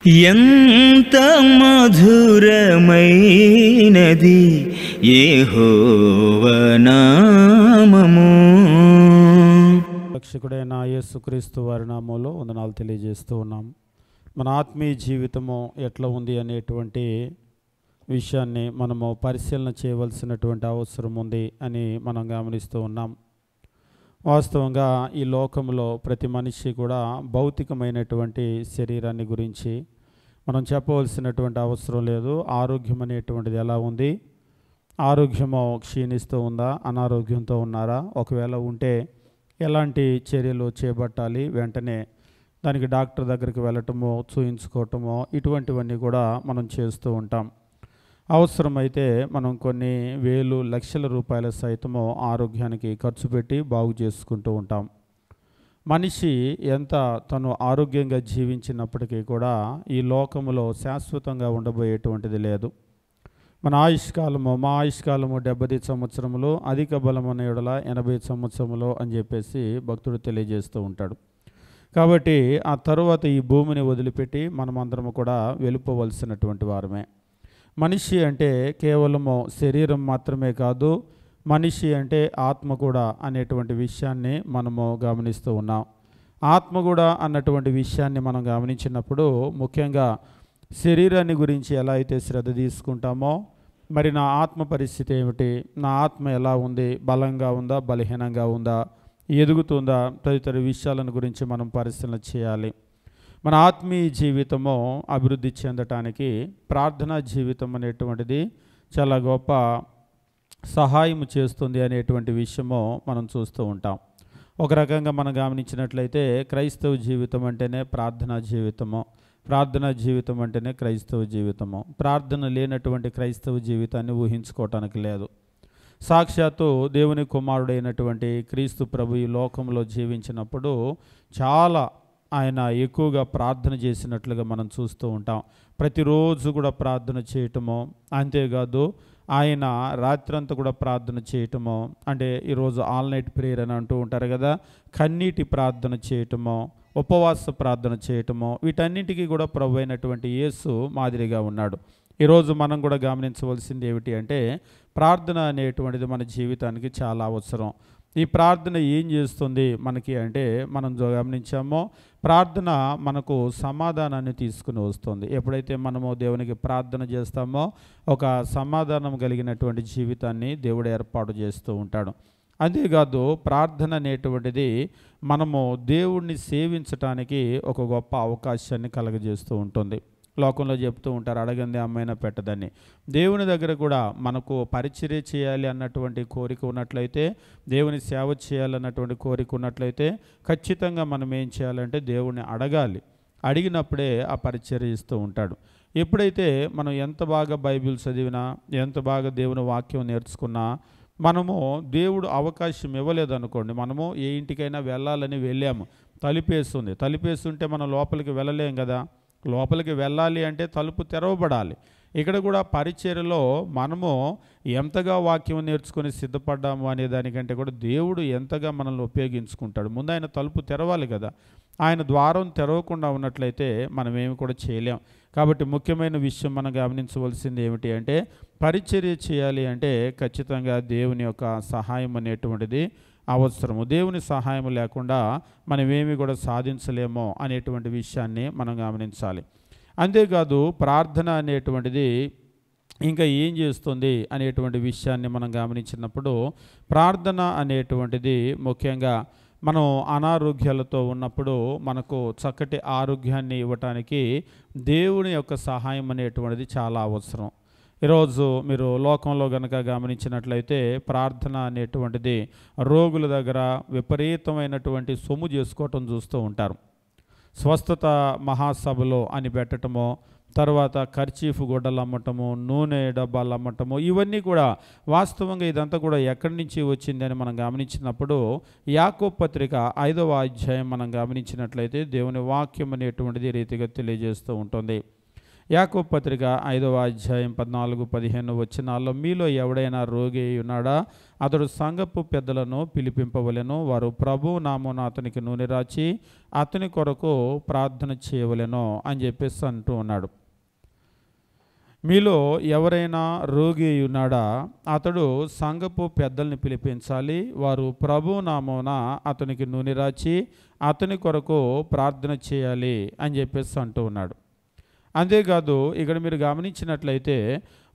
ఎంత మధురమైనది యెహోవా నామము. రక్షకుడైన యేసుక్రీస్తు వారి నామములో వందనాలు తెలియజేస్తూ ఉన్నాం. మన ఆత్మీయ జీవితము ఎట్లా ఉంది అనేటువంటి విషయాన్ని మనము పరిశీలన చేయవలసినటువంటి అవసరం ఉంది అని మనం గమనిస్తూ ఉన్నాం. వాస్తవంగా ఈ లోకంలో ప్రతి మనిషి కూడా భౌతికమైనటువంటి శరీరాన్ని గురించి మనం చెప్పవలసినటువంటి అవసరం లేదు. ఆరోగ్యం అనేటువంటిది ఎలా ఉంది, ఆరోగ్యము క్షీణిస్తూ ఉందా, అనారోగ్యంతో ఉన్నారా, ఒకవేళ ఉంటే ఎలాంటి చర్యలు చేపట్టాలి, వెంటనే దానికి డాక్టర్ దగ్గరికి వెళ్ళటమో చూయించుకోవటమో ఇటువంటివన్నీ కూడా మనం చేస్తూ ఉంటాం. అవసరమైతే మనం కొన్ని వేలు లక్షల రూపాయల సైతము ఆరోగ్యానికి ఖర్చు పెట్టి బాగు చేసుకుంటూ ఉంటాం. మనిషి ఎంత తను ఆరోగ్యంగా జీవించినప్పటికీ కూడా ఈ లోకములో శాశ్వతంగా ఉండబోయేటువంటిది లేదు. మా ఆయుష్కాలము 70 సంవత్సరములు, అధిక బలమున్న యెడల 80 సంవత్సరములు అని చెప్పేసి భక్తుడు తెలియజేస్తూ ఉంటాడు. కాబట్టి ఆ తరువాత ఈ భూమిని వదిలిపెట్టి మనమందరము కూడా వెళ్ళిపోవలసినటువంటి వారమే. మనిషి అంటే కేవలము శరీరం మాత్రమే కాదు, మనిషి అంటే ఆత్మ కూడా అనేటువంటి విషయాన్ని మనము గమనిస్తూ ఉన్నాం. ఆత్మ కూడా అన్నటువంటి విషయాన్ని మనం గమనించినప్పుడు ముఖ్యంగా శరీరాన్ని గురించి ఎలా అయితే శ్రద్ధ తీసుకుంటామో, మరి నా ఆత్మ పరిస్థితి ఏమిటి, నా ఆత్మ ఎలా ఉంది, బలంగా ఉందా, బలహీనంగా ఉందా, ఎదుగుతుందా, తదితర విషయాలను గురించి మనం పరిశీలన చేయాలి. మన ఆత్మీయ జీవితము అభివృద్ధి చెందటానికి ప్రార్థనా జీవితం అనేటువంటిది చాలా గొప్ప సహాయం చేస్తుంది అనేటువంటి విషయము మనం చూస్తూ ఉంటాం. ఒక రకంగా మనం గమనించినట్లయితే క్రైస్తవ జీవితం అంటేనే ప్రార్థనా జీవితము, ప్రార్థనా జీవితం అంటేనే క్రైస్తవ జీవితము. ప్రార్థన లేనటువంటి క్రైస్తవ జీవితాన్ని ఊహించుకోవటానికి లేదు. సాక్షాత్తు దేవుని కుమారుడైనటువంటి క్రీస్తు ప్రభు ఈ లోకంలో జీవించినప్పుడు చాలా ఆయన ఎక్కువగా ప్రార్థన చేసినట్లుగా మనం చూస్తూ ఉంటాం. ప్రతిరోజు కూడా ప్రార్థన చేయటము, అంతేకాదు ఆయన రాత్రంతా కూడా ప్రార్థన చేయటము, అంటే ఈరోజు ఆల్ నైట్ ప్రేయర్ అని అంటూ ఉంటారు కదా, కన్నీటి ప్రార్థన చేయటము, ఉపవాస ప్రార్థన చేయటము, వీటన్నిటికీ కూడా ప్రభు అయినటువంటి యేసు మాదిరిగా ఉన్నాడు. ఈరోజు మనం కూడా గమనించవలసింది ఏమిటి అంటే ప్రార్థన అనేటువంటిది మన జీవితానికి చాలా అవసరం. ఈ ప్రార్థన ఏం చేస్తుంది మనకి అంటే మనం గమనించామో ప్రార్థన మనకు సమాధానాన్ని తీసుకుని వస్తుంది. ఎప్పుడైతే మనము దేవునికి ప్రార్థన చేస్తామో ఒక సమాధానం కలిగినటువంటి జీవితాన్ని దేవుడు ఏర్పాటు చేస్తూ ఉంటాడు. అంతేకాదు ప్రార్థన అనేటువంటిది మనము దేవుణ్ణి సేవించటానికి ఒక గొప్ప అవకాశాన్ని కలుగజేస్తూ ఉంటుంది. లోకంలో చెప్తూ ఉంటారు, అడగంది అమ్మైనా పెట్టదని. దేవుని దగ్గర కూడా మనకు పరిచర్య చేయాలి అన్నటువంటి కోరిక ఉన్నట్లయితే, దేవుని సేవ చేయాలన్నటువంటి కోరిక ఉన్నట్లయితే ఖచ్చితంగా మనం ఏం చేయాలంటే దేవుణ్ణి అడగాలి. అడిగినప్పుడే ఆ పరిచర్య ఇస్తూ ఉంటాడు. ఎప్పుడైతే మనం ఎంత బాగా బైబిల్ చదివినా, ఎంత బాగా దేవుని వాక్యం నేర్చుకున్నా, మనము దేవుడు అవకాశం ఇవ్వలేదనుకోండి, మనము ఏ ఇంటికైనా వెళ్ళాలని వెళ్ళాము, తలుపేస్తుంటే మనం లోపలికి వెళ్ళలేం కదా. లోపలికి వెళ్ళాలి అంటే తలుపు తెరవబడాలి. ఇక్కడ కూడా పరిచర్యలో మనము ఎంతగా వాక్యం నేర్చుకొని సిద్ధపడ్డాము అనే దానికంటే కూడా దేవుడు ఎంతగా మనల్ని ఉపయోగించుకుంటాడు. ముందు ఆయన తలుపు తెరవాలి కదా. ఆయన ద్వారం తెరవకుండా ఉన్నట్లయితే మనం ఏమి కూడా చేయలేం. కాబట్టి ముఖ్యమైన విషయం మనం గమనించవలసింది ఏమిటి అంటే పరిచర్య చేయాలి అంటే ఖచ్చితంగా దేవుని యొక్క సహాయం అనేటువంటిది అవసరము. దేవుని సహాయం లేకుండా మనమేమి కూడా సాధించలేమో అనేటువంటి విషయాన్ని మనం గమనించాలి. అంతేకాదు ప్రార్థన అనేటువంటిది ఇంకా ఏం చేస్తుంది అనేటువంటి విషయాన్ని మనం గమనించినప్పుడు ప్రార్థన అనేటువంటిది ముఖ్యంగా మనం అనారోగ్యాలతో ఉన్నప్పుడు మనకు చక్కటి ఆరోగ్యాన్ని ఇవ్వటానికి దేవుని యొక్క సహాయం అనేటువంటిది చాలా అవసరం. ఈరోజు మీరు లోకంలో కనుక గమనించినట్లయితే ప్రార్థన అనేటువంటిది రోగుల దగ్గర విపరీతమైనటువంటి సొమ్ము చేసుకోవటం చూస్తూ ఉంటారు. స్వస్థత మహాసభలో అని పెట్టడము, తర్వాత కర్చీఫ్ గుడ్డలు అమ్మటము, నూనె డబ్బాలు అమ్మటము, ఇవన్నీ కూడా వాస్తవంగా ఇదంతా కూడా ఎక్కడి నుంచి వచ్చిందని మనం గమనించినప్పుడు యాకోబు పత్రిక 5వ అధ్యాయం మనం గమనించినట్లయితే దేవుని వాక్యం అనేటువంటిది రీతిగా తెలియజేస్తూ ఉంటుంది. యాకోబు పత్రిక 5వ అధ్యాయం 14-15 వచనాల్లో, మీలో ఎవడైనా రోగి ఉన్నాడా, అతడు సంఘపు పెద్దలను పిలిపింపవలెను, వారు ప్రభు నామమున అతనికి నూనె రాచి అతని కొరకు ప్రార్థన చేయవలెను అని చెప్పేసి అంటూ ఉన్నాడు. మీలో ఎవరైనా రోగి ఉన్నాడా, అతడు సంఘపు పెద్దల్ని పిలిపించాలి, వారు ప్రభు నామమున అతనికి నూనె రాచి అతని కొరకు ప్రార్థన చేయాలి అని చెప్పేసి అంటూ ఉన్నాడు. అంతేకాదు ఇక్కడ మీరు గమనించినట్లయితే,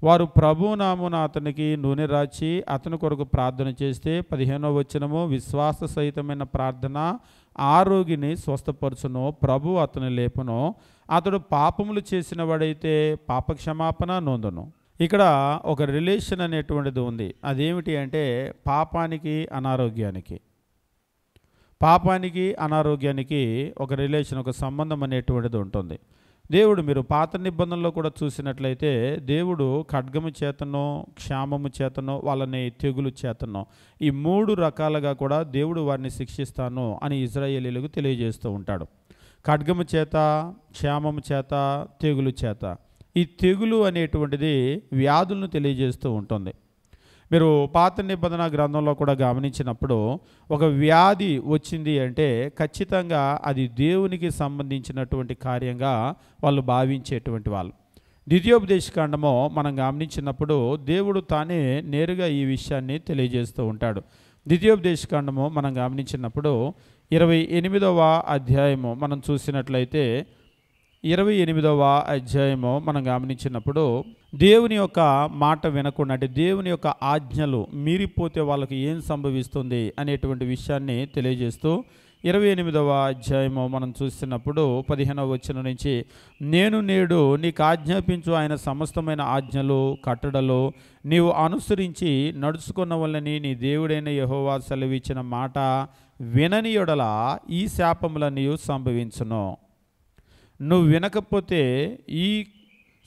వారు ప్రభు నామమున అతనికి నూనె రాచి అతని కొరకు ప్రార్థన చేస్తే 15వ వచనము, విశ్వాస సహితమైన ప్రార్థన ఆ రోగిని స్వస్థపరచును, ప్రభు అతని లేపును, అతడు పాపములు చేసిన వాడైతే పాపక్షమాపణ నొందును. ఇక్కడ ఒక రిలేషన్ అనేటువంటిది ఉంది. అదేమిటి అంటే పాపానికి అనారోగ్యానికి ఒక రిలేషన్, ఒక సంబంధం అనేటువంటిది ఉంటుంది. దేవుడు మీరు పాత నిబంధనలో కూడా చూసినట్లయితే, దేవుడు ఖడ్గము చేతనో క్షామము చేతనో వాళ్ళని తెగులు చేతనో ఈ 3 రకాలుగా కూడా దేవుడు వారిని శిక్షిస్తాను అని ఇశ్రాయేలీయులకు తెలియజేస్తూ ఉంటాడు. ఖడ్గము చేత, క్షామము చేత, తెగులు చేత. ఈ తెగులు అనేటువంటిది వ్యాధులను తెలియజేస్తూ ఉంటుంది. మీరు పాత నిబంధన గ్రంథంలో కూడా గమనించినప్పుడు ఒక వ్యాధి వచ్చింది అంటే ఖచ్చితంగా అది దేవునికి సంబంధించినటువంటి కార్యంగా వాళ్ళు భావించేటువంటి వాళ్ళు. ద్వితీయోపదేశకాండము మనం గమనించినప్పుడు దేవుడు తానే నేరుగా ఈ విషయాన్ని తెలియజేస్తూ ఉంటాడు. ద్వితీయోపదేశకాండము మనం గమనించినప్పుడు 28వ అధ్యాయము మనం చూసినట్లయితే, 28వ అధ్యాయము మనం గమనించినప్పుడు, దేవుని యొక్క మాట వినకుండా అంటే దేవుని యొక్క ఆజ్ఞలు మీరిపోతే వాళ్ళకి ఏం సంభవిస్తుంది అనేటువంటి విషయాన్ని తెలియజేస్తూ 28వ అధ్యాయము మనం చూస్తున్నప్పుడు 15వ వచనం నుంచి, నేను నేడు నీకు ఆజ్ఞాపించు ఆయన సమస్తమైన ఆజ్ఞలు కట్టడలు నీవు అనుసరించి నడుచుకున్న వల్లని నీ దేవుడైన యెహోవా సెలవిచ్చిన మాట వినని యెడల ఈ శాపములన్నీ సంభవించును. నువ్వు వినకపోతే ఈ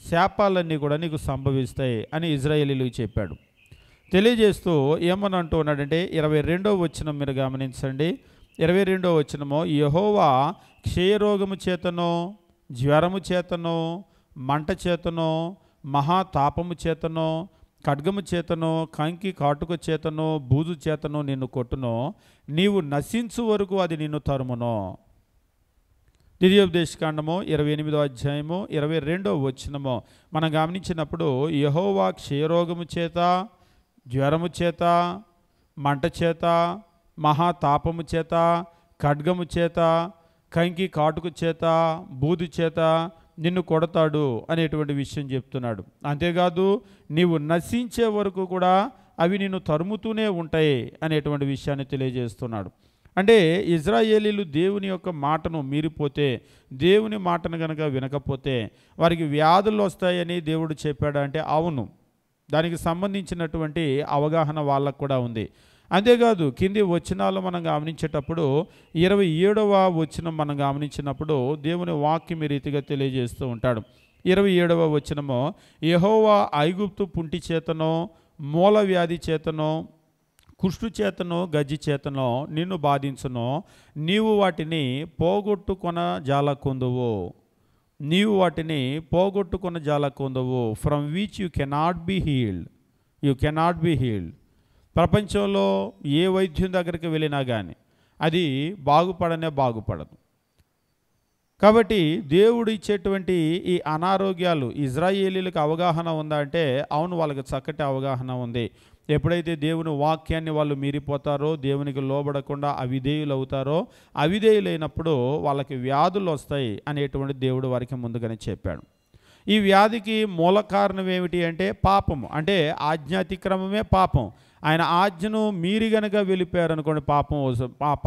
శాపాలన్నీ కూడా నీకు సంభవిస్తాయి అని ఇశ్రాయేలీయులకు చెప్పాడు. తెలియజేస్తూ ఏమని అంటూ ఉన్నాడంటే 22వ వచనం మీరు గమనించండి. 22వ వచనము, యెహోవా క్షయరోగము చేతనో, జ్వరము చేతనో, మంట చేతనో, మహాతాపము చేతనో, ఖడ్గము చేతనో, కంకి కాటుక చేతనో, బూజు చేతనో నిన్ను కొట్టునో, నీవు నశించు వరకు అది నిన్ను తరుమునో. ద్వితీయోపదేశకాండము 28వ అధ్యాయము 22వ వచనము మనం గమనించినప్పుడు, యెహోవా క్షయరోగము చేత, జ్వరము చేత, మంట చేత, మహాతాపము చేత, ఖడ్గము చేత, కంకి కాటుక చేత, బూదు చేత నిన్ను కొడతాడు అనేటువంటి విషయం చెప్తున్నాడు. అంతేకాదు నీవు నశించే వరకు కూడా అవి నిన్ను తరుముతూనే ఉంటాయి అనేటువంటి విషయాన్ని తెలియజేస్తున్నాడు. అంటే ఇశ్రాయేలీయులు దేవుని యొక్క మాటను మీరిపోతే, దేవుని మాటను కనుక వినకపోతే వారికి వ్యాధులు వస్తాయని దేవుడు చెప్పాడు అంటే అవును, దానికి సంబంధించినటువంటి అవగాహన వాళ్ళకు కూడా ఉంది. అంతేకాదు కింది వచనాలు మనం గమనించేటప్పుడు 27వ వచనం మనం గమనించినప్పుడు దేవుని వాక్యం ఈ రీతిగా తెలియజేస్తూ ఉంటాడు. 27వ వచనము, యెహోవా ఐగుప్తు పుంటి చేతనో, మూల వ్యాధి చేతనో, కుష్టు చేతనో, గజ్జి చేతనో నిన్ను బాధించునో, నీవు వాటిని పోగొట్టుకొన జాలకుందువు. From which you cannot be healed. ప్రపంచంలో ఏ వైద్యం దగ్గరికి వెళ్ళినా కానీ అది బాగుపడదు. కాబట్టి దేవుడు ఇచ్చేటువంటి ఈ అనారోగ్యాలు ఇశ్రాయేలీయులకు అవగాహన ఉందా అంటే అవును, వాళ్ళకి చక్కటి అవగాహన ఉంది. ఎప్పుడైతే దేవుని వాక్యాన్ని వాళ్ళు మీరిపోతారో, దేవునికి లోబడకుండా అవిధేయులు అవుతారో, అవిధేయులైనప్పుడు వాళ్ళకి వ్యాధులు వస్తాయి అనేటువంటి దేవుడు వారికి ముందుగానే చెప్పాడు. ఈ వ్యాధికి మూల కారణం ఏమిటి అంటే పాపము, అంటే ఆజ్ఞాతిక్రమమే పాపం. ఆయన ఆజ్ఞను మీరి గనక వెళ్ళిపోయారనుకోండి,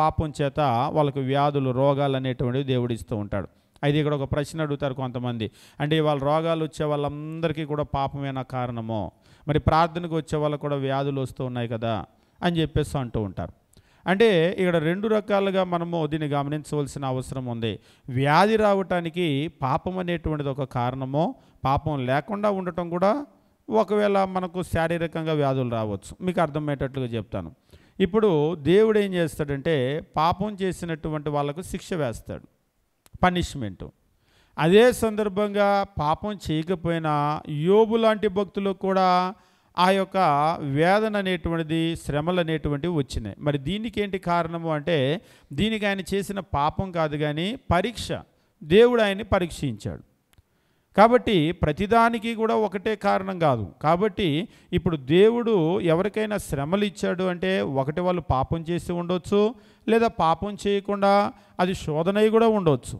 పాపం చేత వాళ్ళకు వ్యాధులు, రోగాలు అనేటువంటివి దేవుడు ఇస్తూ ఉంటాడు. అయితే ఇక్కడ ఒక ప్రశ్న అడుగుతారు కొంతమంది, అంటే వాళ్ళ రోగాలు వచ్చే వాళ్ళందరికీ కూడా పాపమేనా కారణమో, మరి ప్రార్థనకు వచ్చే వాళ్ళకు కూడా వ్యాధులు వస్తూ ఉన్నాయి కదా అని చెప్పేసి అంటూ ఉంటారు. అంటే ఇక్కడ 2 రకాలుగా మనము దీన్ని గమనించవలసిన అవసరం ఉంది. వ్యాధి రావటానికి పాపం అనేటువంటిది ఒక కారణమో, పాపం లేకుండా ఉండటం కూడా ఒకవేళ మనకు శారీరకంగా వ్యాధులు రావచ్చు. మీకు అర్థమయ్యేటట్లుగా చెప్తాను. ఇప్పుడు దేవుడు ఏం చేస్తాడంటే పాపం చేసినటువంటి వాళ్ళకు శిక్ష వేస్తాడు, పనిష్మెంటు. అదే సందర్భంగా పాపం చేయకపోయినా యోబు లాంటి భక్తులకు కూడా ఆ యొక్క వేదన అనేటువంటిది, శ్రమలు అనేటువంటివి వచ్చినాయి. మరి దీనికి ఏంటి కారణము అంటే, దీనికి ఆయన చేసిన పాపం కాదు కానీ పరీక్ష. దేవుడు ఆయన్ని పరీక్షించాడు. కాబట్టి ప్రతిదానికి కూడా ఒకటే కారణం కాదు. కాబట్టి ఇప్పుడు దేవుడు ఎవరికైనా శ్రమలు ఇచ్చాడు అంటే, ఒకటి వాళ్ళు పాపం చేసి ఉండొచ్చు, లేదా పాపం చేయకుండా అది శోధనై కూడా ఉండొచ్చు.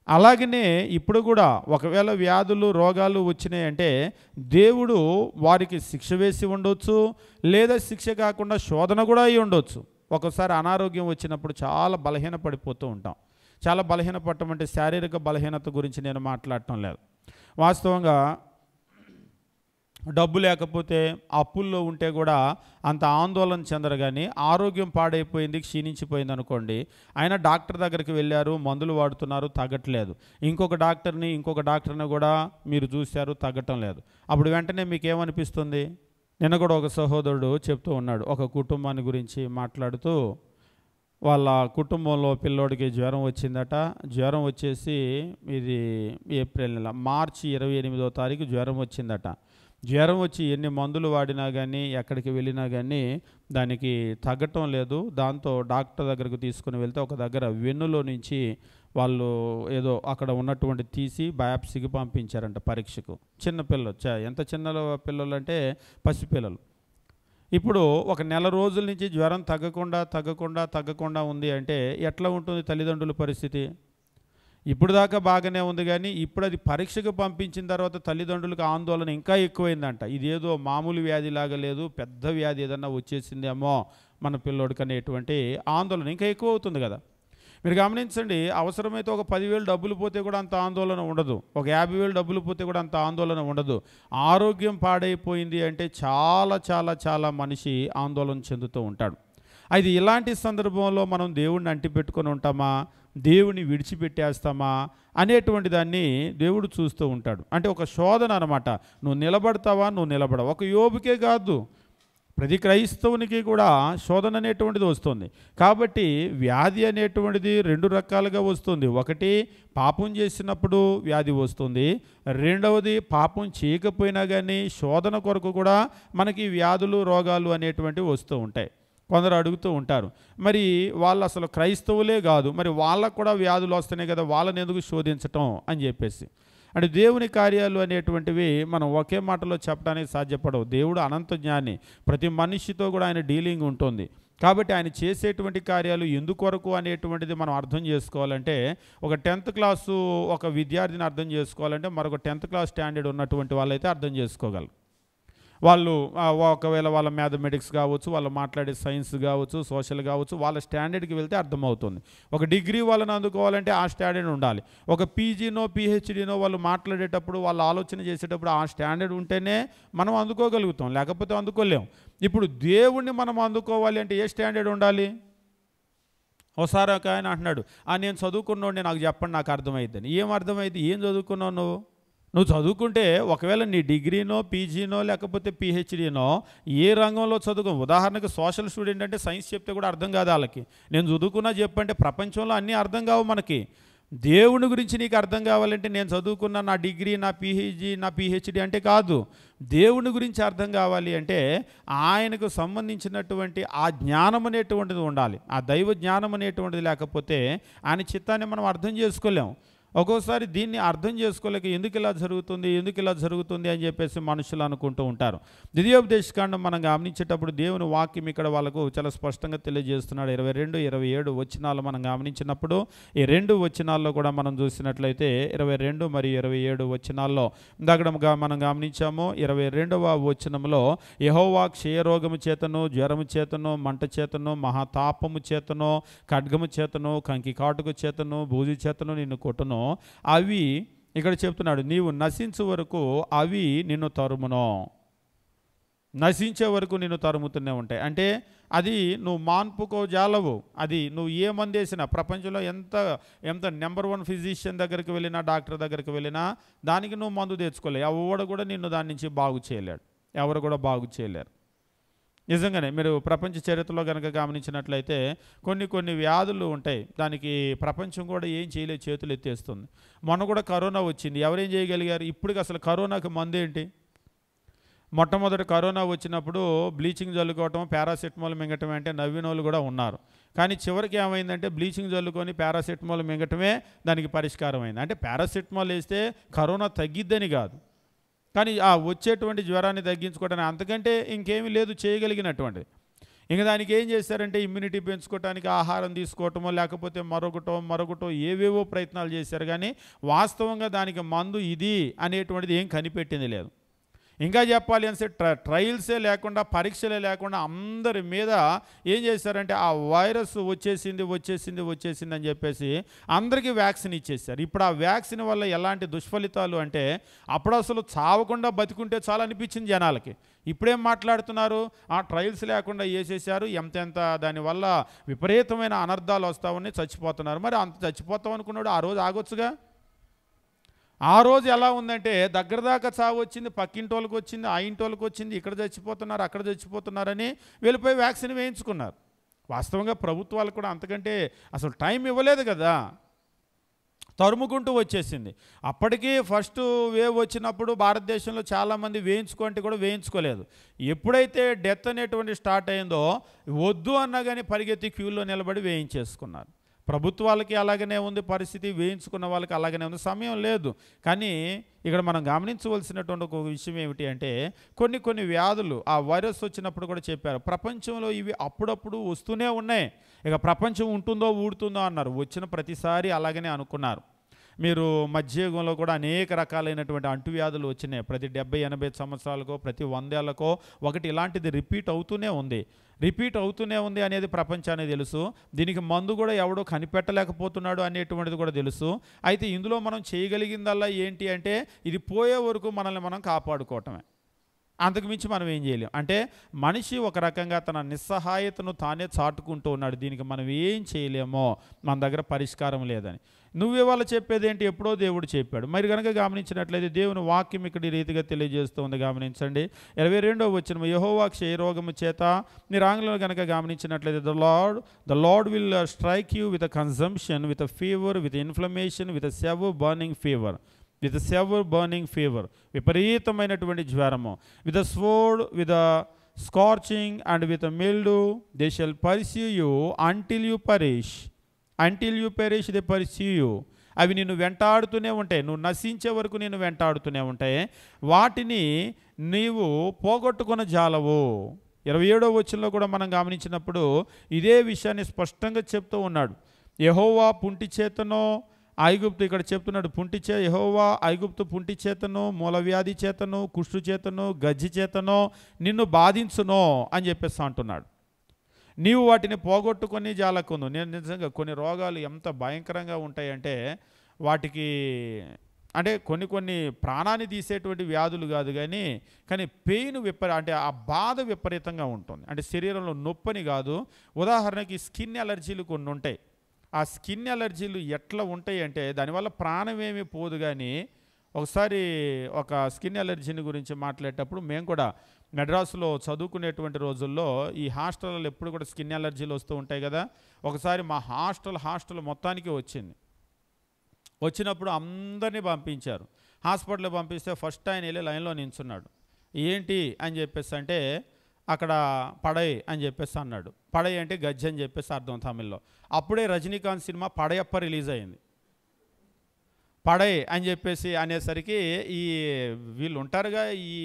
అలాగనే ఇప్పుడు కూడా ఒకవేళ వ్యాధులు, రోగాలు వచ్చినాయంటే దేవుడు వారికి శిక్ష వేసి ఉండొచ్చు, లేదా శిక్ష కాకుండా శోధన కూడా అయి ఉండొచ్చు. ఒకసారి అనారోగ్యం వచ్చినప్పుడు చాలా బలహీన పడిపోతూ ఉంటాం. చాలా బలహీనపడటం అంటే శారీరక బలహీనత గురించి నేను మాట్లాడటం లేదు. వాస్తవంగా డబ్బు లేకపోతే, అప్పుల్లో ఉంటే కూడా అంత ఆందోళన చెందరు. కానీ ఆరోగ్యం పాడైపోయింది, క్షీణించిపోయింది అనుకోండి, ఆయన డాక్టర్ దగ్గరికి వెళ్ళారు, మందులు వాడుతున్నారు, తగ్గట్లేదు. ఇంకొక డాక్టర్ని కూడా మీరు చూశారు, తగ్గటం లేదు. అప్పుడు వెంటనే మీకు ఏమనిపిస్తుంది? నిన్న కూడా ఒక సహోదరుడు చెప్తూ ఉన్నాడు, ఒక కుటుంబాన్ని గురించి మాట్లాడుతూ, వాళ్ళ కుటుంబంలో పిల్లోడికి జ్వరం వచ్చిందట. జ్వరం వచ్చేసి ఇది ఏప్రిల్ నెల, మార్చి 28వ తారీఖు జ్వరం వచ్చిందట. జ్వరం వచ్చి ఎన్ని మందులు వాడినా కానీ, ఎక్కడికి వెళ్ళినా కానీ దానికి తగ్గటం లేదు. దాంతో డాక్టర్ దగ్గరకు తీసుకుని వెళ్తే ఒక దగ్గర వెన్నులో నుంచి వాళ్ళు ఏదో అక్కడ ఉన్నటువంటి తీసి బయాప్సీకి పంపించారంట పరీక్షకు. చిన్న పిల్లలు, ఎంత చిన్న పిల్లలు అంటే పసిపిల్లలు. ఇప్పుడు ఒక నెల రోజుల నుంచి జ్వరం తగ్గకుండా ఉంది అంటే ఎట్లా ఉంటుంది తల్లిదండ్రుల పరిస్థితి? ఇప్పుడు దాకా బాగానే ఉంది, కానీ ఇప్పుడు అది పరీక్షకు పంపించిన తర్వాత తల్లిదండ్రులకు ఆందోళన ఇంకా ఎక్కువైందంట. ఇదేదో మామూలు వ్యాధిలాగా లేదు, పెద్ద వ్యాధి ఏదన్నా వచ్చేసిందేమో మన పిల్లోడికి అనేటువంటి ఆందోళన ఇంకా ఎక్కువ అవుతుంది కదా. మీరు గమనించండి, అవసరమైతే ఒక 10,000 డబ్బులు పోతే కూడా అంత ఆందోళన ఉండదు, ఒక 50,000 డబ్బులు పోతే కూడా అంత ఆందోళన ఉండదు. ఆరోగ్యం పాడైపోయింది అంటే చాలా మనిషి ఆందోళన చెందుతూ ఉంటాడు. అది ఇలాంటి సందర్భంలో మనం దేవుడిని అంటిపెట్టుకొని ఉంటామా, దేవుని విడిచిపెట్టేస్తామా అనేటువంటి దాన్ని దేవుడు చూస్తూ ఉంటాడు. అంటే ఒక శోధన అనమాట. నువ్వు నిలబడతావా, నువ్వు నిలబడవు. ఒక యోబుకే కాదు, ప్రతి క్రైస్తవునికి కూడా శోధన అనేటువంటిది వస్తుంది. కాబట్టి వ్యాధి అనేటువంటిది 2 రకాలుగా వస్తుంది. ఒకటి పాపం చేసినప్పుడు వ్యాధి వస్తుంది, రెండవది పాపం చేయకపోయినా కానీ శోధన కొరకు కూడా మనకి వ్యాధులు, రోగాలు అనేటువంటివి వస్తూ ఉంటాయి. కొందరు అడుగుతూ ఉంటారు, మరి వాళ్ళు అసలు క్రైస్తవులే కాదు, మరి వాళ్ళకు కూడా వ్యాధులు వస్తున్నాయి కదా, వాళ్ళని ఎందుకు శోధించటం అని చెప్పేసి. అంటే దేవుని కార్యాలు అనేటువంటివి మనం ఒకే మాటలో చెప్పడానికి సాధ్యపడవు. దేవుడు అనంత జ్ఞాని, ప్రతి మనిషితో కూడా ఆయన డీలింగ్ ఉంటుంది. కాబట్టి ఆయన చేసేటువంటి కార్యాలు ఎందుకొరకు అనేటువంటిది మనం అర్థం చేసుకోవాలంటే, ఒక 10th క్లాసు ఒక విద్యార్థిని అర్థం చేసుకోవాలంటే మరొక 10th క్లాస్ స్టాండర్డ్ ఉన్నటువంటి వాళ్ళైతే అర్థం చేసుకోగలరు. వాళ్ళు ఒకవేళ వాళ్ళ మ్యాథమెటిక్స్ కావచ్చు, వాళ్ళు మాట్లాడే సైన్స్ కావచ్చు, సోషల్ కావచ్చు, వాళ్ళ స్టాండర్డ్కి వెళ్తే అర్థమవుతుంది. ఒక డిగ్రీ వాళ్ళని అందుకోవాలంటే ఆ స్టాండర్డ్ ఉండాలి. ఒక పీజీనో పిహెచ్డీనో వాళ్ళు మాట్లాడేటప్పుడు, వాళ్ళు ఆలోచన చేసేటప్పుడు ఆ స్టాండర్డ్ ఉంటేనే మనం అందుకోగలుగుతాం, లేకపోతే అందుకోలేం. ఇప్పుడు దేవుణ్ణి మనం అందుకోవాలి అంటే ఏ స్టాండర్డ్ ఉండాలి? ఒకసారి ఒక ఆయన అంటున్నాడు, నేను చదువుకున్నోడిని, నాకు చెప్పండి, నాకు అర్థమైద్దని. ఏం అర్థమైంది? ఏం చదువుకున్నావు నువ్వు చదువుకుంటే ఒకవేళ నీ డిగ్రీనో, పీజీనో, లేకపోతే పిహెచ్డీనో ఏ రంగంలో చదువుకో. ఉదాహరణకు సోషల్ స్టూడెంట్ అంటే సైన్స్ చెప్తే కూడా అర్థం కాదు వాళ్ళకి. నేను చదువుకున్నా చెప్పంటే ప్రపంచంలో అన్నీ అర్థం కావు మనకి. దేవుని గురించి నీకు అర్థం కావాలంటే నేను చదువుకున్న నా డిగ్రీ, నా పీజీ, నా పిహెచ్డీ అంటే కాదు. దేవుని గురించి అర్థం కావాలి అంటే ఆయనకు సంబంధించినటువంటి ఆ జ్ఞానం అనేటువంటిది ఉండాలి. ఆ దైవ జ్ఞానం అనేటువంటిది లేకపోతే ఆయన చిత్తాన్ని మనం అర్థం చేసుకోలేము. ఒక్కోసారి దీన్ని అర్థం చేసుకోలేక ఎందుకు ఇలా జరుగుతుంది అని చెప్పేసి మనుషులు అనుకుంటూ ఉంటారు. ద్వితీయోపదేశకాండం మనం గమనించేటప్పుడు దేవుని వాక్యం ఇక్కడ వాళ్ళకు చాలా స్పష్టంగా తెలియజేస్తున్నాడు. 22, 27 వచనాలు మనం గమనించినప్పుడు ఈ 2 వచనాల్లో కూడా మనం చూసినట్లయితే 22 మరియు 27 వచనాల్లో దగ్గర మనం గమనించాము. 22వ వచనంలో యెహోవా క్షయరోగము చేతను, జ్వరము చేతను, మంట చేతను, మహాతాపము చేతను, ఖడ్గము చేతను, కంకి కాటుకు చేతను, బూజు చేతను నిన్ను కొట్టును. అవి ఇక్కడ చెప్తున్నాడు, నీవు నశించే వరకు అవి నిన్ను తరుమును. నశించే వరకు నిన్ను తరుముతూనే ఉంటాయి. అంటే అది నువ్వు మాన్పుకో జాలవు. అది నువ్వు ఏ మందు వేసినా, ప్రపంచంలో ఎంత నెంబర్ 1 ఫిజిషియన్ దగ్గరికి వెళ్ళినా, డాక్టర్ దగ్గరికి వెళ్ళినా దానికి నువ్వు మందు తెచ్చుకోలేవు. ఎవడు కూడా నిన్ను దాని నుంచి బాగు చేయలేడు, ఎవరు కూడా బాగు చేయలేరు. నిజంగానే మీరు ప్రపంచ చరిత్రలో కనుక గమనించినట్లయితే కొన్ని వ్యాధులు ఉంటాయి, దానికి ప్రపంచం కూడా ఏం చేయలేదు, చేతులు ఎత్తేస్తుంది. మొన్న కూడా కరోనా వచ్చింది, ఎవరేం చేయగలిగారు? ఇప్పటికి అసలు కరోనాకి మందు ఏంటి? మొట్టమొదటి కరోనా వచ్చినప్పుడు బ్లీచింగ్ జల్లుకోవటం, పారాసెటమాల్ మింగటం అంటే నవ్విన వాళ్ళు కూడా ఉన్నారు. కానీ చివరికి ఏమైందంటే బ్లీచింగ్ జల్లుకొని పారాసెటమాల్ మింగటమే దానికి పరిష్కారం అయింది. అంటే పారాసెటమాల్ వేస్తే కరోనా తగ్గిద్దని కాదు, కానీ ఆ వచ్చేటువంటి జ్వరాన్ని తగ్గించుకోవడానికి అంతకంటే ఇంకేమీ లేదు చేయగలిగినటువంటిది. ఇంకా దానికి ఏం చేశారంటే ఇమ్యూనిటీ పెంచుకోవడానికి ఆహారం తీసుకోవటమో లేకపోతే మరొకటో ఏవేవో ప్రయత్నాలు చేశారు, కానీ వాస్తవంగా దానికి మందు ఇది అనేటువంటిది ఏం కనిపెట్టింది లేదు. ఇంకా చెప్పాలి అంటే ట్రయల్సే లేకుండా, పరీక్షలే లేకుండా అందరి మీద ఏం చేశారంటే ఆ వైరస్ వచ్చేసింది అని చెప్పేసి అందరికీ వ్యాక్సిన్ ఇచ్చేసారు. ఇప్పుడు ఆ వ్యాక్సిన్ వల్ల ఎలాంటి దుష్ఫలితాలు అంటే అప్పుడు అసలు చావకుండా బతికుంటే చాలా అనిపించింది జనాలకి. ఇప్పుడేం మాట్లాడుతున్నారు? ఆ ట్రయల్స్ లేకుండా వేసేసారు, ఎంతెంత దానివల్ల విపరీతమైన అనర్థాలు వస్తామని చచ్చిపోతున్నారు. మరి అంత చచ్చిపోతాం అనుకున్నాడు ఆ రోజు ఆగొచ్చుగా. ఆ రోజు ఎలా ఉందంటే దగ్గర దాకా చావు వచ్చింది, పక్కింటి వాళ్ళకి వచ్చింది, ఆ ఇంటి వాళ్ళకి వచ్చింది, ఇక్కడ చచ్చిపోతున్నారు అక్కడ చచ్చిపోతున్నారని వెళ్ళిపోయి వ్యాక్సిన్ వేయించుకున్నారు. వాస్తవంగా ప్రభుత్వాలు కూడా అంతకంటే అసలు టైం ఇవ్వలేదు కదా, తరుముకుంటూ వచ్చేసింది. అప్పటికీ ఫస్ట్ వేవ్ వచ్చినప్పుడు భారతదేశంలో చాలామంది వేయించుకుంటే కూడా వేయించుకోలేదు. ఎప్పుడైతే డెత్ అనేటువంటి స్టార్ట్ అయిందో వద్దు అన్నా కానీ పరిగెత్తి క్యూలో నిలబడి వేయించేసుకున్నారు. ప్రభుత్వాలకి అలాగనే ఉంది పరిస్థితి, వేయించుకున్న వాళ్ళకి అలాగనే ఉంది, సమయం లేదు. కానీ ఇక్కడ మనం గమనించవలసినటువంటి ఒక విషయం ఏమిటి అంటే కొన్ని వ్యాధులు ఆ వైరస్ వచ్చినప్పుడు కూడా చెప్పారు, ప్రపంచంలో ఇవి అప్పుడప్పుడు వస్తూనే ఉన్నాయి, ఇక ప్రపంచం ఉంటుందో ఊడుతుందో అన్నారు. వచ్చిన ప్రతిసారి అలాగనే అనుకున్నారు. మీరు మధ్యయుగంలో కూడా అనేక రకాలైనటువంటి అంటువ్యాధులు వచ్చినాయి. ప్రతి 70-80 సంవత్సరాలకో ప్రతి 100 ఏళ్ళకో ఒకటి ఇలాంటిది రిపీట్ అవుతూనే ఉంది అనేది ప్రపంచానికి తెలుసు. దీనికి మందు కూడా ఎవడో కనిపెట్టలేకపోతున్నాడు అనేటువంటిది కూడా తెలుసు. అయితే ఇందులో మనం చేయగలిగిందల్లా ఏంటి అంటే ఇది పోయే వరకు మనల్ని మనం కాపాడుకోవటమే, అంతకుమించి మనం ఏం చేయలేం. అంటే మనిషి ఒక రకంగా తన నిస్సహాయతను తానే చాటుకుంటూ ఉన్నాడు. దీనికి మనం ఏం చేయలేమో, మన దగ్గర పరిష్కారం లేదని. నువ్వే చెప్పేది ఏంటి? ఎప్పుడో దేవుడు చెప్పాడు. మరి కనుక గమనించినట్లయితే దేవుని వాక్యం ఇక్కడ ఈ రీతిగా తెలియజేస్తూ ఉంది. గమనించండి 22వ వచనం, యెహోవా క్షయరోగము చేత, మీరు ఆంగ్లంలో కనుక గమనించినట్లయితే the lord will strike you with a consumption, with a fever, with inflammation, with a severe burning fever, విపరీతమైనటువంటి జ్వరము, with a sword, with a scorching and with a mildew, they shall pursue you until you perish they pursue you. అవి నిన్ను వెంటాడుతూనే ఉంటాయి, నువ్వు నశించే వరకు నిన్ను వెంటాడుతూనే ఉంటాయి, వాటిని నీవు పోగొట్టుకున్న జాలవు. 27వ వచనంలో కూడా మనం గమనించినప్పుడు ఇదే విషయాన్ని స్పష్టంగా చెప్తూ ఉన్నాడు. యెహోవా పుంటి చేతనో ఐగుప్తు, ఇక్కడ చెప్తున్నాడు యెహోవా ఐగుప్తు పుంటి చేతను, మూలవ్యాధి చేతను, కుష్టు చేతను, గజ్జి చేతనో నిన్ను బాధించునో అని చెప్పేసి అంటున్నాడు. నీవు వాటిని పోగొట్టుకొని జాలకుందు. నేను నిజంగా కొన్ని రోగాలు ఎంత భయంకరంగా ఉంటాయంటే వాటికి అంటే కొన్ని ప్రాణాన్ని తీసేటువంటి వ్యాధులు కాదు, కానీ పెయిన్ అంటే ఆ బాధ విపరీతంగా ఉంటుంది. అంటే శరీరంలో నొప్పని కాదు. ఉదాహరణకి స్కిన్ అలర్జీలు కొన్ని ఉంటాయి. ఆ స్కిన్ అలర్జీలు ఎట్లా ఉంటాయి అంటే దానివల్ల ప్రాణం ఏమీ పోదు. కానీ ఒకసారి ఒక స్కిన్ అలర్జీని గురించి మాట్లాడేటప్పుడు మేము కూడా మెడ్రాసులో చదువుకునేటువంటి రోజుల్లో ఈ హాస్టల్లో ఎప్పుడు కూడా స్కిన్ అలర్జీలు వస్తూ ఉంటాయి కదా. ఒకసారి మా హాస్టల్ మొత్తానికి వచ్చినప్పుడు అందరినీ పంపించారు. హాస్పిటల్కి పంపిస్తే ఫస్ట్ ఆయన వెళ్ళి లైన్లో నించున్నాడు. ఏంటి అని చెప్పేసి అంటే అక్కడ పడై అని చెప్పేసి అన్నాడు. పడై అంటే గజ్జి అని చెప్పేసి అర్థం తమిళ్లో. అప్పుడే రజనీకాంత్ సినిమా పడయప్ప రిలీజ్ అయింది. పడై అని చెప్పేసి అనేసరికి ఈ వీళ్ళు ఉంటారుగా, ఈ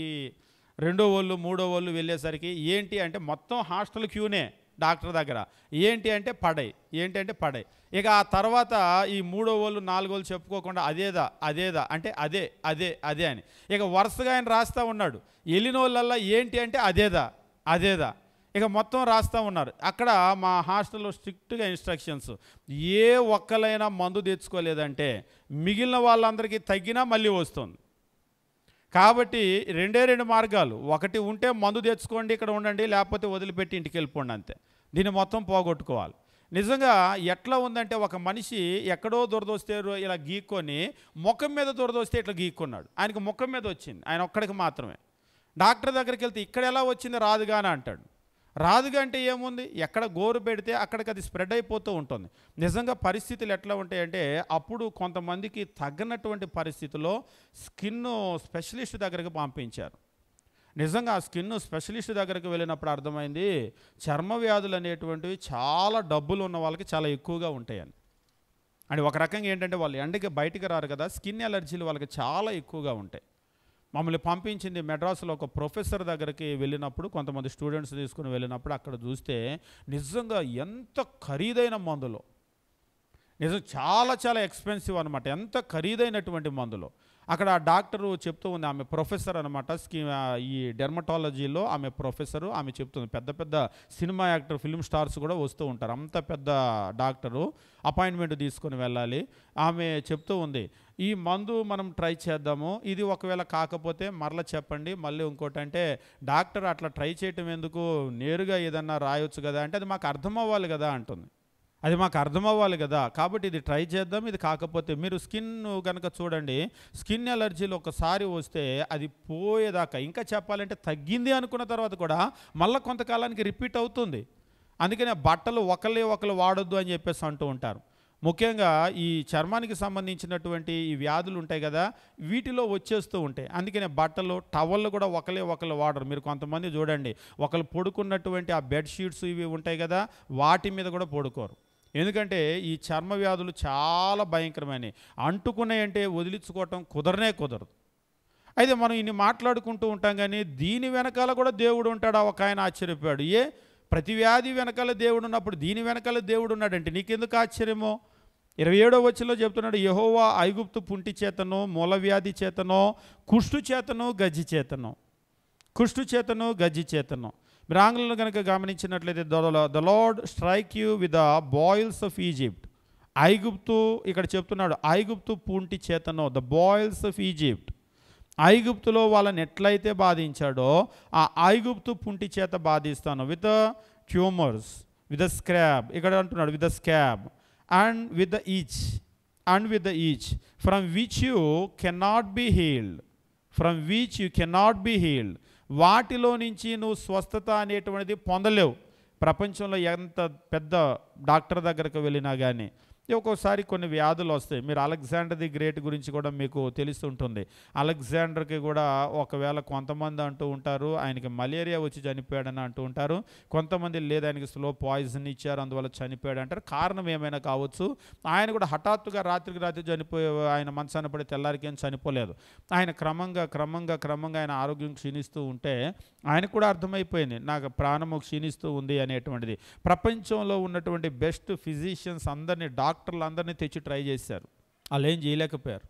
2వ వాళ్ళు 3వ వాళ్ళు వెళ్ళేసరికి ఏంటి అంటే మొత్తం హాస్టల్ క్యూనే డాక్టర్ దగ్గర. ఏంటి అంటే పడై. ఇక ఆ తర్వాత ఈ 3వ వాళ్ళు 4వ వాళ్ళు చెప్పుకోకుండా అదేదా అంటే అదే అని ఇక వరుసగా ఆయన రాస్తూ ఉన్నాడు. వెళ్ళిన వాళ్ళల్లా ఏంటి అంటే అదేదా ఇక మొత్తం రాస్తూ ఉన్నారు. అక్కడ మా హాస్టల్లో స్ట్రిక్ట్గా ఇన్స్ట్రక్షన్స్, ఏ ఒక్కలైనా మందు తెచ్చుకోలేదంటే మిగిలిన వాళ్ళందరికీ తగ్గినా మళ్ళీ వస్తుంది. కాబట్టి 2 మార్గాలు, ఒకటి ఉంటే మందు తెచ్చుకోండి ఇక్కడ ఉండండి, లేకపోతే వదిలిపెట్టి ఇంటికి వెళ్ళిపోండి, అంతే. దీన్ని మొత్తం పోగొట్టుకోవాలి. నిజంగా ఎట్లా ఉందంటే ఒక మనిషి ఎక్కడో దురదొస్తే ఇలా గీక్కొని ముఖం మీద దురదొస్తే ఇట్లా గీక్కున్నాడు. ఆయనకు ముఖం మీద వచ్చింది, ఆయన ఒక్కడికి మాత్రమే. డాక్టర్ దగ్గరికి వెళ్తే ఇక్కడ ఎలా వచ్చింది రాదుగా అని అంటాడు. రాదుగా అంటే ఏముంది, ఎక్కడ గోరు పెడితే అక్కడికి అది స్ప్రెడ్ అయిపోతూ ఉంటుంది. నిజంగా పరిస్థితులు ఎట్లా ఉంటాయంటే అప్పుడు కొంతమందికి తగ్గనటువంటి పరిస్థితుల్లో స్కిన్ స్పెషలిస్ట్ దగ్గరికి పంపించారు. నిజంగా ఆ స్కిన్ స్పెషలిస్ట్ దగ్గరికి వెళ్ళినప్పుడు అర్థమైంది చర్మ వ్యాధులు అనేటువంటివి చాలా డబ్బులు ఉన్న వాళ్ళకి చాలా ఎక్కువగా ఉంటాయని. అంటే ఒక రకంగా ఏంటంటే వాళ్ళు ఎండకి బయటికి రారు కదా, స్కిన్ ఎలర్జీలు వాళ్ళకి చాలా ఎక్కువగా ఉంటాయి. మమ్మల్ని పంపించింది మెడ్రాస్లో ఒక ప్రొఫెసర్ దగ్గరికి వెళ్ళినప్పుడు, కొంతమంది స్టూడెంట్స్ తీసుకుని వెళ్ళినప్పుడు అక్కడ చూస్తే నిజంగా ఎంత ఖరీదైన మందులు, నిజం చాలా చాలా ఎక్స్పెన్సివ్ అనమాట, ఎంత ఖరీదైనటువంటి మందులు. అక్కడ ఆ డాక్టరు చెప్తూ ఉంది, ఆమె ప్రొఫెసర్ అనమాట, ఈ డెర్మటాలజీలో ఆమె ప్రొఫెసరు. ఆమె చెప్తుంది పెద్ద పెద్ద సినిమా యాక్టర్, ఫిల్మ్ స్టార్స్ కూడా వస్తూ ఉంటారు, అంత పెద్ద డాక్టరు, అపాయింట్మెంట్ తీసుకొని వెళ్ళాలి. ఆమె చెప్తూ ఉంది, ఈ మందు మనం ట్రై చేద్దాము, ఇది ఒకవేళ కాకపోతే మరలా చెప్పండి, మళ్ళీ ఇంకోటి. అంటే డాక్టర్ అట్లా ట్రై చేయటం ఎందుకు, నేరుగా ఏదన్నా రాయొచ్చు కదా అంటే అది మాకు అర్థం అవ్వాలి కదా అంటుంది. అది మాకు అర్థం అవ్వాలి కదా, కాబట్టి ఇది ట్రై చేద్దాం, ఇది కాకపోతే. మీరు స్కిన్ కనుక చూడండి, స్కిన్ ఎలర్జీలు ఒకసారి వస్తే అది పోయేదాకా, ఇంకా చెప్పాలంటే తగ్గింది అనుకున్న తర్వాత కూడా మళ్ళీ కొంతకాలానికి రిపీట్ అవుతుంది. అందుకనే బట్టలు ఒకళ్ళు వాడొద్దు అని చెప్పేసి అంటూ ఉంటారు. ముఖ్యంగా ఈ చర్మానికి సంబంధించినటువంటి ఈ వ్యాధులు ఉంటాయి కదా, వీటిలో వచ్చేస్తూ ఉంటాయి. అందుకనే బట్టలు, టవళ్ళు కూడా ఒకళ్ళు వాడరు. మీరు కొంతమంది చూడండి, ఒకళ్ళు పడుకున్నటువంటి ఆ బెడ్షీట్స్ ఇవి ఉంటాయి కదా, వాటి మీద కూడా పడుకోరు. ఎందుకంటే ఈ చర్మ వ్యాధులు చాలా భయంకరమైనవి, అంటుకున్నాయంటే వదిలించుకోవటం కుదరదు. అయితే మనం ఇన్ని మాట్లాడుకుంటూ ఉంటాం కానీ దీని వెనకాల కూడా దేవుడు ఉంటాడా? ఒక ఆయన ఆశ్చర్యపోయాడు, ప్రతి వ్యాధి వెనకాల దేవుడు ఉన్నప్పుడు దీని వెనకాల దేవుడు ఉన్నాడంటే నీకెందుకు ఆశ్చర్యమో? 27వ వచనంలో చెప్తున్నాడు, యెహోవా ఐగుప్తు పుంటి చేతనో, మూలవ్యాధి చేతనో, కుష్టు చేతనో, గజ్జి చేతనో. మీరు ఆంగ్లంలో కనుక గమనించినట్లయితే the lord strike you with the boils of Egypt. ఐగుప్తు ఇక్కడ చెప్తున్నాడు, ఐగుప్తు పుంటి చేతనో, ద బాయిల్స్ ఆఫ్ ఈజిప్ట్. ఐగుప్తులో వాళ్ళని ఎట్లయితే బాధించాడో ఆ ఐగుప్తు పుంటి చేత బాధిస్తాను. With tumours, with the scab, ఇక్కడ అంటున్నాడు with the scab, and with the itch from which you cannot be healed. వాటిలో నుంచి నువ్వు స్వస్థత అనేటువంటిది పొందలేవు. ప్రపంచంలో ఎంత పెద్ద డాక్టర్ దగ్గరకు వెళ్ళినా కానీ ఒక్కోసారి కొన్ని వ్యాధులు వస్తాయి. మీరు అలెగ్జాండర్ ది గ్రేట్ గురించి కూడా మీకు తెలుస్తుంటుంది. అలెగ్జాండర్కి కూడా ఒకవేళ కొంతమంది అంటూ ఉంటారు ఆయనకి మలేరియా వచ్చి చనిపోయాడని అంటూ ఉంటారు, కొంతమంది లేదు ఆయనకి స్లో పాయిజన్ ఇచ్చారు అందువల్ల చనిపోయాడు అంటారు. కారణం ఏమైనా కావచ్చు. ఆయన కూడా హఠాత్తుగా రాత్రికి రాత్రి చనిపోయే, ఆయన మనసాన పడి తెల్లారికి ఏం చనిపోలేదు. ఆయన క్రమంగా ఆయన ఆరోగ్యం క్షీణిస్తూ ఉంటే ఆయనకు కూడా అర్థమైపోయింది నాకు ప్రాణము క్షీణిస్తూ ఉంది అనేటువంటిది. ప్రపంచంలో ఉన్నటువంటి బెస్ట్ ఫిజిషియన్స్ అందరినీ, డాక్టర్లు అందరినీ తెచ్చి ట్రై చేశారు, వాళ్ళు ఏం చేయలేకపోయారు.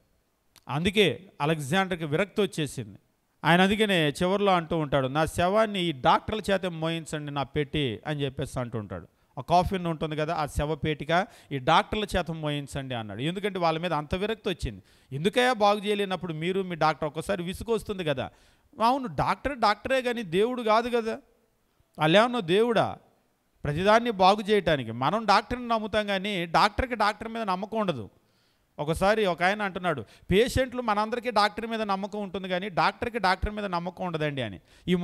అందుకే అలెగ్జాండర్కి విరక్తి వచ్చేసింది. ఆయన అందుకనే చివరిలో అంటూ ఉంటాడు, నా శవాన్ని ఈ డాక్టర్ల చేత మోయించండి నా పెట్టి అని చెప్పేసి అంటూ ఉంటాడు. ఆ కాఫిన్ ఉంటుంది కదా, ఆ శవపేటిక ఈ డాక్టర్ల చేత మోయించండి అన్నాడు. ఎందుకంటే వాళ్ళ మీద అంత విరక్తి వచ్చింది. ఎందుకయ్యా బాగు చేయలేనప్పుడు మీరు మీ డాక్టర్? ఒక్కసారి విసుగు వస్తుంది కదా. అవును, డాక్టరే కానీ దేవుడు కాదు కదా. వాళ్ళేమన్నా దేవుడా ప్రతిదాన్ని బాగు చేయటానికి? మనం డాక్టర్ని నమ్ముతాం కానీ డాక్టర్ మీద నమ్మకం ఉండదు. ఒకసారి ఒక ఆయన అంటున్నాడు, పేషెంట్లు మనందరికీ డాక్టర్ మీద నమ్మకం ఉంటుంది కానీ డాక్టర్ మీద నమ్మకం ఉండదండి అని. ఈ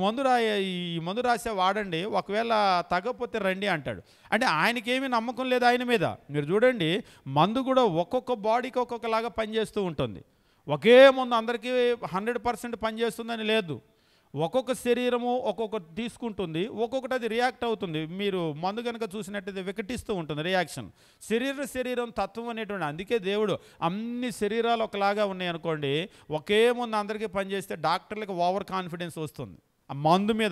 మందు రాసే వాడండి, ఒకవేళ తగ్గపోతే రండి అంటాడు. అంటే ఆయనకేమీ నమ్మకం లేదు ఆయన మీద. మీరు చూడండి, మందు కూడా ఒక్కొక్క బాడీకి ఒక్కొక్కలాగా పనిచేస్తూ ఉంటుంది. ఒకే మందు అందరికీ 100% పనిచేస్తుందని లేదు. ఒక్కొక్క శరీరము ఒక్కొక్కటి తీసుకుంటుంది, ఒక్కొక్కటి అది రియాక్ట్ అవుతుంది. మీరు మందు కనుక చూసినట్టయితే వికటిస్తూ ఉంటుంది రియాక్షన్. శరీరం తత్వం అనేటువంటి. అందుకే దేవుడు అన్ని శరీరాలు ఒకలాగా ఉన్నాయి అనుకోండి, ఒకే మందు అందరికీ పనిచేస్తే డాక్టర్లకు ఓవర్ కాన్ఫిడెన్స్ వస్తుంది. ఆ మందుని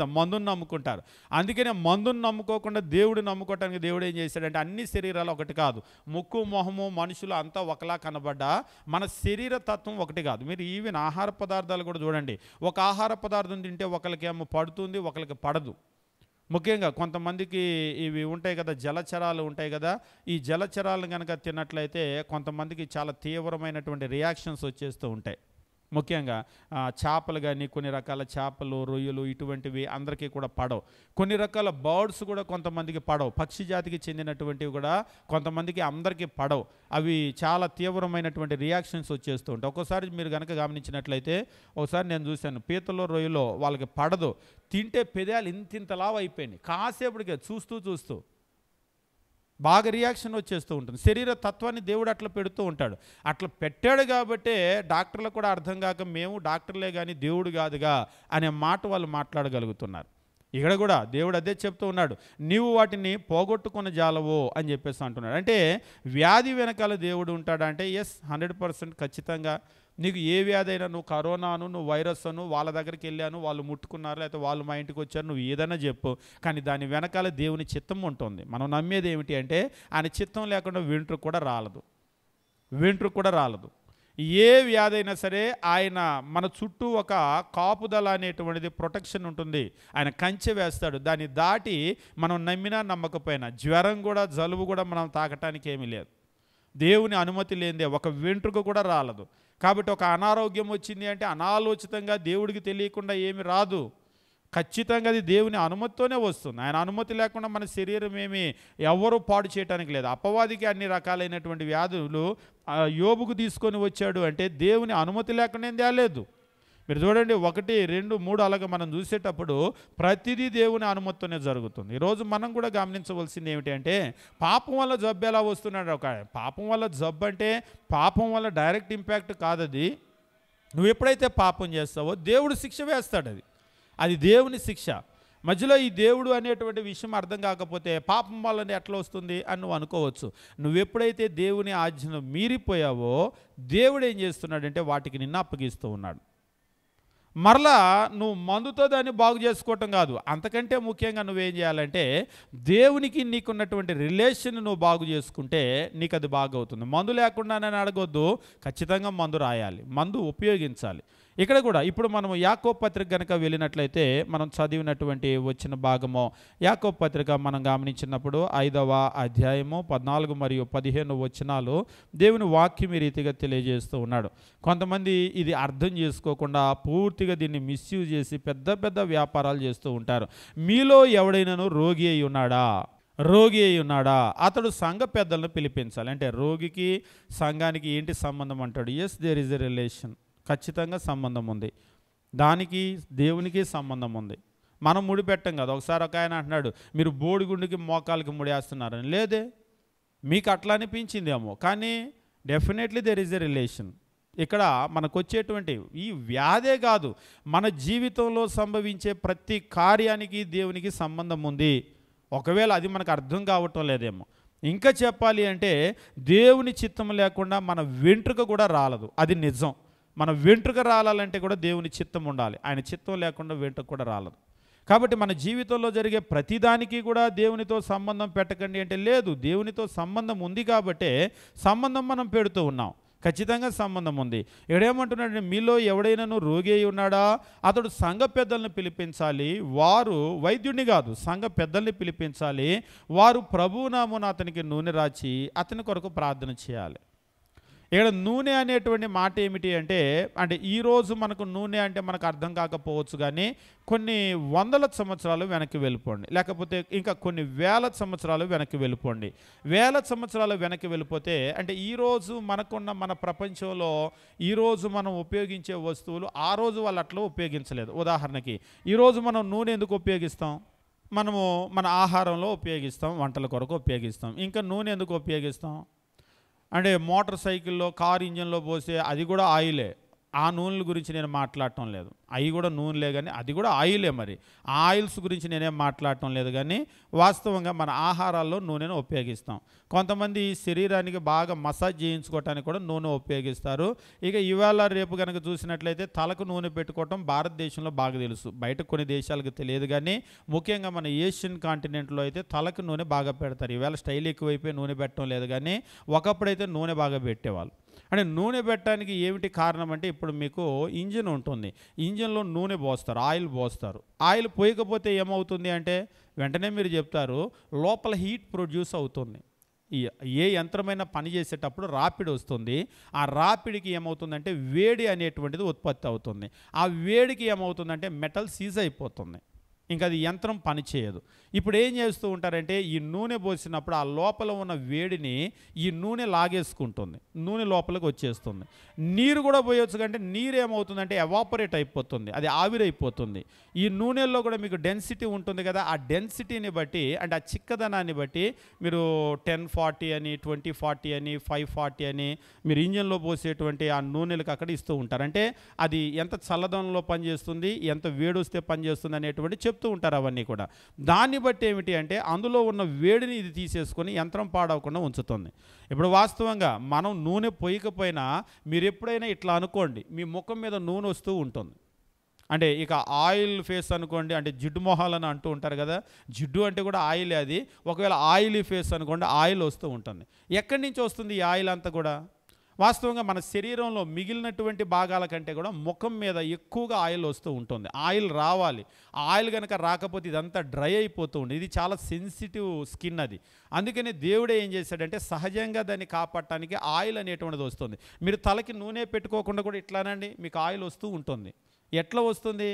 నమ్ముకుంటారు. అందుకనే మందుని నమ్ముకోకుండా దేవుడు నమ్ముకోవటానికి దేవుడు ఏం చేశాడంటే అన్ని శరీరాలు ఒకటి కాదు. ముక్కు మొహము మనుషులు అంతా ఒకలా కనబడ్డా మన శరీర తత్వం ఒకటి కాదు. మీరు ఈవెన్ ఆహార పదార్థాలు కూడా చూడండి, ఒక ఆహార పదార్థం తింటే ఒకరికేమో పడుతుంది, ఒకరికి పడదు. ముఖ్యంగా కొంతమందికి ఇవి ఉంటాయి కదా, జలచరాలు ఉంటాయి కదా, ఈ జలచరాలను కనుక తిన్నట్లయితే కొంతమందికి చాలా తీవ్రమైనటువంటి రియాక్షన్స్ వచ్చేస్తూ ఉంటాయి. ముఖ్యంగా చేపలు కానీ, కొన్ని రకాల చేపలు, రొయ్యలు ఇటువంటివి అందరికీ కూడా పడవు. కొన్ని రకాల బర్డ్స్ కూడా కొంతమందికి పడవు. పక్షి జాతికి చెందినటువంటివి కూడా కొంతమందికి అందరికీ పడవు. అవి చాలా తీవ్రమైనటువంటి రియాక్షన్స్ వచ్చేస్తూ ఉంటాయి. ఒక్కోసారి మీరు కనుక గమనించినట్లయితే, ఒకసారి నేను చూశాను, పీతలో రొయ్యలో వాళ్ళకి పడదు, తింటే పెదాలు ఇంతింతలావు అయిపోయినాయి. కాసేపటికే చూస్తూ బాగా రియాక్షన్ వచ్చేస్తూ ఉంటుంది. శరీర తత్వాన్ని దేవుడు అట్లా పెడుతూ ఉంటాడు. అట్లా పెట్టాడు కాబట్టే డాక్టర్లకు కూడా అర్థం కాక మేము డాక్టర్లే కానీ దేవుడు కాదుగా అనే మాట వాళ్ళు మాట్లాడగలుగుతున్నారు. ఇక్కడ కూడా దేవుడు అదే చెప్తూ ఉన్నాడు, నీవు వాటిని పోగొట్టుకున్న జాలవో అని చెప్పేసి అంటున్నాడు. అంటే వ్యాధి వెనకాల దేవుడు ఉంటాడంటే ఎస్, 100% ఖచ్చితంగా. నీకు ఏ వ్యాధి అయినా, నువ్వు కరోనాను, నువ్వు వైరస్ అను, వాళ్ళ దగ్గరికి వెళ్ళాను, వాళ్ళు ముట్టుకున్నారు, లేకపోతే వాళ్ళు మా ఇంటికి వచ్చారు, నువ్వు ఏదైనా చెప్పు, కానీ దాని వెనకాల దేవుని చిత్తం ఉంటుంది. మనం నమ్మేది ఏమిటి అంటే ఆయన చిత్తం లేకుండా వెంట్రుకు కూడా రాలదు. ఏ వ్యాధి అయినా సరే ఆయన మన చుట్టూ ఒక కాపుదల అనేటువంటిది ప్రొటెక్షన్ ఉంటుంది. ఆయన కంచె వేస్తాడు. దాన్ని దాటి మనం నమ్మినా నమ్మకపోయినా జ్వరం కూడా, జలుబు కూడా మనం తాకటానికి ఏమీ లేదు. దేవుని అనుమతి లేనిదే ఒక వెంట్రుక కూడా రాలదు. కాబట్టి ఒక అనారోగ్యం వచ్చింది అంటే అనాలోచితంగా దేవుడికి తెలియకుండా ఏమి రాదు. ఖచ్చితంగా అది దేవుని అనుమతితోనే వస్తుంది. ఆయన అనుమతి లేకుండా మన శరీరం ఏమి ఎవరు పాడు చేయడానికి లేదు. అపవాదికి అన్ని రకాలైనటువంటి వ్యాధులు యోబుకు తీసుకొని వచ్చాడు అంటే దేవుని అనుమతి లేకుండా ఏం తేలేదు. మీరు చూడండి, 1, 2, 3 అలాగే మనం చూసేటప్పుడు ప్రతిదీ దేవుని అనుమతితోనే జరుగుతుంది. ఈరోజు మనం కూడా గమనించవలసింది ఏమిటి అంటే, పాపం వల్ల జబ్బు ఎలా వస్తున్నాడు? పాపం వల్ల జబ్బు అంటే పాపం వల్ల డైరెక్ట్ ఇంపాక్ట్ కాదది. నువ్వు ఎప్పుడైతే పాపం చేస్తావో దేవుడు శిక్ష వేస్తాడు. అది దేవుని శిక్ష. మధ్యలో ఈ దేవుడు అనేటువంటి విషయం అర్థం కాకపోతే పాపం వల్లనే ఎట్లా వస్తుంది అని నువ్వు అనుకోవచ్చు. నువ్వెప్పుడైతే దేవుని ఆజ్ఞను మీరిపోయావో దేవుడు ఏం చేస్తున్నాడంటే వాటికి నిన్ను అప్పగిస్తూ ఉన్నాడు. మరలా నువ్వు మందుతో దాన్ని బాగు చేసుకోవటం కాదు, అంతకంటే ముఖ్యంగా నువ్వేం చేయాలంటే దేవునికి నీకున్నటువంటి రిలేషన్ నువ్వు బాగు చేసుకుంటే నీకు అది బాగవుతుంది. మందు లేకుండా నేను అడగొద్దు, ఖచ్చితంగా మందు రాయాలి, మందు ఉపయోగించాలి. ఇక్కడ కూడా ఇప్పుడు మనం యాకోబు పత్రిక కనుక వెళ్ళినట్లయితే మనం చదివినటువంటి వచ్చిన భాగము, యాకోబు పత్రిక మనం గమనించినప్పుడు 5వ అధ్యాయము 14 మరియు 15 వచనాలు దేవుని వాక్యం ఈ రీతిగా తెలియజేస్తూ ఉన్నాడు. కొంతమంది ఇది అర్థం చేసుకోకుండా పూర్తిగా దీన్ని మిస్యూజ్ చేసి పెద్ద పెద్ద వ్యాపారాలు చేస్తూ ఉంటారు. మీలో ఎవడైనాను రోగి అయి ఉన్నాడా అతడు సంఘ పెద్దలను పిలిపించాలి. అంటే రోగికి సంఘానికి ఏంటి సంబంధం అంటాడు? Yes, there is a relation. ఖచ్చితంగా సంబంధం ఉంది. దానికి దేవునికి సంబంధం ఉంది. మనం ముడిపెట్టం కదా. ఒకసారి ఒక ఆయన అంటున్నాడు, మీరు బోడిగుండికి మోకాలకి ముడేస్తున్నారని. లేదే, మీకు అట్లా అనిపించిందేమో, కానీ definitely there is a relation. ఇక్కడ మనకు వచ్చేటువంటి ఈ వ్యాధే కాదు, మన జీవితంలో సంభవించే ప్రతి కార్యానికి దేవునికి సంబంధం ఉంది. ఒకవేళ అది మనకు అర్థం కావటం లేదేమో. ఇంకా చెప్పాలి అంటే దేవుని చిత్తం లేకుండా మన వెంట్రుక కూడా రాలదు. అది నిజం. మన వెంట్రుక రాలాలంటే కూడా దేవుని చిత్తం ఉండాలి. ఆయన చిత్తం లేకుండా వెంట్రుక కూడా రాలదు. కాబట్టి మన జీవితంలో జరిగే ప్రతిదానికి కూడా దేవునితో సంబంధం పెట్టకండి అంటే లేదు. దేవునితో సంబంధం ఉంది కాబట్టే సంబంధం మనం పెడుతూ ఉన్నాం. ఖచ్చితంగా సంబంధం ఉంది. ఏడేమంటున్నాడు? మీలో ఎవడైనాను రోగి అయి ఉన్నాడా అతడు సంఘ పెద్దలను పిలిపించాలి. వారు వైద్యుడిని కాదు, సంఘ పెద్దల్ని పిలిపించాలి. వారు ప్రభునామమున అతనికి నూనె రాచి అతని కొరకు ప్రార్థన చేయాలి. ఇక్కడ నూనె అనేటువంటి మాట ఏమిటి అంటే ఈరోజు మనకు నూనె అంటే మనకు అర్థం కాకపోవచ్చు, కానీ కొన్ని వందల సంవత్సరాలు వెనక్కి వెళ్ళిపోండి, లేకపోతే ఇంకా కొన్ని వేల సంవత్సరాలు వెనక్కి వెళ్ళిపోండి. వేల సంవత్సరాలు వెనక్కి వెళ్ళిపోతే అంటే ఈరోజు మనకున్న మన ప్రపంచంలో ఈరోజు మనం ఉపయోగించే వస్తువులు ఆ రోజు వాళ్ళు అట్లా ఉపయోగించలేదు. ఉదాహరణకి ఈరోజు మనం నూనె ఎందుకు ఉపయోగిస్తాం? మనము మన ఆహారంలో ఉపయోగిస్తాం, వంటల కొరకు ఉపయోగిస్తాం. ఇంకా నూనె ఎందుకు ఉపయోగిస్తాం అంటే మోటార్ సైకిల్లో, కారు ఇంజన్లో పోసే అది కూడా ఆయిలే. ఆ నూనెల గురించి నేను మాట్లాడటం లేదు. అవి కూడా నూనెలే, కానీ అది కూడా ఆయిలే. మరి ఆ ఆయిల్స్ గురించి నేనేం మాట్లాడటం లేదు, కానీ వాస్తవంగా మన ఆహారాల్లో నూనెను ఉపయోగిస్తాం. కొంతమంది శరీరానికి బాగా మసాజ్ చేయించుకోవటానికి కూడా నూనె ఉపయోగిస్తారు. ఇక ఇవాళ రేపు కనుక చూసినట్లయితే తలకు నూనె పెట్టుకోవటం భారతదేశంలో బాగా తెలుసు, బయట కొన్ని దేశాలకు తెలియదు. కానీ ముఖ్యంగా మన ఏషియన్ కాంటినెంట్లో అయితే తలకు నూనె బాగా పెడతారు. ఇవాళ స్టైల్ ఎక్కువైపోయి నూనె పెట్టడం లేదు, కానీ ఒకప్పుడైతే నూనె బాగా పెట్టేవాళ్ళు. అంటే నూనె పెట్టడానికి ఏమిటి కారణం అంటే ఇప్పుడు మీకు ఇంజిన్ ఉంటుంది, ఇంజిన్లో నూనె పోస్తారు, ఆయిల్ పోస్తారు. ఆయిల్ పోయకపోతే ఏమవుతుంది అంటే వెంటనే మీరు చెప్తారు లోపల హీట్ ప్రొడ్యూస్ అవుతుంది. ఈ ఏ యంత్రమైనా పని చేసేటప్పుడు రాపిడి వస్తుంది. ఆ రాపిడికి ఏమవుతుందంటే వేడి అనేటువంటిది ఉత్పత్తి అవుతుంది. ఆ వేడికి ఏమవుతుందంటే మెటల్ సీజ్ అయిపోతుంది, ఇంకా అది యంత్రం పనిచేయదు. ఇప్పుడు ఏం చేస్తూ ఉంటారంటే ఈ నూనె పోసినప్పుడు ఆ లోపల ఉన్న వేడిని ఈ నూనె లాగేసుకుంటుంది, నూనె లోపలికి వచ్చేస్తుంది. నీరు కూడా పోయొచ్చు, కంటే నీరు ఏమవుతుందంటే ఎవాపరేట్ అయిపోతుంది, అది ఆవిరైపోతుంది. ఈ నూనెల్లో కూడా మీకు డెన్సిటీ ఉంటుంది కదా, ఆ డెన్సిటీని బట్టి అంటే ఆ చిక్కదనాన్ని బట్టి మీరు 1040 అని 2040 అని 540 అని మీరు ఇంజన్లో పోసేటువంటి ఆ నూనెలకు అక్కడ ఇస్తూ ఉంటారు. అంటే అది ఎంత చల్లదనంలో పనిచేస్తుంది, ఎంత వేడి వస్తే పనిచేస్తుంది అనేటువంటి చెప్తూ ఉంటారు అవన్నీ కూడా. దాన్ని బట్టి ఏమిటి అంటే అందులో ఉన్న వేడిని ఇది తీసేసుకొని యంత్రం పాడవకుండా ఉంచుతుంది. ఇప్పుడు వాస్తవంగా మనం నూనె పోయకపోయినా మీరు ఎప్పుడైనా ఇట్లా అనుకోండి, మీ ముఖం మీద నూనె వస్తూ ఉంటుంది. అంటే ఇక ఆయిల్ ఫేస్ అనుకోండి, అంటే జిడ్డు మొహాలని అంటూ ఉంటారు కదా, జిడ్డు అంటే కూడా ఆయిలే అది. ఒకవేళ ఆయిలీ ఫేస్ అనుకోండి, ఆయిల్ వస్తూ ఉంటుంది. ఎక్కడి నుంచి వస్తుంది ఈ ఆయిల్ అంతా కూడా? వాస్తవంగా మన శరీరంలో మిగిలినటువంటి భాగాల కంటే కూడా ముఖం మీద ఎక్కువగా ఆయిల్ వస్తూ ఉంటుంది. ఆయిల్ రావాలి, ఆయిల్ కనుక రాకపోతే ఇదంతా డ్రై అయిపోతూ ఉంటుంది. ఇది చాలా సెన్సిటివ్ స్కిన్ అది. అందుకని దేవుడే ఏం చేశాడంటే సహజంగా దాన్ని కాపాడటానికి ఆయిల్ అనేటువంటిది వస్తుంది. మీరు తలకి నూనె పెట్టుకోకుండా కూడా ఇట్లానండి మీకు ఆయిల్ వస్తూ ఉంటుంది. ఎట్లా వస్తుంది?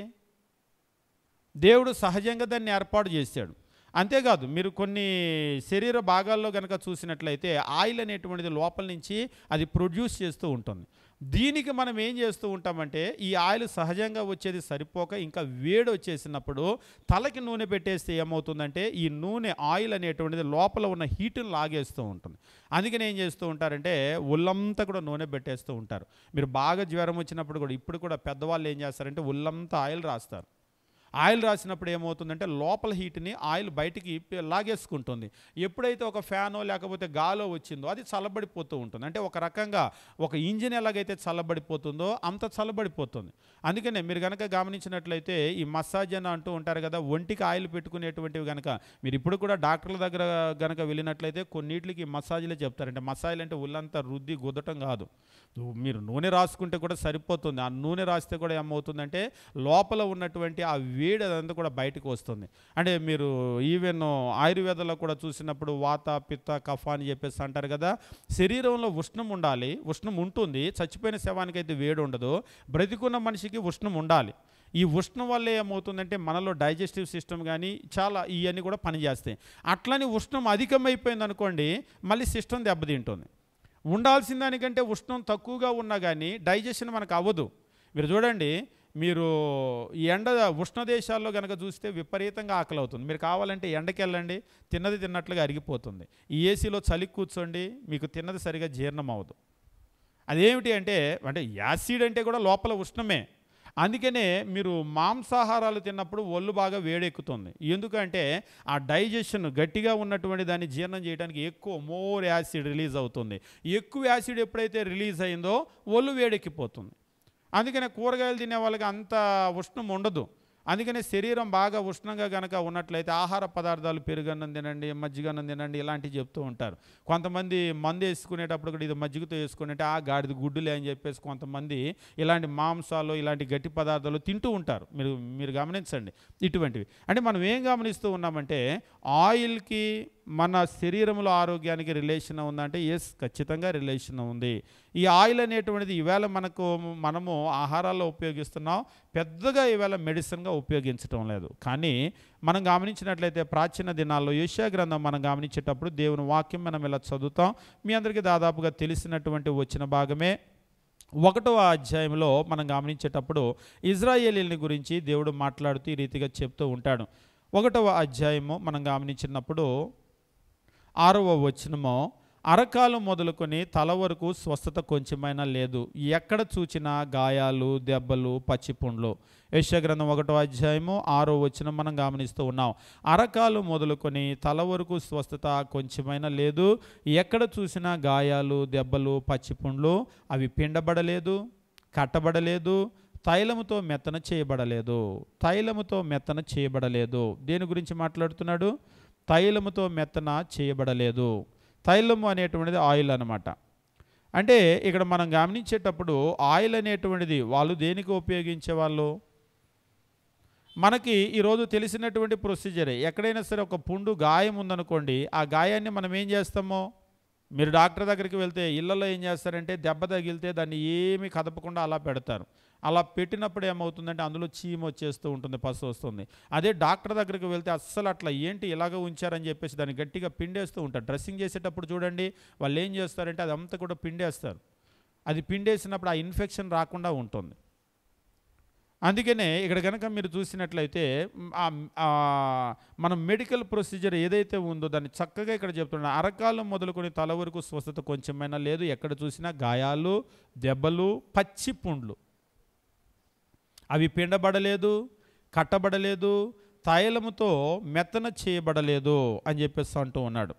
దేవుడు సహజంగా దాన్ని ఏర్పాటు చేశాడు. అంతేకాదు, మీరు కొన్ని శరీర భాగాల్లో కనుక చూసినట్లయితే ఆయిల్ అనేటువంటిది లోపల నుంచి అది ప్రొడ్యూస్ చేస్తూ ఉంటుంది. దీనికి మనం ఏం చేస్తూ ఉంటామంటే ఈ ఆయిల్ సహజంగా వచ్చేది సరిపోక ఇంకా వేడి వచ్చేసినప్పుడు తలకి నూనె పెట్టేస్తే ఏమవుతుందంటే ఈ నూనె ఆయిల్ అనేటువంటిది లోపల ఉన్న హీటును లాగేస్తూ ఉంటుంది. అందుకని ఏం చేస్తూ ఉంటారంటే ఒళ్ళంతా కూడా నూనె పెట్టేస్తూ ఉంటారు. మీరు బాగా జ్వరం వచ్చినప్పుడు కూడా ఇప్పుడు కూడా పెద్దవాళ్ళు ఏం చేస్తారంటే ఒళ్ళంతా ఆయిల్ రాస్తారు. ఆయిల్ రాసినప్పుడు ఏమవుతుందంటే లోపల హీట్ని ఆయిల్ బయటికి లాగేసుకుంటుంది. ఎప్పుడైతే ఒక ఫ్యానో లేకపోతే గాలో వచ్చిందో అది చల్లబడిపోతూ ఉంటుంది. అంటే ఒక రకంగా ఒక ఇంజిన్ ఎలాగైతే చల్లబడిపోతుందో అంత చల్లబడిపోతుంది. అందుకనే మీరు కనుక గమనించినట్లయితే ఈ మసాజ్ అని అంటూ ఉంటారు కదా, ఒంటికి ఆయిల్ పెట్టుకునేటువంటివి కనుక మీరు ఇప్పుడు కూడా డాక్టర్ల దగ్గర కనుక వెళ్ళినట్లయితే కొన్నిటికి మసాజ్లే చెప్తారంటే మసాజ్ అంటే ఒళ్ళంతా రుద్ది గుద్దటం కాదు, మీరు నూనె రాసుకుంటే కూడా సరిపోతుంది. ఆ నూనె రాస్తే కూడా ఏమవుతుందంటే లోపల ఉన్నటువంటి ఆ వేడి అదంతా కూడా బయటకు వస్తుంది. అంటే మీరు ఈవెన్ ఆయుర్వేదంలో కూడా చూసినప్పుడు వాత పిత్త కఫ అని చెప్పేసి అంటారు కదా, శరీరంలో ఉష్ణం ఉండాలి, ఉష్ణం ఉంటుంది. చచ్చిపోయిన శవానికి అయితే వేడి ఉండదు, బ్రతికున్న మనిషికి ఉష్ణం ఉండాలి. ఈ ఉష్ణం వల్ల ఏమవుతుందంటే మనలో డైజెస్టివ్ సిస్టమ్ కానీ చాలా ఇవన్నీ కూడా పనిచేస్తాయి. అట్లని ఉష్ణం అధికమైపోయింది అనుకోండి మళ్ళీ సిస్టమ్ దెబ్బతింటుంది. ఉండాల్సిన దానికంటే ఉష్ణం తక్కువగా ఉన్నా కానీ డైజెషన్ మనకు అవ్వదు. మీరు చూడండి, మీరు ఈ ఉష్ణ దేశాల్లో కనుక చూస్తే విపరీతంగా ఆకలి అవుతుంది. మీరు కావాలంటే ఎండకి వెళ్ళండి, తిన్నది తిన్నట్లుగా అరిగిపోతుంది. ఈ ఏసీలో చలికి కూర్చోండి, మీకు తిన్నది సరిగా జీర్ణం అవ్వదు. అదేమిటి అంటే యాసిడ్ అంటే కూడా లోపల ఉష్ణమే. అందుకనే మీరు మాంసాహారాలు తిన్నప్పుడు ఒళ్ళు బాగా వేడెక్కుతుంది. ఎందుకంటే ఆ డైజెషన్ గట్టిగా ఉన్నటువంటి దాన్ని జీర్ణం చేయడానికి మోర్ యాసిడ్ రిలీజ్ అవుతుంది. ఎక్కువ యాసిడ్ ఎప్పుడైతే రిలీజ్ అయిందో ఒళ్ళు వేడెక్కిపోతుంది. అందుకనే కూరగాయలు తినే వాళ్ళకి అంత ఉష్ణం ఉండదు. అందుకనే శరీరం బాగా ఉష్ణంగా కనుక ఉన్నట్లయితే ఆహార పదార్థాలు పెరుగన్నం తినండి, మజ్జిగన్నం తినండి ఇలాంటివి చెప్తూ ఉంటారు. కొంతమంది మందు వేసుకునేటప్పుడు కూడా ఇది మజ్జిగతో వేసుకునేటే ఆ గాడిది గుడ్డులే అని చెప్పేసి కొంతమంది ఇలాంటి మాంసాలు ఇలాంటి గట్టి పదార్థాలు తింటూ ఉంటారు. మీరు గమనించండి ఇటువంటివి. అంటే మనం ఏం గమనిస్తూ ఉన్నామంటే ఆయిల్కి మన శరీరంలో ఆరోగ్యానికి రిలేషన్ ఉందంటే ఎస్, ఖచ్చితంగా రిలేషన్ ఉంది. ఈ ఆయిల్ అనేటువంటిది ఈవేళ మనము ఆహారాల్లో ఉపయోగిస్తున్నాం, పెద్దగా ఈవేళ మెడిసిన్గా ఉపయోగించడం లేదు. కానీ మనం గమనించినట్లయితే ప్రాచీన దినాల్లో యెషయా గ్రంథం మనం గమనించేటప్పుడు దేవుని వాక్యం మనం ఇలా చదువుతాం. మీ అందరికీ దాదాపుగా తెలిసినటువంటి వచ్చిన భాగమే. 1వ అధ్యాయంలో మనం గమనించేటప్పుడు ఇజ్రాయేలీయుల గురించి దేవుడు మాట్లాడుతూ ఈ రీతిగా చెప్తూ ఉంటాడు. 1వ అధ్యాయము మనం గమనించినప్పుడు 6వ వచనము, అరకాలు మొదలుకొని తల వరకు స్వస్థత కొంచెమైనా లేదు, ఎక్కడ చూచినా గాయాలు దెబ్బలు పచ్చిపుండ్లు. యెషయా గ్రంథం 1వ అధ్యాయము 6వ వచనం మనం గమనిస్తూ ఉన్నాం. అరకాలు మొదలుకొని తల వరకు స్వస్థత కొంచెమైనా లేదు, ఎక్కడ చూసినా గాయాలు దెబ్బలు పచ్చిపుండ్లు, అవి పిండబడలేదు, కట్టబడలేదు, తైలముతో మెత్తన చేయబడలేదు. తైలముతో మెత్తన చేయబడలేదు. దేని గురించి మాట్లాడుతున్నాడు? తైలముతో మెత్తన చేయబడలేదు. తైలము అనేటువంటిది ఆయిల్ అన్నమాట. అంటే ఇక్కడ మనం గమనించేటప్పుడు ఆయిల్ అనేటువంటిది వాళ్ళు దేనికి ఉపయోగించేవాళ్ళు? మనకి ఈరోజు తెలిసినటువంటి ప్రొసీజరే. ఎక్కడైనా సరే ఒక పుండు గాయం ఉందనుకోండి, ఆ గాయాన్ని మనం ఏం చేస్తామో మీరు డాక్టర్ దగ్గరికి వెళ్తే ఇళ్లలో ఏం చేస్తారంటే దెబ్బ తగిలితే దాన్ని ఏమీ కదపకుండా అలా పెడతారు. అలా పెట్టినప్పుడు ఏమవుతుందంటే అందులో చీమ వచ్చేస్తూ ఉంటుంది, పసు వస్తుంది. అదే డాక్టర్ దగ్గరికి వెళ్తే అస్సలు అట్లా ఏంటి ఇలాగ ఉంచారని చెప్పేసి దాన్ని గట్టిగా పిండేస్తూ ఉంటారు. డ్రెస్సింగ్ చేసేటప్పుడు చూడండి వాళ్ళు ఏం చేస్తారంటే అదంతా కూడా పిండేస్తారు. అది పిండేసినప్పుడు ఆ ఇన్ఫెక్షన్ రాకుండా ఉంటుంది. అందుకనే ఇక్కడ కనుక మీరు చూసినట్లయితే మన మెడికల్ ప్రొసీజర్ ఏదైతే ఉందో దాన్ని చక్కగా ఇక్కడ చెప్తున్నా. అరకాలు మొదలుకొని తల వరకు స్వస్థత కొంచెమైనా లేదు. ఎక్కడ చూసినా గాయాలు, దెబ్బలు, పచ్చి పుండ్లు. అవి పిండబడలేదు, కట్టబడలేదు, తైలముతో మెత్తన చేయబడలేదు అని చెప్పేసి అంటూ ఉన్నాడు.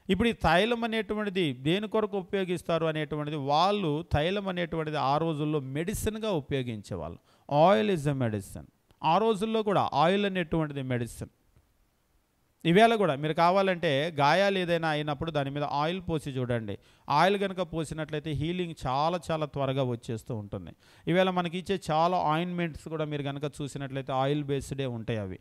ఇప్పుడు ఈ తైలం అనేటువంటిది దేని కొరకు ఉపయోగిస్తారు అనేటువంటిది, వాళ్ళు తైలం అనేటువంటిది ఆ రోజుల్లో మెడిసిన్గా ఉపయోగించేవాళ్ళు. Oil is a medicine. ఆ రోజుల్లో కూడా ఆయిల్ అనేటువంటిది మెడిసిన్. ఈవేళ కూడా మీరు కావాలంటే గాయాలు ఏదైనా అయినప్పుడు దాని మీద ఆయిల్ పోసి చూడండి. ఆయిల్ కనుక పోసినట్లయితే హీలింగ్ చాలా చాలా త్వరగా వచ్చేస్తూ ఉంటుంది. ఈవేళ మనకి ఇచ్చే చాలా ఆయింట్మెంట్స్ కూడా మీరు కనుక చూసినట్లయితే ఆయిల్ బేస్డే ఉంటాయి అవి.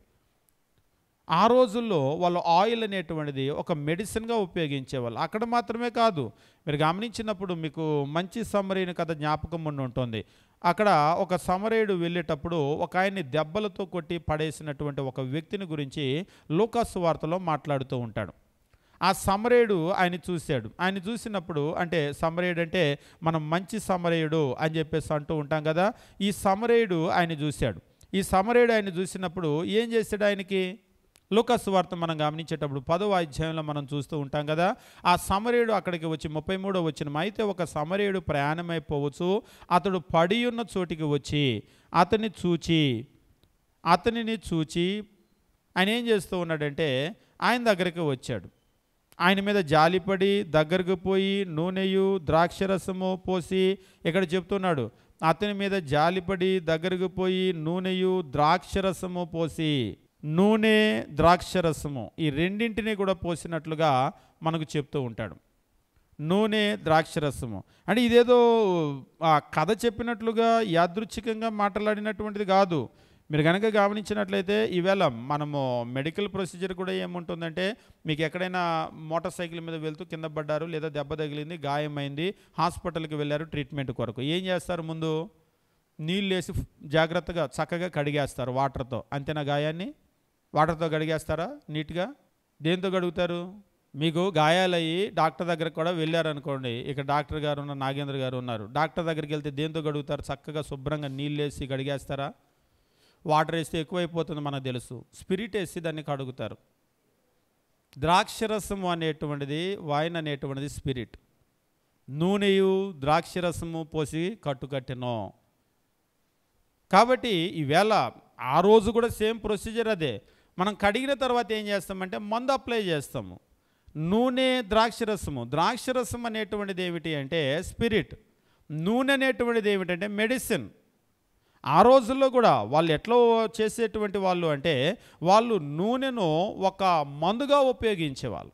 ఆ రోజుల్లో వాళ్ళు ఆయిల్ అనేటువంటిది ఒక మెడిసిన్గా ఉపయోగించేవాళ్ళు. అక్కడ మాత్రమే కాదు, మీరు గమనించినప్పుడు మీకు మంచి సమరయుని కథ జ్ఞాపకం ఉండి ఉంటుంది. అక్కడ ఒక సమరయుడు వెళ్ళేటప్పుడు ఒక ఆయన్ని దెబ్బలతో కొట్టి పడేసినటువంటి ఒక వ్యక్తిని గురించి లూకా సువార్తలో మాట్లాడుతూ ఉంటాడు. ఆ సమరయుడు ఆయన చూశాడు. ఆయన చూసినప్పుడు, అంటే సమరయుడు అంటే మనం మంచి సమరయుడు అని చెప్పేసి అంటూ ఉంటాం కదా. ఈ సమరయుడు ఆయన చూశాడు. ఈ సమరయుడు ఆయన చూసినప్పుడు ఏం చేశాడు? ఆయనకి లూకా సువార్త మనం గమనించేటప్పుడు 10వ అధ్యాయంలో మనం చూస్తూ ఉంటాం కదా. ఆ సమరయుడు అక్కడికి వచ్చి 33వ వచనం, అయితే ఒక సమరయుడు ప్రయాణమైపోవచ్చు, అతడు పడి ఉన్న చోటికి వచ్చి అతనిని చూచి ఆయన ఏం చేస్తూ ఉన్నాడంటే ఆయన దగ్గరికి వచ్చాడు. ఆయన మీద జాలిపడి దగ్గరకు పోయి నూనెయు ద్రాక్షరసము పోసి, ఇక్కడ చెప్తున్నాడు అతని మీద జాలిపడి దగ్గరకు పోయి నూనెయు ద్రాక్షరసము పోసి, నూనె ద్రాక్షరసము ఈ రెండింటినీ కూడా పోసినట్లుగా మనకు చెప్తూ ఉంటాడు. నూనె ద్రాక్షరసము అంటే ఇదేదో కథ చెప్పినట్లుగా యాదృచ్ఛికంగా మాట్లాడినటువంటిది కాదు. మీరు కనుక గమనించినట్లయితే ఈవేళ మనము మెడికల్ ప్రొసీజర్ కూడా ఏముంటుందంటే, మీకు ఎక్కడైనా మోటార్ సైకిల్ మీద వెళ్తూ కింద పడ్డారు, లేదా దెబ్బ తగిలింది, గాయమైంది, హాస్పిటల్కి వెళ్ళారు ట్రీట్మెంట్ కొరకు. ఏం చేస్తారు? ముందు నీళ్ళు వేసి జాగ్రత్తగా చక్కగా కడిగేస్తారు వాటర్తో. అంతేనా? గాయాన్ని వాటర్తో కడిగేస్తారా నీట్గా? దేంతో కడుగుతారు? మీకు గాయాలయ్యి డాక్టర్ దగ్గరకు కూడా వెళ్ళారనుకోండి, ఇక్కడ డాక్టర్ గారు ఉన్న నాగేంద్ర గారు ఉన్నారు, డాక్టర్ దగ్గరికి వెళ్తే దేంతో కడుగుతారు? చక్కగా శుభ్రంగా నీళ్ళు వేసి కడిగేస్తారా? వాటర్ వేస్తే ఎక్కువైపోతుంది మనకు తెలుసు, స్పిరిట్ వేసి దాన్ని కడుగుతారు. ద్రాక్షరసము అనేటువంటిది, వైన్ అనేటువంటిది స్పిరిట్. నూనెయు ద్రాక్షరసము పోసి కట్టుకట్టెను. కాబట్టి ఈవేళ ఆ రోజు కూడా సేమ్ ప్రొసీజర్ అదే. మనం కడిగిన తర్వాత ఏం చేస్తామంటే మందు అప్లై చేస్తాము. నూనె ద్రాక్షరసం అనేటువంటిది ఏమిటి అంటే స్పిరిట్. నూనె అనేటువంటిది ఏమిటంటే మెడిసిన్. ఆ రోజుల్లో కూడా వాళ్ళు ఎట్లా చేసేటువంటి వాళ్ళు అంటే వాళ్ళు నూనెను ఒక మందుగా ఉపయోగించేవాళ్ళు.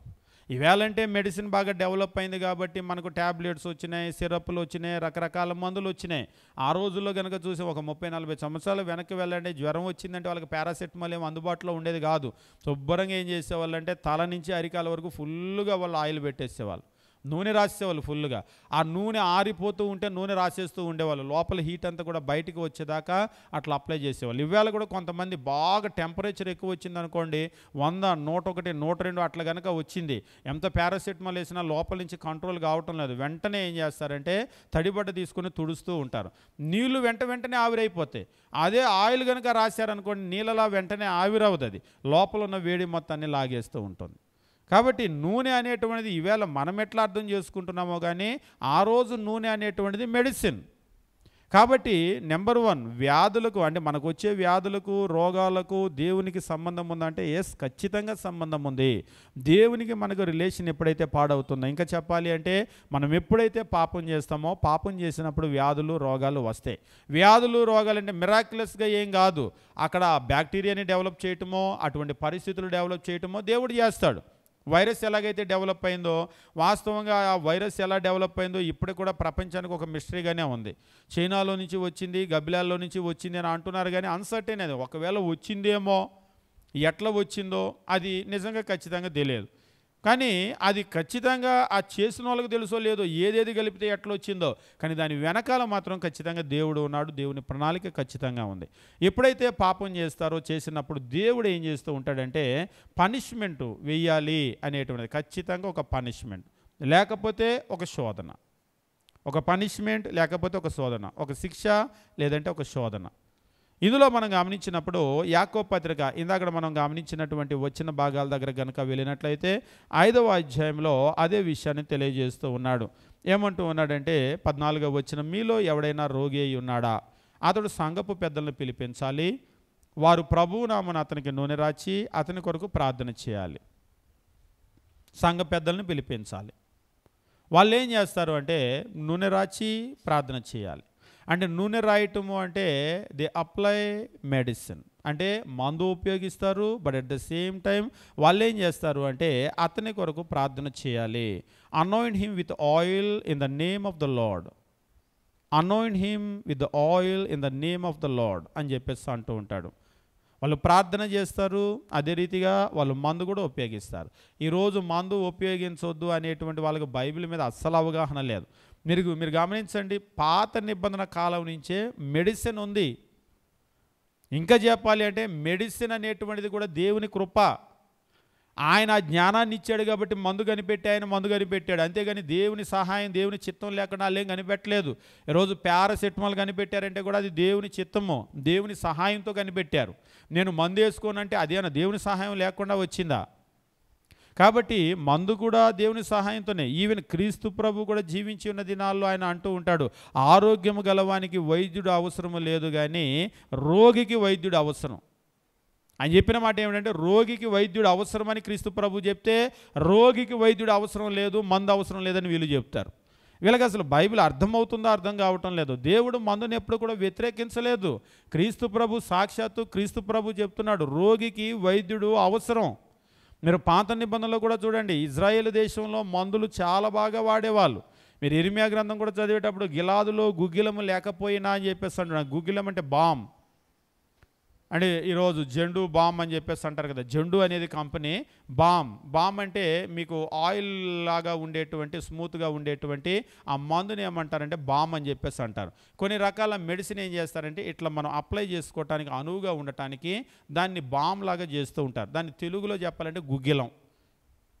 ఈవేళంటే మెడిసిన్ బాగా డెవలప్ అయింది కాబట్టి మనకు ట్యాబ్లెట్స్ వచ్చినాయి, సిరప్లు వచ్చినాయి, రకరకాల మందులు వచ్చినాయి. ఆ రోజుల్లో కనుక చూసి ఒక 30-40 సంవత్సరాలు వెనక్కి వెళ్ళండి, జ్వరం వచ్చిందంటే వాళ్ళకి పారాసెటమాల్ ఏమో అందుబాటులో ఉండేది కాదు. శుభ్రంగా ఏం చేసేవాళ్ళంటే తల నుంచి అరికాల వరకు ఫుల్గా వాళ్ళు ఆయిల్ పెట్టేసేవాళ్ళు, నూనె రాసేవాళ్ళు ఫుల్గా. ఆ నూనె ఆరిపోతూ ఉంటే నూనె రాసేస్తూ ఉండేవాళ్ళు, లోపల హీట్ అంతా కూడా బయటికి వచ్చేదాకా అట్లా అప్లై చేసేవాళ్ళు. ఇవాళ కూడా కొంతమంది బాగా టెంపరేచర్ ఎక్కువ వచ్చింది అనుకోండి, 100, 101, 102 అట్లా కనుక వచ్చింది, ఎంత పారాసెటమాల్ వేసినా లోపల నుంచి కంట్రోల్ కావటం లేదు. వెంటనే ఏం చేస్తారంటే తడిబట్ట తీసుకుని తుడుస్తూ ఉంటారు. నీళ్లు వెంటనే ఆవిరైపోతాయి. అదే ఆయిల్ కనుక రాశారనుకోండి, నీళ్ళలా వెంటనే ఆవిరవుతుంది, అది లోపల ఉన్న వేడి మొత్తాన్ని లాగేస్తూ ఉంటుంది. కాబట్టి నూనె అనేటువంటిది ఈవేళ మనం ఎట్లా అర్థం చేసుకుంటున్నామో కానీ ఆ రోజు నూనె అనేటువంటిది మెడిసిన్. కాబట్టి నెంబర్ 1, వ్యాధులకు, అంటే మనకు వచ్చే వ్యాధులకు, రోగాలకు దేవునికి సంబంధం ఉందంటే ఎస్, ఖచ్చితంగా సంబంధం ఉంది. దేవునికి మనకు రిలేషన్ ఎప్పుడైతే పాడవుతుందో, ఇంకా చెప్పాలి అంటే మనం ఎప్పుడైతే పాపం చేస్తామో, పాపం చేసినప్పుడు వ్యాధులు, రోగాలు వస్తాయి. వ్యాధులు, రోగాలు అంటే మిరాక్యులస్గా ఏం కాదు, అక్కడ బ్యాక్టీరియాని డెవలప్ చేయటమో, అటువంటి పరిస్థితులు డెవలప్ చేయటమో దేవుడు చేస్తాడు. వైరస్ ఎలాగైతే డెవలప్ అయిందో, వాస్తవంగా ఆ వైరస్ ఎలా డెవలప్ అయిందో ఇప్పుడు కూడా ప్రపంచానికి ఒక మిస్టరీగానే ఉంది. చైనాలో నుంచి వచ్చింది, గబ్బిలాల్లో నుంచి వచ్చింది అని అంటున్నారు కానీ అన్సర్టైన్ అది. ఒకవేళ వచ్చిందేమో, ఎట్లా వచ్చిందో అది నిజంగా ఖచ్చితంగా తెలియదు. కానీ అది ఖచ్చితంగా ఆ చేసిన వాళ్ళకి తెలుసో లేదో, ఏదేది కలిపితే ఎట్లా వచ్చిందో, కానీ దాని వెనకాల మాత్రం ఖచ్చితంగా దేవుడు ఉన్నాడు, దేవుని ప్రణాళిక ఖచ్చితంగా ఉంది. ఎప్పుడైతే పాపం చేస్తారో, చేసినప్పుడు దేవుడు ఏం చేస్తూ ఉంటాడంటే పనిష్మెంటు వెయ్యాలి అనేటువంటిది, ఖచ్చితంగా ఒక పనిష్మెంట్, లేకపోతే ఒక శోధన, ఒక పనిష్మెంట్ లేకపోతే ఒక శోధన, ఒక శిక్ష లేదంటే ఒక శోధన. ఇందులో మనం గమనించినప్పుడు యాకోబు పత్రిక ఇందాక మనం గమనించినటువంటి వచ్చిన భాగాల దగ్గర కనుక వెళ్ళినట్లయితే 5వ అధ్యాయంలో అదే విషయాన్ని తెలియజేస్తూ ఉన్నాడు. ఏమంటూ ఉన్నాడంటే 14వ వచనం, మీలో ఎవడైనా రోగి అయి ఉన్నాడా, అతడు సంఘపు పెద్దలను పిలిపించాలి, వారు ప్రభువు నామమున అతనికి నూనె రాచి అతని కొరకు ప్రార్థన చేయాలి. సంఘ పెద్దలను పిలిపించాలి. వాళ్ళు ఏం చేస్తారు అంటే నూనె రాచి ప్రార్థన చేయాలి. అంటే నూనె రాయటము అంటే దే అప్లై మెడిసిన్, అంటే మందు ఉపయోగిస్తారు. But at the same time వాళ్ళు ఏం చేస్తారు అంటే అతని కొరకు ప్రార్థన చేయాలి. Anoint him with oil in the name of the lord, anoint him with the oil in the name of the lord అని చెప్పేసి అంటూ ఉంటాడు. వాళ్ళు ప్రార్థన చేస్తారు, అదే రీతిగా వాళ్ళు మందు కూడా ఉపయోగిస్తారు. ఈరోజు మందు ఉపయోగించవద్దు అనేటువంటి వాళ్ళకి బైబిల్ మీద అస్సలు అవగాహన లేదు. మీరు గమనించండి, పాత నిబంధన కాలం నుంచే మెడిసిన్ ఉంది. ఇంకా చెప్పాలి అంటే మెడిసిన్ అనేటువంటిది కూడా దేవుని కృప. ఆయన ఆ జ్ఞానాన్ని ఇచ్చాడు కాబట్టి మందు కనిపెట్టి ఆయన మందు కనిపెట్టాడు. అంతేగాని దేవుని సహాయం, దేవుని చిత్తం లేకుండా వాళ్ళు ఏం కనిపెట్టలేదు. ఈరోజు పారాసెటమాల్ కనిపెట్టారంటే కూడా అది దేవుని చిత్తము, దేవుని సహాయంతో కనిపెట్టారు. నేను మందు వేసుకోనంటే అదేనా దేవుని సహాయం లేకుండా వచ్చిందా? కాబట్టి మందు కూడా దేవుని సహాయంతోనే. ఈవెన్ క్రీస్తు ప్రభు కూడా జీవించి ఉన్న దినాల్లో ఆయన అంటూ ఉంటాడు, ఆరోగ్యము గలవానికి వైద్యుడు అవసరము లేదు కానీ రోగికి వైద్యుడు అవసరం. ఆయన చెప్పిన మాట ఏమిటంటే రోగికి వైద్యుడు అవసరమని క్రీస్తు ప్రభు చెప్తే, రోగికి వైద్యుడు అవసరం లేదు, మందు అవసరం లేదని వీళ్ళు చెప్తారు. వీళ్ళకి అసలు బైబిల్ అర్థమవుతుందో అర్థం కావటం లేదు. దేవుడు మందుని ఎప్పుడు కూడా వ్యతిరేకించలేదు. క్రీస్తు ప్రభు సాక్షాత్తు క్రీస్తు ప్రభు చెప్తున్నాడు, రోగికి వైద్యుడు అవసరం. మీరు పాత నిబంధనలో కూడా చూడండి, ఇజ్రాయేల్ దేశంలో మందులు చాలా బాగా వాడేవాళ్ళు. మీరు ఇర్మియా గ్రంథం కూడా చదివేటప్పుడు గిలాదులో గుగ్గిలము లేకపోయినా అని చెప్పేసి అంటున్నాడు. గుగ్గిలం అంటే బామ్, అంటే ఈరోజు జెండు బామ్ అని చెప్పేసి అంటారు కదా. జెండు అనేది కంపెనీ, బామ్ అంటే మీకు ఆయిల్ లాగా ఉండేటువంటి స్మూత్గా ఉండేటువంటి ఆ మందుని ఏమంటారంటే బామ్ అని చెప్పేసి అంటారు. కొన్ని రకాల మెడిసిన్ ఏం చేస్తారంటే ఇట్లా మనం అప్లై చేసుకోవటానికి అనువుగా ఉండటానికి దాన్ని బామ్ లాగా చేస్తూ ఉంటారు. దాన్ని తెలుగులో చెప్పాలంటే గుగ్గిలం.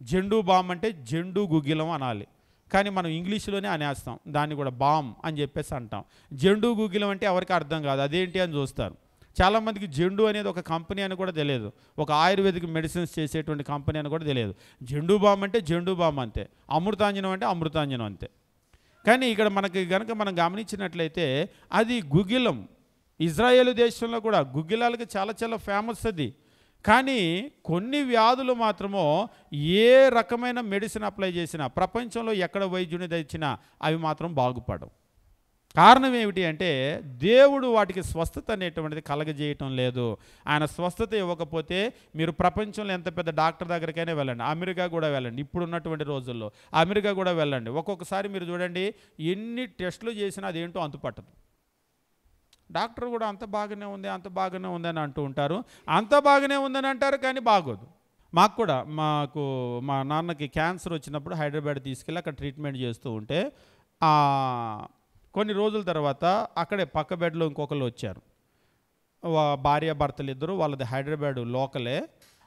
జెండు బామ్ అంటే జెండు గుగ్గిలం అనాలి, కానీ మనం ఇంగ్లీష్లోనే అనేస్తాం, దాన్ని కూడా బామ్ అని చెప్పేసి అంటాం. జెండు గుగ్గిలం అంటే ఎవరికి అర్థం కాదు, అదేంటి అని చూస్తారు. చాలామందికి జెండు అనేది ఒక కంపెనీ అని కూడా తెలియదు, ఒక ఆయుర్వేదిక్ మెడిసిన్స్ చేసేటువంటి కంపెనీ అని కూడా తెలియదు. జెండు బామ్ అంటే జెండు బామ్ అంతే, అమృతాంజనం అంటే అమృతాంజనం అంతే. కానీ ఇక్కడ మనకి కనుక మనం గమనించినట్లయితే అది గుగ్గిలం. ఇజ్రాయేల్ దేశంలో కూడా గుగ్గిలాలకి చాలా చాలా ఫేమస్ అది. కానీ కొన్ని వ్యాధులు మాత్రమో ఏ రకమైన మెడిసిన్ అప్లై చేసినా, ప్రపంచంలో ఎక్కడ వైద్యుని తెచ్చినా అవి మాత్రం బాగుపడవు. కారణం ఏమిటి అంటే దేవుడు వాటికి స్వస్థత అనేటువంటిది కలగజేయటం లేదు. ఆయన స్వస్థత ఇవ్వకపోతే మీరు ప్రపంచంలో ఎంత పెద్ద డాక్టర్ దగ్గరికైనా వెళ్ళండి, అమెరికా కూడా వెళ్ళండి, ఇప్పుడు ఉన్నటువంటి రోజుల్లో అమెరికా కూడా వెళ్ళండి. ఒక్కొక్కసారి మీరు చూడండి ఎన్ని టెస్టులు చేసినా అదేంటో అంతుపట్టదు. డాక్టర్ కూడా అంత బాగానే ఉంది, అంత బాగానే ఉందని అంటూ ఉంటారు. అంత బాగానే ఉందని అంటారు కానీ బాగోదు. మా నాన్నకి క్యాన్సర్ వచ్చినప్పుడు హైదరాబాద్ తీసుకెళ్ళి అక్కడ ట్రీట్మెంట్ చేస్తూ ఉంటే కొన్ని రోజుల తర్వాత అక్కడే పక్క బెడ్లో ఇంకొకరు వచ్చారు. భార్య భర్తలు ఇద్దరు, వాళ్ళది హైదరాబాద్ లోకలే.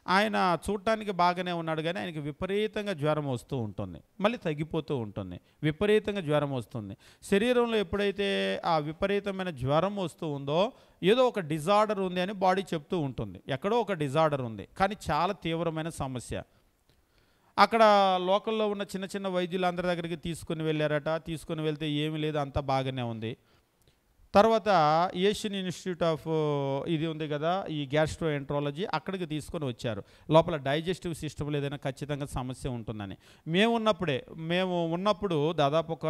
ఆయన చూడటానికి బాగానే ఉన్నాడు కానీ ఆయనకి విపరీతంగా జ్వరం వస్తూ ఉంటుంది, మళ్ళీ తగ్గిపోతూ ఉంటుంది, విపరీతంగా జ్వరం వస్తుంది. శరీరంలో ఎప్పుడైతే ఆ విపరీతమైన జ్వరం వస్తూ ఉందో ఏదో ఒక డిజార్డర్ ఉంది అని బాడీ చెప్తూ ఉంటుంది. ఎక్కడో ఒక డిజార్డర్ ఉంది, కానీ చాలా తీవ్రమైన సమస్య. అక్కడ లోకల్లో ఉన్న చిన్న చిన్న వైద్యులందరి దగ్గరికి తీసుకుని వెళ్ళారట. తీసుకుని వెళ్తే ఏమీ లేదు, అంతా బాగానే ఉంది. తర్వాత ఏషియన్ ఇన్స్టిట్యూట్ ఆఫ్ ఇది ఉంది కదా, ఈ గ్యాస్ట్రోఎంట్రాలజీ, అక్కడికి తీసుకొని వచ్చారు. లోపల డైజెస్టివ్ సిస్టమ్లో ఏదైనా ఖచ్చితంగా సమస్య ఉంటుందని. మేము ఉన్నప్పుడు దాదాపు ఒక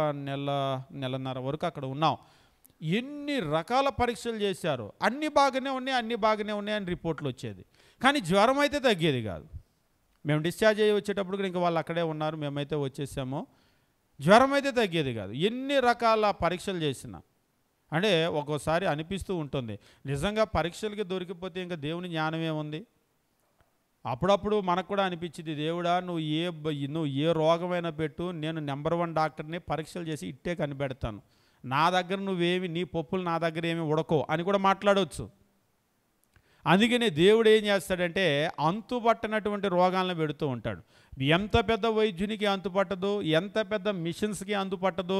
నెలన్నర వరకు అక్కడ ఉన్నాం. ఎన్ని రకాల పరీక్షలు చేశారు, అన్నీ బాగానే ఉన్నాయి అని రిపోర్ట్లు వచ్చేది, కానీ జ్వరం అయితే తగ్గేది కాదు. మేము డిశ్చార్జ్ అయ్యి వచ్చేటప్పుడు ఇంకా వాళ్ళు అక్కడే ఉన్నారు, మేమైతే వచ్చేసాము. జ్వరం అయితే తగ్గేది కాదు. ఎన్ని రకాల పరీక్షలు చేసినా అంటే ఒక్కోసారి అనిపిస్తూ ఉంటుంది, నిజంగా పరీక్షలకి దొరికిపోతే ఇంకా దేవుని జ్ఞానం ఏముంది? అప్పుడప్పుడు మనకు కూడా అనిపించింది, దేవుడా నువ్వు ఏ రోగమైనా పెట్టు, నేను నెంబర్ 1 డాక్టర్ని, పరీక్షలు చేసి ఇట్టే కనిపెడతాను, నా దగ్గర నువ్వేమి, నీ పప్పులు నా దగ్గర ఏమి ఉడకో అని కూడా మాట్లాడవచ్చు. అందుకనే దేవుడు ఏం చేస్తాడంటే అంతుపట్టనటువంటి రోగాలను పెడుతూ ఉంటాడు. ఎంత పెద్ద వైద్యునికి అంతుపట్టదు, ఎంత పెద్ద మిషన్స్కి అంతుపట్టదు,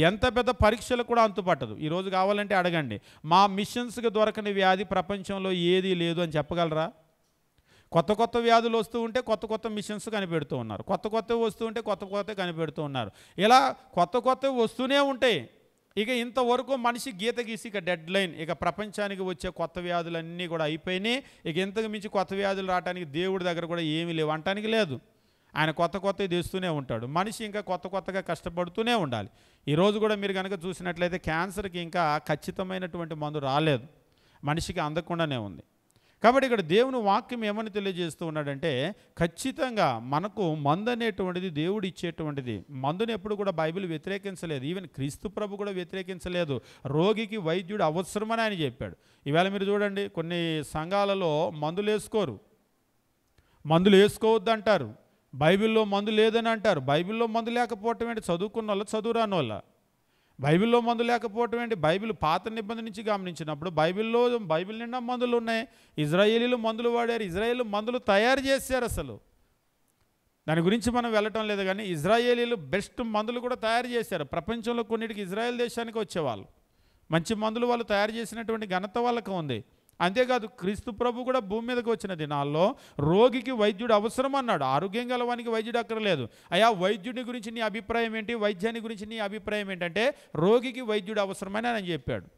ఎంత పెద్ద పరీక్షలకు కూడా అంతుపట్టదు. ఈరోజు కావాలంటే అడగండి, మా మిషన్స్కి దొరకని వ్యాధి ప్రపంచంలో ఏదీ లేదు అని చెప్పగలరా? కొత్త వ్యాధులు వస్తూ ఉంటే కొత్త మిషన్స్ కనిపెడుతూ ఉన్నారు, కొత్తవి వస్తూ ఉంటే కొత్త కనిపెడుతూ ఉన్నారు. ఇలా కొత్తవి వస్తూనే ఉంటాయి. ఇక ఇంతవరకు మనిషి గీత గీసి ఇక డెడ్ లైన్, ఇక ప్రపంచానికి వచ్చే కొత్త వ్యాధులన్నీ కూడా అయిపోయినాయి. ఇక ఇంతకు మించి కొత్త వ్యాధులు రావడానికి దేవుడి దగ్గర కూడా ఏమీ లేవు అంటానికి లేదు. ఆయన కొత్తవి తెస్తూనే ఉంటాడు. మనిషి ఇంకా కొత్తగా కష్టపడుతూనే ఉండాలి. ఈరోజు కూడా మీరు కనుక చూసినట్లయితే క్యాన్సర్కి ఇంకా ఖచ్చితమైనటువంటి మందు రాలేదు, మనిషికి అందకుండానే ఉంది. కాబట్టి ఇక్కడ దేవుని వాక్యం ఏమని తెలియజేస్తూ ఉన్నాడంటే ఖచ్చితంగా మనకు మందు అనేటువంటిది దేవుడు ఇచ్చేటువంటిది. మందుని ఎప్పుడు కూడా బైబిల్ వ్యతిరేకించలేదు, ఈవెన్ క్రీస్తు ప్రభు కూడా వ్యతిరేకించలేదు. రోగికి వైద్యుడు అవసరమని ఆయన చెప్పాడు. ఈవేళ మీరు చూడండి, కొన్ని సంఘాలలో మందులు వేసుకోవద్దు అంటారు, బైబిల్లో మందు లేదని అంటారు. బైబిల్లో మందు లేకపోవటం ఏంటి? చదువుకున్న వాళ్ళు, చదువురాని వాళ్ళ. బైబిల్లో మందు లేకపోవటం ఏంటి? బైబిల్ పాత నిబంధన నుంచి గమనించినప్పుడు బైబిల్ నిండా మందులు ఉన్నాయి. ఇజ్రాయేలీలు మందులు వాడారు, ఇజ్రాయేలు మందులు తయారు చేశారు. అసలు దాని గురించి మనం వెళ్ళటం లేదు, కానీ ఇజ్రాయేలీలు బెస్ట్ మందులు కూడా తయారు చేశారు. ప్రపంచంలో కొన్నిటికి ఇజ్రాయెల్ దేశానికి వచ్చేవాళ్ళు, మంచి మందులు వాళ్ళు తయారు చేసినటువంటి ఘనత వాళ్ళకు ఉంది. అంతేకాదు క్రీస్తు ప్రభు కూడా భూమి మీదకి వచ్చిన దినాల్లో రోగికి వైద్యుడు అవసరం అన్నాడు. ఆరోగ్యం గలవానికి వైద్యుడు అక్కర్లేదు. అయ్యా వైద్యుడి గురించి నీ అభిప్రాయం ఏంటి, వైద్యాన్ని గురించి నీ అభిప్రాయం ఏంటంటే రోగికి వైద్యుడు అవసరమని ఆయన చెప్పాడు.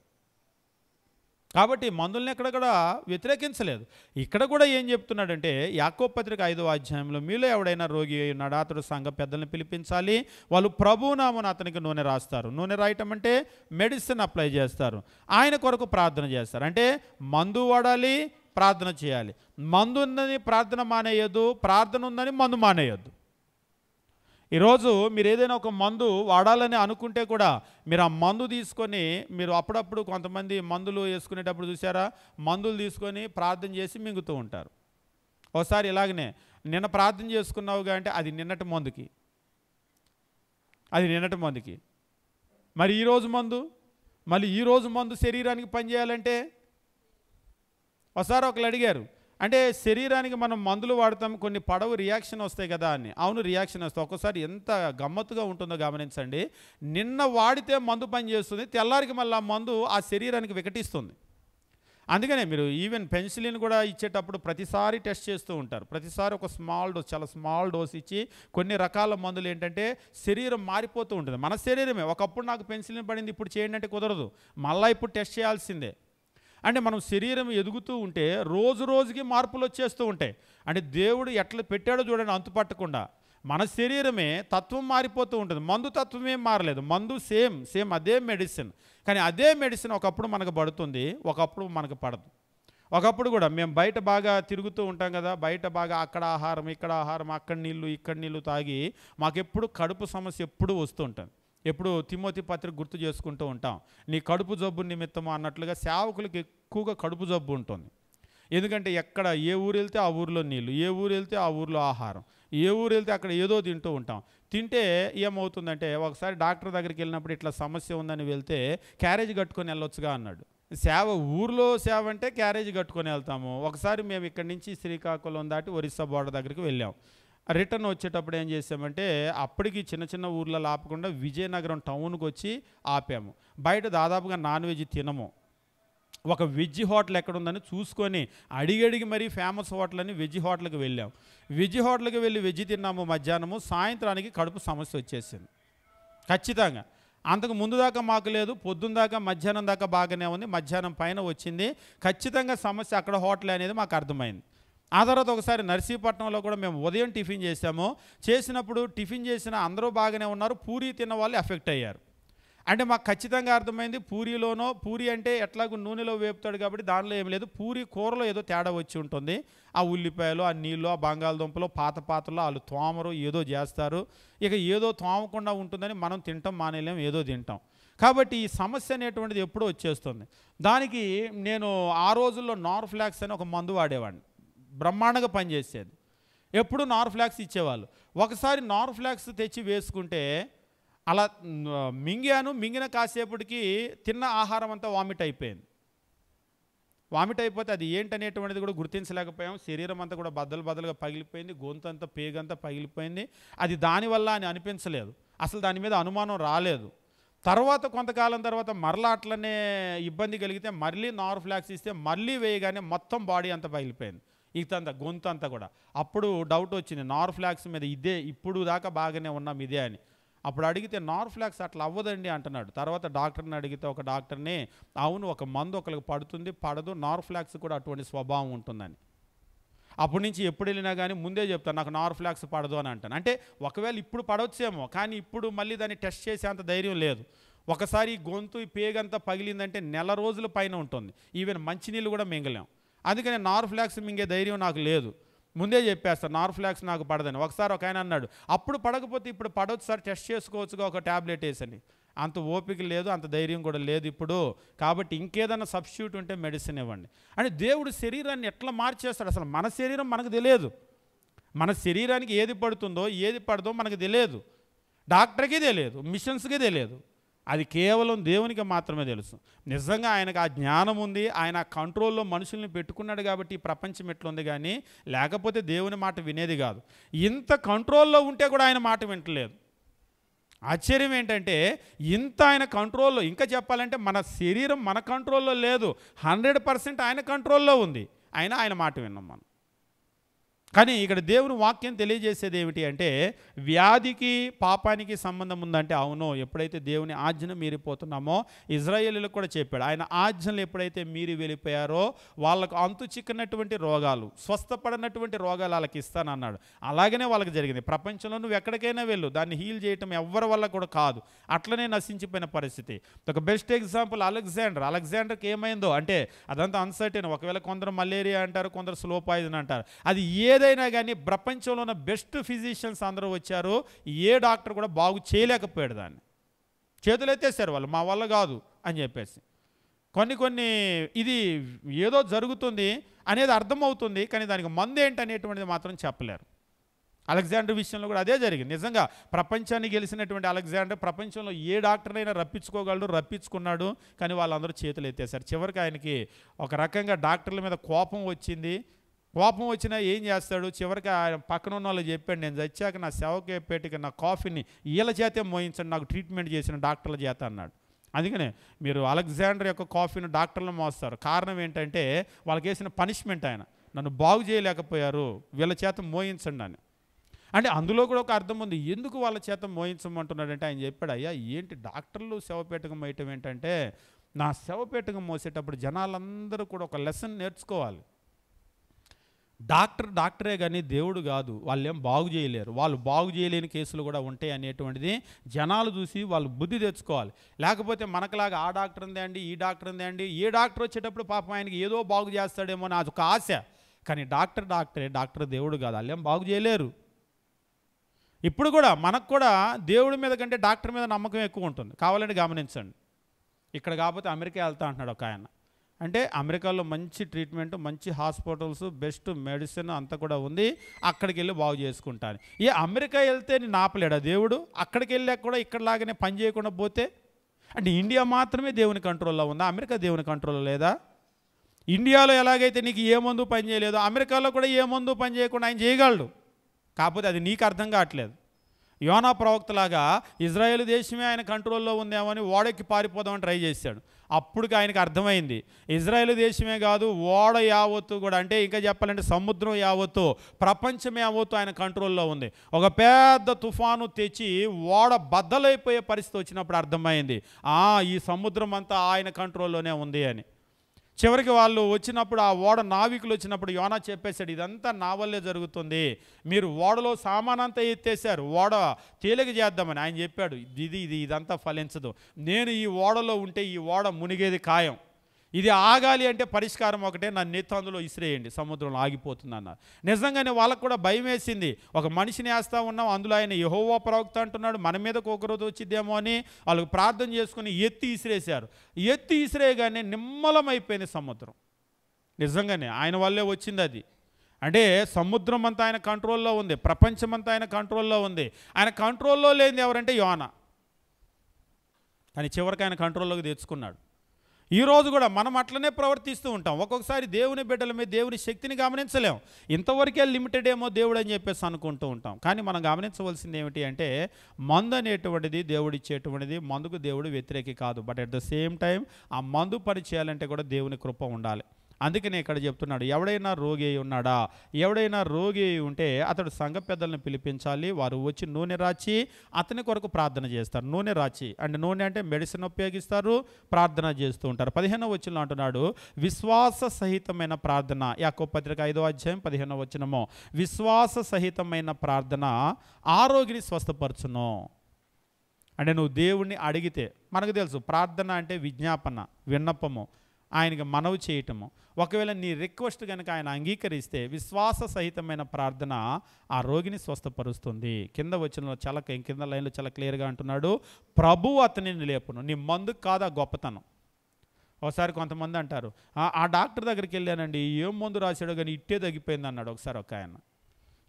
కాబట్టి మందుల్ని ఎక్కడ కూడా వ్యతిరేకించలేదు. ఇక్కడ కూడా ఏం చెప్తున్నాడంటే యాకోబు పత్రిక 5వ అధ్యాయంలో మీలో ఎవడైనా రోగి ఉన్నాడా అతడు సంఘ పెద్దలను పిలిపించాలి, వాళ్ళు ప్రభునామమున అతనికి నూనె రాస్తారు. నూనె రాయటం అంటే మెడిసిన్ అప్లై చేస్తారు, ఆయన కొరకు ప్రార్థన చేస్తారు. అంటే మందు వాడాలి, ప్రార్థన చేయాలి. మందు ఉందని ప్రార్థన మానేయద్దు, ప్రార్థన ఉందని మందు మానేయద్దు. ఈరోజు మీరు ఏదైనా ఒక మందు వాడాలని అనుకుంటే కూడా మీరు ఆ మందు తీసుకొని, మీరు అప్పుడప్పుడు కొంతమంది మందులు వేసుకునేటప్పుడు చూసారా, మందులు తీసుకొని ప్రార్థన చేసి మింగుతూ ఉంటారు. ఒకసారి ఇలాగనే నిన్న ప్రార్థన చేసుకున్నావుగా అంటే అది నిన్నటి మందుకి, మరి ఈరోజు మందు శరీరానికి పనిచేయాలంటే, ఒకసారి ఒకరు అడిగారు, అంటే శరీరానికి మనం మందులు వాడతాం, కొన్ని పడవ రియాక్షన్ వస్తాయి కదా అని. అవును, రియాక్షన్ వస్తాయి. ఒక్కోసారి ఎంత గమ్మత్తుగా ఉంటుందో గమనించండి. నిన్న వాడితే మందు పనిచేస్తుంది, తెల్లారికి మళ్ళీ ఆ మందు ఆ శరీరానికి వికటిస్తుంది. అందుకనే మీరు ఈవెన్ పెన్సిలిన్ కూడా ఇచ్చేటప్పుడు ప్రతిసారి టెస్ట్ చేస్తూ ఉంటారు. ప్రతిసారి ఒక చాలా స్మాల్ డోస్ ఇచ్చి కొన్ని రకాల మందులు ఏంటంటే శరీరం మారిపోతూ ఉంటుంది. మన శరీరమే ఒకప్పుడు నాకు పెన్సిలిన్ పడింది ఇప్పుడు చేయండి అంటే కుదరదు, మళ్ళీ ఇప్పుడు టెస్ట్ చేయాల్సిందే. అంటే మనం శరీరం ఎదుగుతూ ఉంటే రోజుకి మార్పులు వచ్చేస్తూ ఉంటాయి. అంటే దేవుడు ఎట్లా పెట్టాడో చూడండి, అంతుపట్టకుండా మన శరీరమే తత్వం మారిపోతూ ఉంటుంది. మందు తత్వం ఏం మారలేదు, మందు సేమ్ అదే మెడిసిన్. కానీ అదే మెడిసిన్ ఒకప్పుడు మనకు పడుతుంది, ఒకప్పుడు మనకు పడదు. ఒకప్పుడు కూడా మేము బయట బాగా తిరుగుతూ ఉంటాం కదా, బయట బాగా అక్కడ ఆహారం ఇక్కడ ఆహారం, అక్కడ నీళ్ళు ఇక్కడ నీళ్ళు తాగి మాకెప్పుడు కడుపు సమస్య ఎప్పుడు వస్తూ ఉంటుంది. ఎప్పుడు తిమోతి పత్రిక గుర్తు చేసుకుంటూ ఉంటాం, నీ కడుపు జబ్బు నిమిత్తము అన్నట్లుగా సేవకులకు ఎక్కువగా కడుపు జబ్బు ఉంటుంది. ఎందుకంటే ఎక్కడ ఏ ఊరు వెళ్తే ఆ ఊరిలో నీళ్ళు, ఏ ఊరు వెళ్తే ఆ ఊరిలో ఆహారం, ఏ ఊరు వెళ్తే అక్కడ ఏదో తింటూ ఉంటాం. తింటే ఏమవుతుందంటే ఒకసారి డాక్టర్ దగ్గరికి వెళ్ళినప్పుడు ఇట్లా సమస్య ఉందని వెళ్తే క్యారేజ్ కట్టుకొని వెళ్ళొచ్చుగా అన్నాడు. ఊర్లో సేవ అంటే క్యారేజ్ కట్టుకొని వెళ్తాము. ఒకసారి మేము ఇక్కడి నుంచి శ్రీకాకుళం దాటి ఒరిస్సా బోర్డర్ దగ్గరికి వెళ్ళాం. రిటర్న్ వచ్చేటప్పుడు ఏం చేసామంటే అప్పటికి చిన్న ఊర్లలో ఆపకుండా విజయనగరం టౌన్కి వచ్చి ఆపాము. బయట దాదాపుగా నాన్ వెజ్ తినము. ఒక వెజ్ హోటల్ ఎక్కడుందని చూసుకొని అడిగి మరీ ఫేమస్ హోటల్ అని వెజ్ హోటల్కి వెళ్ళాం. వెజ్ హోటల్కి వెళ్ళి వెజ్ తిన్నాము. మధ్యాహ్నము సాయంత్రానికి కడుపు సమస్య వచ్చేసింది ఖచ్చితంగా. అంతకు ముందు దాకా మాకు లేదు, పొద్దున్న దాకా మధ్యాహ్నం దాకా బాగానే ఉంది, మధ్యాహ్నం పైన వచ్చింది. ఖచ్చితంగా సమస్య అక్కడ హోటల్ అనేది మాకు అర్థమైంది. ఆ తర్వాత ఒకసారి నర్సీపట్నంలో కూడా మేము ఉదయం టిఫిన్ చేసినప్పుడు టిఫిన్ చేసిన అందరూ బాగానే ఉన్నారు, పూరీ తిన్న వాళ్ళు ఎఫెక్ట్ అయ్యారు. అంటే మాకు ఖచ్చితంగా అర్థమైంది పూరీ అంటే ఎట్లాగూ నూనెలో వేపుతాడు కాబట్టి దానిలో ఏం లేదు, పూరీ కూరలో ఏదో తేడా వచ్చి ఉంటుంది. ఆ ఉల్లిపాయలు, ఆ నీళ్ళు, ఆ బంగాళదుంపలు పాతలో వాళ్ళు తోమరు ఏదో చేస్తారు. ఇక ఏదో తోమకుండా ఉంటుందని మనం తింటాం మానేలేం, ఏదో తింటాం. కాబట్టి ఈ సమస్య అనేటువంటిది ఎప్పుడూ వచ్చేస్తుంది. దానికి నేను ఆ రోజుల్లో నార్ఫ్లాక్స్ అని ఒక మందు వాడేవాడిని. బ్రహ్మాండంగా పనిచేసేది. ఎప్పుడు నార్ఫ్లాక్స్ ఇచ్చేవాళ్ళు. ఒకసారి నార్ఫ్లాక్స్ తెచ్చి వేసుకుంటే అలా మింగిన కాసేపటికి తిన్న ఆహారం అంతా వామిట్ అయిపోయింది. వామిట్ అయిపోతే అది ఏంటనేటువంటిది కూడా గుర్తించలేకపోయాం. శరీరం అంతా కూడా బద్దలుగా పగిలిపోయింది, గొంతు అంతా పేగంతా పగిలిపోయింది. అది దానివల్ల అని అనిపించలేదు, అసలు దాని మీద అనుమానం రాలేదు. తర్వాత కొంతకాలం తర్వాత మరలా అట్లనే ఇబ్బంది కలిగితే మళ్ళీ నార్ఫ్లాక్స్ ఇస్తే మళ్ళీ వేయగానే మొత్తం బాడీ అంతా పగిలిపోయింది, ఇదంతా గొంతు అంతా కూడా. అప్పుడు డౌట్ వచ్చింది నార్ఫ్లాక్స్ మీద, ఇదే ఇప్పుడు దాకా బాగానే ఉన్నాం ఇదే అని. అప్పుడు అడిగితే నార్ఫ్లాక్స్ అట్లా అవ్వదండి అంటున్నాడు. తర్వాత డాక్టర్ని అడిగితే ఒక డాక్టర్ని, అవును ఒక మందు ఒకరికి పడుతుంది, పడదు, నార్ఫ్లాక్స్ కూడా అటువంటి స్వభావం ఉంటుందని. అప్పటి నుంచి ఎప్పుడు వెళ్ళినా కానీ ముందే చెప్తాను నాకు నార్ఫ్లాక్స్ పడదు అని అంటాను. అంటే ఒకవేళ ఇప్పుడు పడవచ్చేమో, కానీ ఇప్పుడు మళ్ళీ దాన్ని టెస్ట్ చేసేంత ధైర్యం లేదు. ఒకసారి గొంతు ఈ పేగంతా పగిలిందంటే నెల రోజుల పైన ఉంటుంది, ఈవెన్ మంచినీళ్ళు కూడా మింగలేం. అందుకని నార్ఫ్లాక్స్ మింగే ధైర్యం నాకు లేదు, ముందే చెప్పేస్తాను నార్ఫ్లాక్స్ నాకు పడదని. ఒకసారి ఒక ఆయన అన్నాడు, అప్పుడు పడకపోతే ఇప్పుడు పడవచ్చు సార్, టెస్ట్ చేసుకోవచ్చుగా ఒక ట్యాబ్లెట్ వేసని. అంత ఓపిక లేదు, అంత ధైర్యం కూడా లేదు ఇప్పుడు. కాబట్టి ఇంకేదైనా సబ్స్టిట్యూట్ ఉంటే మెడిసిన్ ఇవ్వండి అని. దేవుడు శరీరాన్ని ఎట్లా మార్చేస్తాడు, అసలు మన శరీరం మనకు తెలియదు. మన శరీరానికి ఏది పడుతుందో ఏది పడదో మనకు తెలియదు, డాక్టర్కి తెలియదు, మిషన్స్కి తెలియదు. అది కేవలం దేవునికి మాత్రమే తెలుసు. నిజంగా ఆయనకు ఆ జ్ఞానం ఉంది, ఆయన కంట్రోల్లో మనుషుల్ని పెట్టుకున్నాడు కాబట్టి ఈ ప్రపంచం ఎట్లుంది, కానీ లేకపోతే దేవుని మాట వినేది కాదు. ఇంత కంట్రోల్లో ఉంటే కూడా ఆయన మాట వింటలేదు. ఆశ్చర్యం ఏంటంటే ఇంత ఆయన కంట్రోల్లో, ఇంకా చెప్పాలంటే మన శరీరం మన కంట్రోల్లో లేదు, 100% ఆయన కంట్రోల్లో ఉంది, అయినా ఆయన మాట విన్నాం మనం. కానీ ఇక్కడ దేవుని వాక్యం తెలియజేసేది ఏమిటి అంటే, వ్యాధికి పాపానికి సంబంధం ఉందంటే అవును. ఎప్పుడైతే దేవుని ఆజ్ఞను మీరిపోతున్నామో, ఇజ్రాయేలీలకు కూడా చెప్పాడు, ఆయన ఆజ్ఞలు ఎప్పుడైతే మీరి వెళ్ళిపోయారో వాళ్ళకు అంతు చిక్కనటువంటి రోగాలు, స్వస్థపడినటువంటి రోగాలు వాళ్ళకి ఇస్తానన్నాడు. అలాగనే వాళ్ళకి జరిగింది. ప్రపంచంలో నువ్వు ఎక్కడికైనా వెళ్ళు, దాన్ని హీల్ చేయటం ఎవరి వల్ల కూడా కాదు, అట్లనే నశించిపోయిన పరిస్థితి. ఒక బెస్ట్ ఎగ్జాంపుల్ అలెగ్జాండర్కి ఏమైందో అంటే అదంతా అన్సర్టైన్. ఒకవేళ కొందరు మలేరియా అంటారు, కొందరు స్లో పాయిజన్ అంటారు. అది ఏదైనా కానీ ప్రపంచంలో ఉన్న బెస్ట్ ఫిజిషియన్స్ అందరూ వచ్చారు, ఏ డాక్టర్ కూడా బాగు చేయలేకపోయాడు దాన్ని. చేతులు ఎత్తేసారు వాళ్ళు, మా వల్ల కాదు అని చెప్పేసి. కొన్ని ఇది ఏదో జరుగుతుంది అనేది అర్థమవుతుంది, కానీ దానికి మందు ఏంటనేటువంటిది మాత్రం చెప్పలేరు. అలెగ్జాండర్ విషయంలో కూడా అదే జరిగింది. నిజంగా ప్రపంచాన్ని గెలిచినటువంటి అలెగ్జాండర్ ప్రపంచంలో ఏ డాక్టర్నైనా రప్పించుకోగలడు, రప్పించుకున్నాడు, కానీ వాళ్ళందరూ చేతులు ఎత్తేసారు. చివరికి ఆయనకి ఒక రకంగా డాక్టర్ల మీద కోపం వచ్చింది. కోపం వచ్చినా ఏం చేస్తాడు, చివరికి ఆయన పక్కన ఉన్న వాళ్ళు చెప్పాడు, నేను చచ్చాక నా సేవకేపేటికి నా కాఫీని వీళ్ళ చేతే మోయించండి, నాకు ట్రీట్మెంట్ చేసిన డాక్టర్ల చేత అన్నాడు. అందుకనే మీరు అలెగ్జాండర్ యొక్క కాఫీని డాక్టర్లు మోస్తారు. కారణం ఏంటంటే వాళ్ళకి వేసిన పనిష్మెంట్, ఆయన నన్ను బాగు చేయలేకపోయారు, వీళ్ళ చేత మోయించండి అని. అంటే అందులో కూడా ఒక అర్థం ఉంది, ఎందుకు వాళ్ళ చేత మోయించమంటున్నాడంటే ఆయన చెప్పాడు, అయ్యా ఏంటి డాక్టర్లు శవపేటకం మోయటం ఏంటంటే, నా శవపేటకం మోసేటప్పుడు జనాలందరూ కూడా ఒక లెసన్ నేర్చుకోవాలి. డాక్టరే కానీ దేవుడు కాదు, వాళ్ళు ఏం బాగు చేయలేరు, వాళ్ళు బాగు చేయలేని కేసులు కూడా ఉంటాయి అనేటువంటిది జనాలు చూసి వాళ్ళు బుద్ధి తెచ్చుకోవాలి. లేకపోతే మనకులాగా ఆ డాక్టర్ ఉందే అండి, ఈ డాక్టర్ ఉందే అండి, ఏ డాక్టర్ వచ్చేటప్పుడు పాపం ఆయనకి ఏదో బాగు చేస్తాడేమో అని అదొక ఆశ. కానీ డాక్టర్ దేవుడు కాదు, వాళ్ళు ఏం బాగు చేయలేరు. ఇప్పుడు కూడా మనకు కూడా దేవుడి మీద కంటే డాక్టర్ మీద నమ్మకం ఎక్కువ ఉంటుంది. కావాలంటే గమనించండి. ఇక్కడ కాకపోతే అమెరికా వెళ్తా అంటున్నాడు ఒక ఆయన. అంటే అమెరికాలో మంచి ట్రీట్మెంట్, మంచి హాస్పిటల్స్, బెస్ట్ మెడిసిన్ అంతా కూడా ఉంది, అక్కడికి వెళ్ళి బాగు చేసుకుంటాను. అమెరికా వెళ్తే నేను ఆపలేడా దేవుడు? అక్కడికి వెళ్ళాక కూడా ఇక్కడలాగానే పని చేయకుండా పోతే, అంటే ఇండియా మాత్రమే దేవుని కంట్రోల్లో ఉందా, అమెరికా దేవుని కంట్రోల్లో లేదా? ఇండియాలో ఎలాగైతే నీకు ఏ మందు పని చేయలేదో, అమెరికాలో కూడా ఏ మందు పని చేయకుండా ఆయన చేయగలడు. కాకపోతే అది నీకు అర్థం కావట్లేదు. యోనా ప్రవక్తలాగా ఇజ్రాయేల్ దేశమే ఆయన కంట్రోల్లో ఉందేమని ఓడెక్కి పారిపోదామని ట్రై చేశాడు. అప్పుడు ఆయనకు అర్థమైంది ఇజ్రాయేల్ దేశమే కాదు, ఓడ యావత్తు కూడా, అంటే ఇంకా చెప్పాలంటే సముద్రం యావత్తు, ప్రపంచం యావత్తు ఆయన కంట్రోల్లో ఉంది. ఒక పెద్ద తుఫాను తెచ్చి ఓడ బద్దలైపోయే పరిస్థితి వచ్చినప్పుడు అర్థమైంది, ఈ సముద్రం అంతా ఆయన కంట్రోల్లోనే ఉంది అని. చివరికి వాళ్ళు వచ్చినప్పుడు, ఆ ఓడ నావికులు వచ్చినప్పుడు యోనా చెప్పేశాడు, ఇదంతా నా వల్లే జరుగుతుంది, మీరు ఓడలో సామానంతా ఎత్తేసారు, ఓడ తేలిక చేద్దామని. ఆయన చెప్పాడు, ఇదంతా ఫలించదు, నేను ఈ ఓడలో ఉంటే ఈ ఓడ మునిగేది ఖాయం, ఇది ఆగాలి అంటే పరిష్కారం ఒకటే, నన్ను ఎత్తు అందులో ఇసిరేయండి, సముద్రంలో ఆగిపోతుంది అన్నారు. నిజంగానే వాళ్ళకు కూడా భయం వేసింది. ఒక మనిషిని వేస్తూ ఉన్నాం, అందులో ఆయన యెహోవా ప్రవక్త అంటున్నాడు, మన మీదకు ఒకరోజు వచ్చిద్దేమో అని వాళ్ళకు ప్రార్థన చేసుకుని ఎత్తి ఇసిరేశారు. ఎత్తి ఇసిరేయగానే నిమ్మలమైపోయింది సముద్రం. నిజంగానే ఆయన వల్లే వచ్చింది అది. అంటే సముద్రం అంతా ఆయన కంట్రోల్లో ఉంది, ప్రపంచమంతా ఆయన కంట్రోల్లో ఉంది. ఆయన కంట్రోల్లో లేనిది ఎవరంటే యోనా. కానీ చివరికి ఆయన కంట్రోల్లోకి తెచ్చుకున్నాడు. ఈరోజు కూడా మనం అట్లనే ప్రవర్తిస్తూ ఉంటాం. ఒక్కొక్కసారి దేవుని బిడ్డల మీద దేవుని శక్తిని గమనించలేం. ఇంతవరకే లిమిటెడ్ ఏమో దేవుడు అని చెప్పేసి అనుకుంటూ ఉంటాం. కానీ మనం గమనించవలసింది ఏమిటి అంటే, మందు అనేటువంటిది దేవుడు ఇచ్చేటువంటిది, మందుకు దేవుడు వ్యతిరేకి కాదు. But at the same time ఆ మందు పని చేయాలంటే కూడా దేవుని కృప ఉండాలి. అందుకనే ఇక్కడ చెప్తున్నాడు, ఎవడైనా రోగి అయి ఉన్నాడా, ఎవడైనా రోగి అయి ఉంటే అతడు సంఘ పెద్దలను పిలిపించాలి, వారు వచ్చి నూనె రాచి అతని కొరకు ప్రార్థన చేస్తారు. నూనె రాచి అంటే నూనె అంటే మెడిసిన్ ఉపయోగిస్తారు, ప్రార్థన చేస్తూ ఉంటారు. 15వ వచనంలో అంటున్నాడు, విశ్వాస సహితమైన ప్రార్థన. యాకోబు పత్రిక 5వ అధ్యాయం 15వ వచనము, విశ్వాస సహితమైన ప్రార్థన ఆ రోగిని స్వస్థపరచును. అంటే నువ్వు దేవుణ్ణి అడిగితే, మనకు తెలుసు ప్రార్థన అంటే విజ్ఞాపన, విన్నపము, ఆయనకి మనవి చేయటము. ఒకవేళ నీ రిక్వెస్ట్ కనుక ఆయన అంగీకరిస్తే విశ్వాస సహితమైన ప్రార్థన ఆ రోగిని స్వస్థపరుస్తుంది. కింద వచ్చిన కింద లైన్లో చాలా క్లియర్గా అంటున్నాడు, ప్రభువు అతనిని లేపును. నీ మందుకు కాదు ఆ గొప్పతనం. ఒకసారి కొంతమంది అంటారు, ఆ డాక్టర్ దగ్గరికి వెళ్ళానండి, ఏం మందు రాశాడో కానీ ఇట్టే తగ్గిపోయింది అన్నాడు ఒకసారి ఒక ఆయన.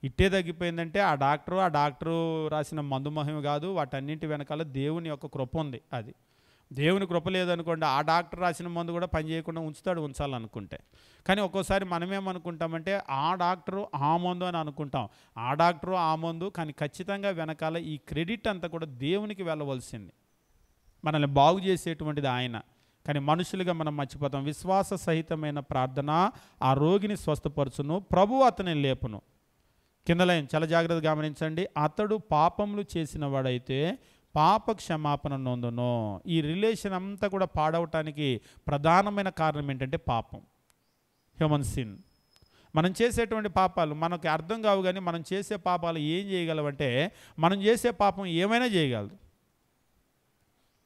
ఇట్టే తగ్గిపోయిందంటే ఆ డాక్టరు రాసిన మందు మహిమ కాదు, వాటన్నింటి వెనకాల దేవుని యొక్క కృప ఉంది. అది దేవుని కృప లేదనుకోండి, ఆ డాక్టర్ రాసిన మందు కూడా పని చేయకుండా ఉంచాలనుకుంటే. కానీ ఒక్కోసారి మనమేమనుకుంటామంటే ఆ డాక్టరు ఆ మందు అని అనుకుంటాం, ఆ డాక్టరు ఆ మందు, కానీ ఖచ్చితంగా వెనకాల ఈ క్రెడిట్ అంతా కూడా దేవునికి వెళ్ళవలసింది. మనల్ని బాగు చేసేటువంటిది ఆయన. కానీ మనుషులుగా మనం మర్చిపోతాం. విశ్వాస సహితమైన ప్రార్థన ఆ రోగిని స్వస్థపరచును, ప్రభువు అతనిని లేపును. కింద లైన్ చాలా జాగ్రత్తగా గమనించండి, అతడు పాపములు చేసిన వాడైతే పాప క్షమాపణ నొందును. ఈ రిలేషన్ అంతా కూడా పాడవటానికి ప్రధానమైన కారణం ఏంటంటే పాపం, హ్యూమన్ సిన్. మనం చేసేటువంటి పాపాలు మనకు అర్థం కావు, కానీ మనం చేసే పాపాలు ఏం చేయగలవంటే, మనం చేసే పాపం ఏమైనా చేయగలదు.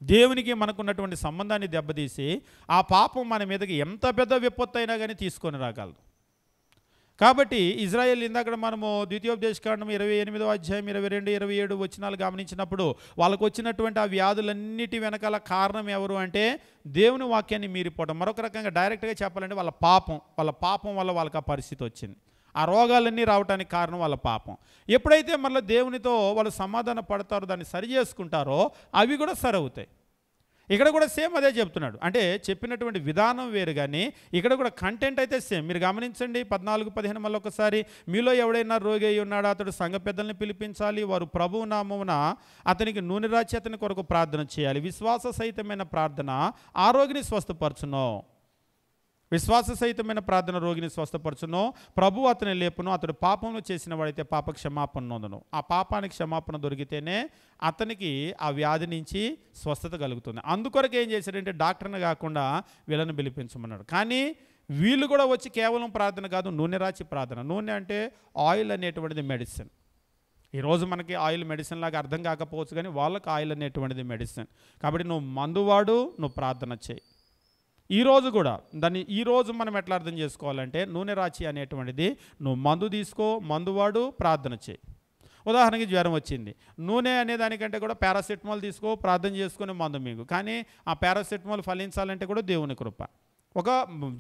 దేవునికి మనకున్నటువంటి సంబంధాన్ని దెబ్బతీసి ఆ పాపం మన మీదకి ఎంత పెద్ద విపత్తు అయినా కానీ తీసుకొని రాగలదు. కాబట్టి ఇజ్రాయేల్ ఇందాక మనము ద్వితీయోపదేశకాండం 28వ అధ్యాయం 22, 27 వచనాలు గమనించినప్పుడు వాళ్ళకు వచ్చినటువంటి ఆ వ్యాధులన్నిటి వెనకాల కారణం ఎవరు అంటే దేవుని వాక్యాన్ని మీరిపోవడం. మరొక రకంగా డైరెక్ట్గా చెప్పాలంటే వాళ్ళ పాపం వల్ల వాళ్ళకి ఆ పరిస్థితి వచ్చింది. ఆ రోగాలన్నీ రావడానికి కారణం వాళ్ళ పాపం. ఎప్పుడైతే మళ్ళీ దేవునితో వాళ్ళు సమాధాన పడతారో, దాన్ని సరి చేసుకుంటారో, అవి కూడా సరవుతాయి. ఇక్కడ కూడా సేమ్ అదే చెప్తున్నాడు. అంటే చెప్పినటువంటి విధానం వేరు, కానీ ఇక్కడ కూడా కంటెంట్ అయితే సేమ్. మీరు గమనించండి 14-15 మళ్ళీ ఒకసారి, మీలో ఎవడైనా రోగి అయి ఉన్నాడో అతడు సంఘ పెద్దల్ని పిలిపించాలి, వారు ప్రభువు నామమున అతనికి నూనె రాచి అతని కొరకు ప్రార్థన చేయాలి. విశ్వాస సహితమైన ప్రార్థన ఆ రోగిని స్వస్థపరచును. విశ్వాస సహితమైన ప్రార్థన రోగిని స్వస్థపరచును, ప్రభువు అతని లేపును. అతడు పాపంలో చేసిన వాడైతే పాప క్షమాపణ నొందును. ఆ పాపానికి క్షమాపణ దొరికితేనే అతనికి ఆ వ్యాధి నుంచి స్వస్థత కలుగుతుంది. అందుకొరకు ఏం చేశాడంటే డాక్టర్ని కాకుండా వీళ్ళని పిలిపించమన్నాడు. కానీ వీళ్ళు కూడా వచ్చి కేవలం ప్రార్థన కాదు, నూనె రాచి ప్రార్థన. నూనె అంటే ఆయిల్ అనేటువంటిది మెడిసిన్. ఈరోజు మనకి ఆయిల్ మెడిసిన్ లాగా అర్థం కాకపోవచ్చు, కానీ వాళ్ళకి ఆయిల్ అనేటువంటిది మెడిసిన్. కాబట్టి నువ్వు మందు వాడు, నువ్వు ప్రార్థన చేయి. ఈరోజు మనం ఎట్లా అర్థం చేసుకోవాలంటే, నూనె రాచి అనేటువంటిది నువ్వు మందు తీసుకో, మందు వాడు, ప్రార్థన చేయి. ఉదాహరణకి జ్వరం వచ్చింది, నూనె అనేదానికంటే కూడా పారాసెటమాల్ తీసుకో, ప్రార్థన చేసుకుని మందు మీకు. కానీ ఆ పారాసెటమాల్ ఫలించాలంటే కూడా దేవుని కృప. ఒక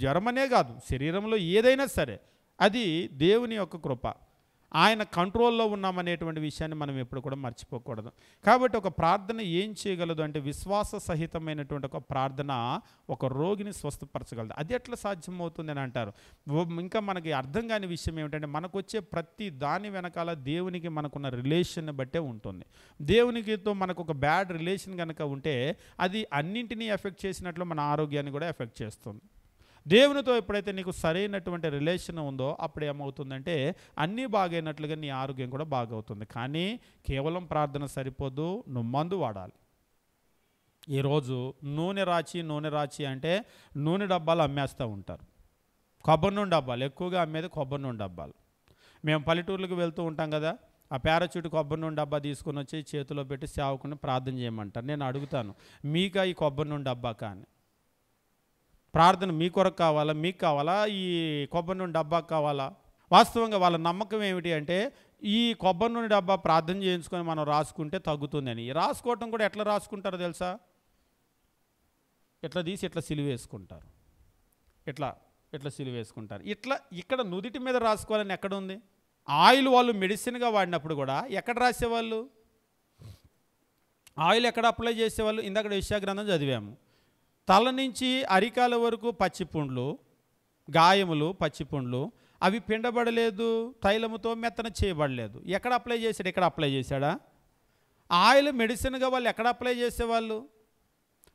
జ్వరం అనే కాదు, శరీరంలో ఏదైనా సరే అది దేవుని యొక్క కృప. ఆయన కంట్రోల్లో ఉన్నామనేటువంటి విషయాన్ని మనం ఎప్పుడు కూడా మర్చిపోకూడదు. కాబట్టి ఒక ప్రార్థన ఏం చేయగలదు అంటే, విశ్వాస సహితమైనటువంటి ఒక ప్రార్థన ఒక రోగిని స్వస్థపరచగలదు. అది ఎట్లా సాధ్యమవుతుంది అని అంటారు. ఇంకా మనకి అర్థం కాని విషయం ఏమిటంటే, మనకు వచ్చే ప్రతి దాని వెనకాల దేవునికి మనకున్న రిలేషన్ బట్టే ఉంటుంది. దేవునికితో మనకు ఒక బ్యాడ్ రిలేషన్ కనుక ఉంటే అది అన్నింటినీ ఎఫెక్ట్ చేసినట్లు మన ఆరోగ్యాన్ని కూడా ఎఫెక్ట్ చేస్తుంది. దేవునితో ఎప్పుడైతే నీకు సరైనటువంటి రిలేషన్ ఉందో అప్పుడు ఏమవుతుందంటే అన్నీ బాగైనట్లుగా నీ ఆరోగ్యం కూడా బాగవుతుంది. కానీ కేవలం ప్రార్థన సరిపోదు, నువ్వు మందు వాడాలి. ఈరోజు నూనె రాచి అంటే నూనె డబ్బాలు అమ్మేస్తూ ఉంటారు. కొబ్బరి నూనె డబ్బాలు ఎక్కువగా అమ్మేది కొబ్బరి నూనె డబ్బాలు. మేము పల్లెటూర్లకు వెళ్తూ ఉంటాం కదా, ఆ పారాచూట్ కొబ్బరి నూనె డబ్బా తీసుకుని వచ్చి చేతిలో పెట్టి సేవకుని ప్రార్థన చేయమంటారు. నేను అడుగుతాను, మీకా ఈ కొబ్బరి నూనె డబ్బా కానీ ప్రార్థన మీ కొరకు కావాలా, మీకు కావాలా, ఈ కొబ్బరి నూనె డబ్బా కావాలా? వాస్తవంగా వాళ్ళ నమ్మకం ఏమిటి అంటే, ఈ కొబ్బరి నూనె డబ్బా ప్రార్థన చేయించుకొని మనం రాసుకుంటే తగ్గుతుందని. రాసుకోవటం కూడా ఎట్లా రాసుకుంటారో తెలుసా? ఇట్లా తీసి ఇట్లా సిలువేసుకుంటారు. ఇట్లా ఇట్లా సిలువ వేసుకుంటారు. ఇట్లా ఇక్కడ నుదిటి మీద రాసుకోవాలని ఎక్కడ ఉంది? ఆయిల్ వాళ్ళు మెడిసిన్గా వాడినప్పుడు కూడా ఎక్కడ రాసేవాళ్ళు? ఆయిల్ ఎక్కడ అప్లై చేసేవాళ్ళు? ఇందాక యెషయా గ్రంథం చదివాము. తల నుంచి అరికాల వరకు పచ్చిపుండ్లు, గాయములు, పచ్చిపుండ్లు, అవి పిండబడలేదు, తైలముతో మెత్తన చేయబడలేదు. ఎక్కడ అప్లై చేశాడు? ఇక్కడ అప్లై చేశాడా? ఆయిల్ మెడిసిన్గా వాళ్ళు ఎక్కడ అప్లై చేసేవాళ్ళు?